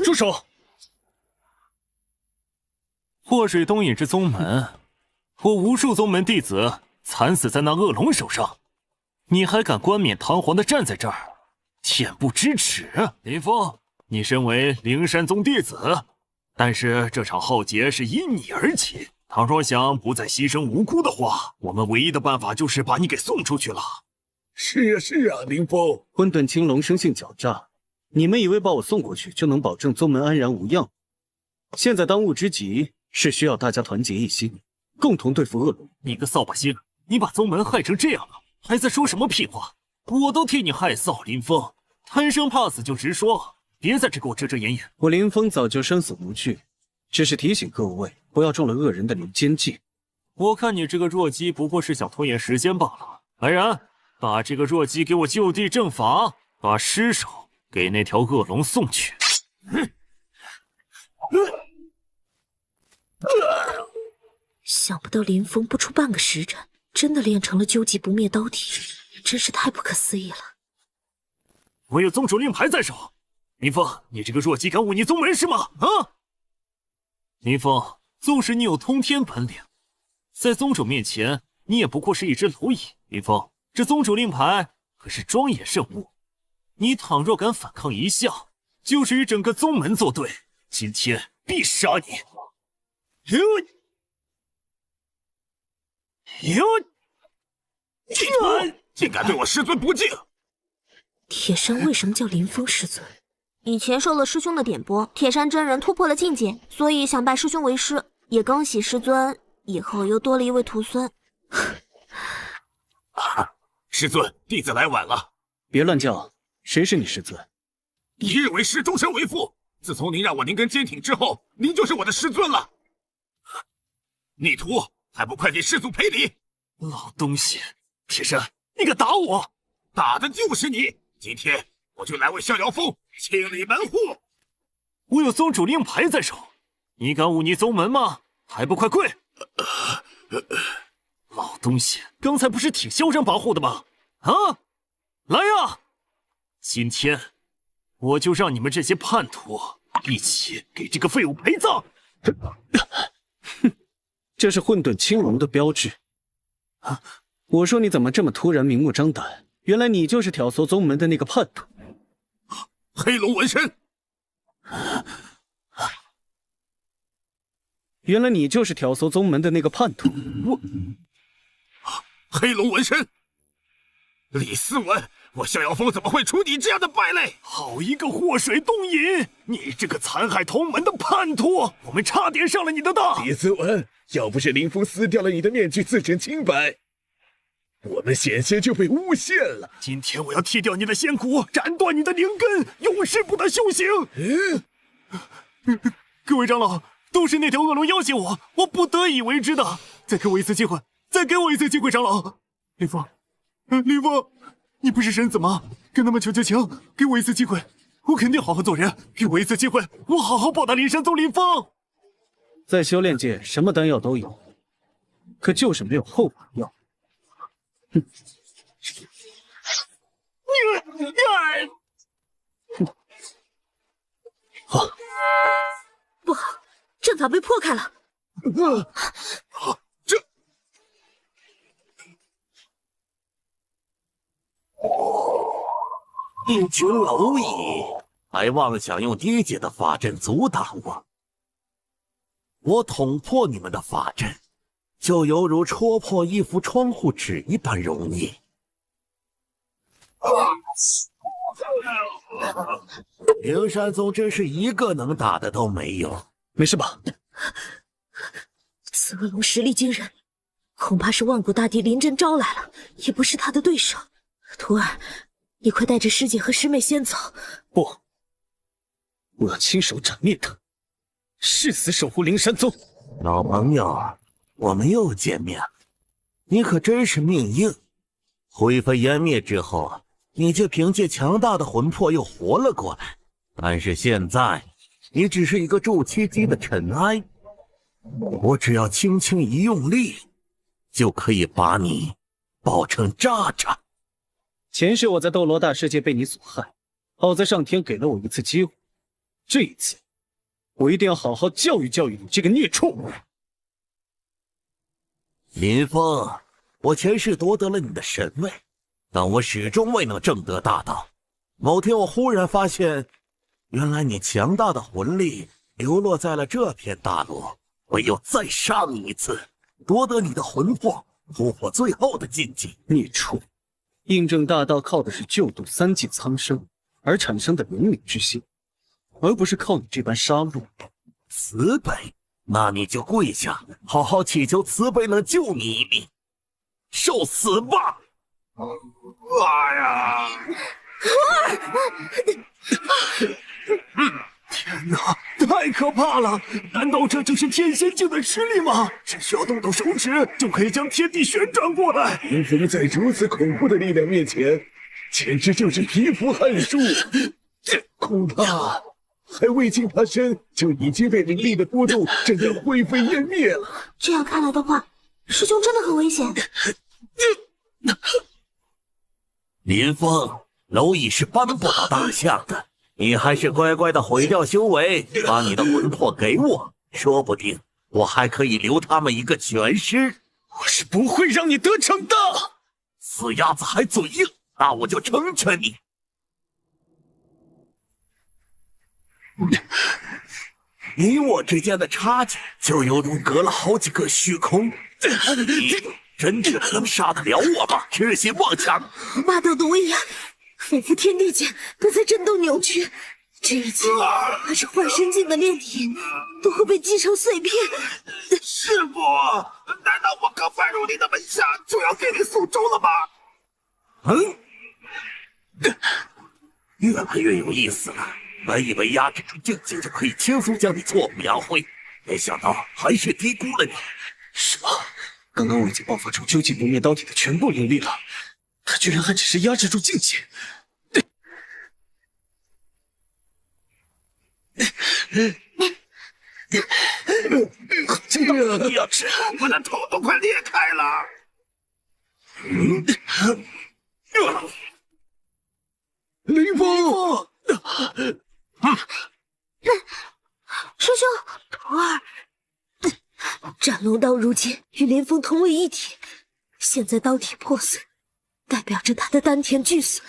Speaker 3: 住手！祸水东引之宗门，我无数宗门弟子惨死在那恶龙手上，你还敢冠冕堂皇的站在这儿，恬不知耻！林峰，你身为灵山宗弟子，但是这场浩劫是因你而起。倘若想不再牺牲无辜的话，我们唯一的办法就是把你给送出去了。
Speaker 6: 是啊，林峰。
Speaker 1: 混沌青龙生性狡诈，你们以为把我送过去就能保证宗门安然无恙？现在当务之急是需要大家团结一心，共同对付恶龙。
Speaker 3: 你个扫把星，你把宗门害成这样了，还在说什么屁话？我都替你害臊，林峰，贪生怕死就直说，别在这给我遮遮掩掩。
Speaker 1: 我林峰早就生死无惧，只是提醒各位不要中了恶人的离间计。
Speaker 3: 我看你这个弱鸡不过是想拖延时间罢了。来人，把这个弱鸡给我就地正法，把尸首给那条恶龙送去。
Speaker 11: 想不到林峰不出半个时辰，真的练成了究极不灭刀体，真是太不可思议了。
Speaker 3: 我有宗主令牌在手，林峰，你这个弱鸡敢忤逆宗门是吗？啊！林峰，纵使你有通天本领，在宗主面前，你也不过是一只蝼蚁。林峰，这宗主令牌可是庄严圣物，你倘若敢反抗一下，就是与整个宗门作对，今天必杀你！
Speaker 7: 你徒竟敢对我师尊不敬！
Speaker 11: 铁山为什么叫林峰师尊？
Speaker 9: 以前受了师兄的点拨，铁山真人突破了境界，所以想拜师兄为师。也恭喜师尊，以后又多了一位徒孙。
Speaker 7: 师尊，弟子来晚了。
Speaker 1: 别乱叫，谁是你师尊？
Speaker 7: 一日为师，终身为父。自从您让我灵根坚挺之后，您就是我的师尊了。逆徒，还不快给师祖赔礼！
Speaker 13: 老东西，铁山，你敢打我？
Speaker 7: 打的就是你！今天我就来为逍遥峰清理门户。
Speaker 13: 我有宗主令牌在手，你敢忤逆宗门吗？还不快跪！老东西，刚才不是挺嚣张跋扈的吗？啊，来呀！今天我就让你们这些叛徒一起给这个废物陪葬！
Speaker 1: 哼，这是混沌青龙的标志。啊！我说你怎么这么突然明目张胆？原来你就是挑唆宗门的那个叛徒。
Speaker 7: 黑龙纹身。
Speaker 1: 原来你就是挑唆宗门的那个叛徒。
Speaker 7: 黑龙纹身，李思文，我逍遥峰怎么会出你这样的败类？
Speaker 13: 好一个祸水东引！你这个残害同门的叛徒，我们差点上了你的当。
Speaker 6: 李思文，要不是林峰撕掉了你的面具，自证清白，我们险些就被诬陷了。
Speaker 13: 今天我要剃掉你的仙骨，斩断你的灵根，永世不得修行。各位长老。都是那条恶龙要挟我，我不得已为之的。再给我一次机会，再给我一次机会，长老。林峰，林峰，你不是神子吗？跟他们求求情，给我一次机会，我肯定好好做人。给我一次机会，我好好报答灵山宗林峰。
Speaker 1: 在修炼界，什么丹药都有，可就是没有后把药。哼！好，
Speaker 11: 不好！阵法被破开了！
Speaker 14: 一群蝼蚁，还妄想用低阶的法阵阻挡我！我捅破你们的法阵，就犹如戳破一幅窗户纸一般容易。灵山宗真是一个能打的都没有。
Speaker 1: 没事吧？
Speaker 11: 此恶龙实力惊人，恐怕是万古大帝临阵招来了，也不是他的对手。徒儿，你快带着师姐和师妹先走。
Speaker 1: 不，我要亲手斩灭他，誓死守护灵山宗。
Speaker 14: 老朋友，我们又见面了，你可真是命硬。灰飞烟灭之后，你却凭借强大的魂魄又活了过来，但是现在你只是一个筑基机的尘埃，我只要轻轻一用力，就可以把你爆成渣渣。
Speaker 1: 前世我在斗罗大世界被你所害，好在上天给了我一次机会，这一次我一定要好好教育教育你这个孽畜。
Speaker 14: 林峰，我前世夺得了你的神位，但我始终未能证得大道。某天我忽然发现，原来你强大的魂力流落在了这片大陆，我又再杀你一次，夺得你的魂魄，突破最后的禁忌。
Speaker 1: 孽畜，印证大道靠的是救度三界苍生而产生的怜悯之心，而不是靠你这般杀戮。
Speaker 14: 慈悲，那你就跪下，好好祈求慈悲能救你一命，受死吧！
Speaker 3: 哎呀！天哪，太可怕了！难道这就是天仙境的实力吗？只需要动动手指，就可以将天地旋转过来。
Speaker 6: 林峰在如此恐怖的力量面前，简直就是蚍蜉撼树。恐怕还未近他身，就已经被灵力的波动震得灰飞烟灭了。
Speaker 9: 这样看来的话，师兄真的很危险。
Speaker 14: 林峰，蝼蚁是搬不倒大象的，你还是乖乖的毁掉修为，把你的魂魄给我，说不定我还可以留他们一个全尸。
Speaker 1: 我是不会让你得逞的。
Speaker 14: 死鸭子还嘴硬，那我就成全你。你我之间的差距，就犹如隔了好几个虚空。你真的能杀得了我吗？痴心妄想！
Speaker 2: 霸道的威压，仿佛天地间都在震动扭曲。这一切，还是幻身境的炼体，都会被击成碎片。
Speaker 7: 师傅，难道我刚拜入你的门下，就要给你送终了吗？
Speaker 14: 越来越有意思了。本以为压制住境界就可以轻松将你挫骨扬灰，没想到还是低估了你。
Speaker 1: 什么？刚刚我已经爆发出究极不灭刀体的全部灵力了，他居然还只是压制住境界。
Speaker 7: 这个要是我的头都快裂开了。
Speaker 6: 林峰，
Speaker 2: 师兄，徒儿，斩龙刀如今与林峰同为一体，现在刀体破碎，代表着他的丹田俱损，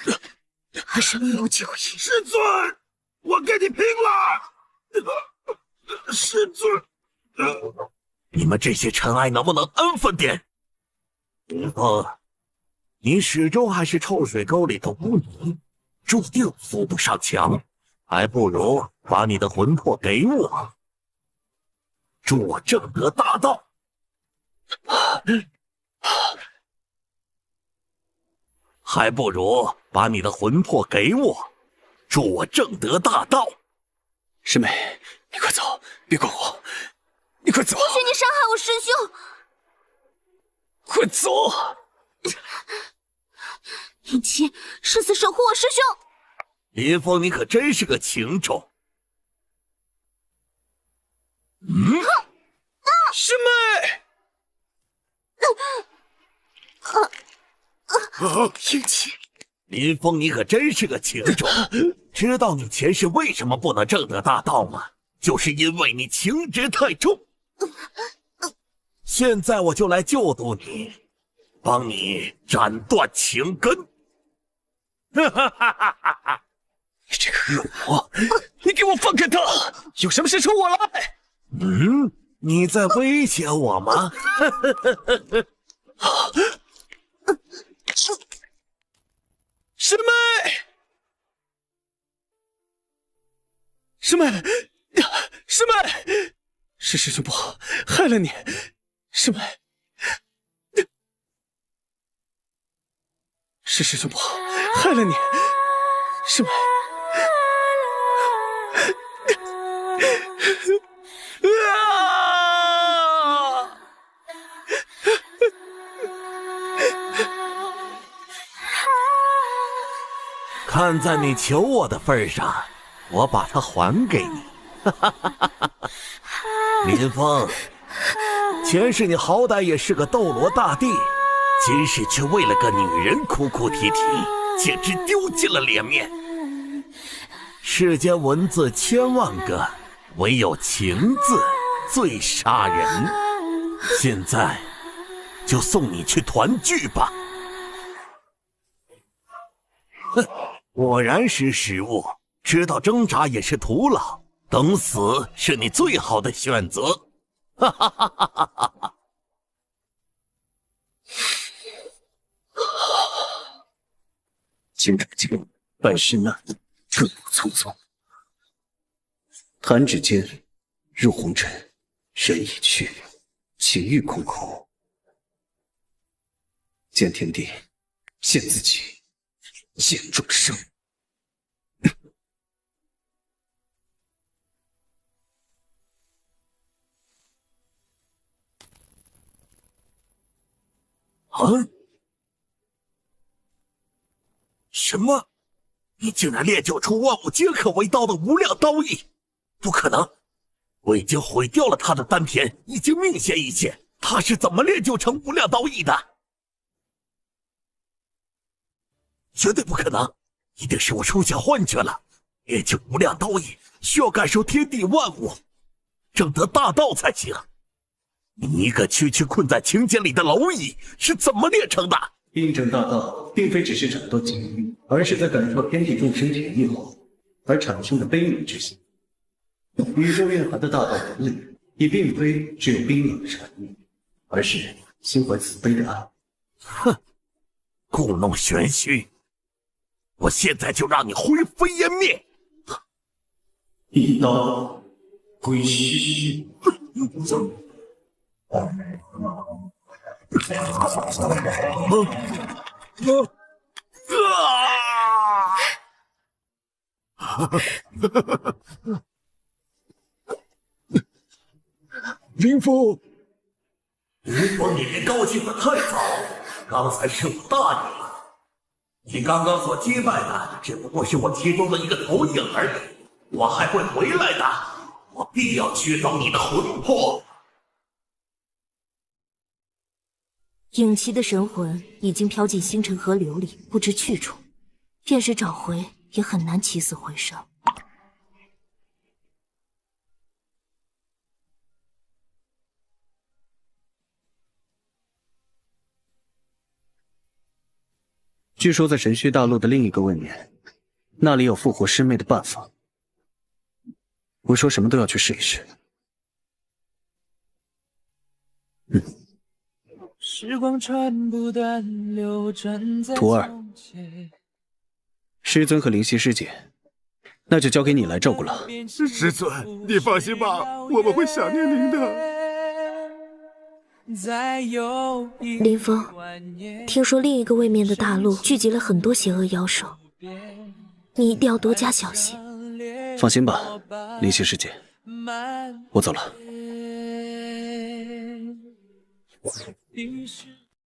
Speaker 2: 还是命不久矣。
Speaker 7: 师尊，我跟你拼了！师尊，
Speaker 14: 你们这些尘埃能不能安分点？林峰，你始终还是臭水沟里的污泥，注定扶不上墙，还不如把你的魂魄给我，助我正得大道。还不如把你的魂魄给我，助我正得大道。
Speaker 1: 师妹，你快走，别管我，你快走！
Speaker 2: 不许你伤害我师兄！
Speaker 1: 快走！
Speaker 2: 尹七，誓死守护我师兄！
Speaker 14: 林峰，你可真是个情种。
Speaker 1: 师妹！
Speaker 2: 尹七，
Speaker 14: 林峰，你可真是个情种。知道你前世为什么不能正得大道吗？就是因为你情执太重。现在我就来救度你，帮你斩断情根。
Speaker 1: 你这个恶魔，你给我放开他！有什么事冲我来！
Speaker 14: 你在威胁我吗？
Speaker 1: 师妹，师妹，师妹，是师兄不好，害了你，师妹，是师兄不好，害了你，师妹。
Speaker 14: 看在你求我的份上，我把它还给你。林峰，前世你好歹也是个斗罗大帝，今世却为了个女人哭哭啼啼，简直丢尽了脸面。世间文字千万个，唯有情字最杀人。现在就送你去团聚吧。哼，果然识时务，知道挣扎也是徒劳，等死是你最好的选择。哈哈哈哈哈哈！
Speaker 1: 今日间百事难，更不匆匆。弹指间入红尘，人已去，情欲空空。见天地，见自己，见众生。
Speaker 14: 什么？你竟然练就出万物皆可为刀的无量刀意？不可能！我已经毁掉了他的丹田，已经命悬一线，他是怎么练就成无量刀意的？绝对不可能！一定是我出现幻觉了。练就无量刀意，需要感受天地万物，正得大道才行。你一个区区困在情茧里的蝼蚁，是怎么炼成的？
Speaker 1: 印证大道，并非只是斩断情欲，而是在感受天地众生甜意后而产生的悲悯之心。宇宙蕴含的大道本领，也并非只有冰冷的禅意，而是心怀慈悲的爱。
Speaker 14: 哼，故弄玄虚！我现在就让你灰飞烟灭！
Speaker 1: 一刀归西。
Speaker 6: 林峰，
Speaker 14: 林峰，你别高兴的太早，刚才是我大意了。你刚刚所击败的只不过是我其中的一个投影而已，我还会回来的，我必要驱走你的魂魄。
Speaker 11: 影齐的神魂已经飘进星辰河流里，不知去处，便是找回也很难起死回生。
Speaker 1: 据说在神虚大陆的另一个位面，那里有复活师妹的办法。我说什么都要去试一试。
Speaker 12: 时光穿不断流转在
Speaker 1: 徒儿，师尊和灵犀师姐，那就交给你来照顾了。
Speaker 10: 师尊，你放心吧，我们会想念您的。
Speaker 11: 林峰，听说另一个位面的大陆聚集了很多邪恶妖兽，你一定要多加小心。
Speaker 1: 放心吧，灵犀师姐，我走了。
Speaker 12: 于是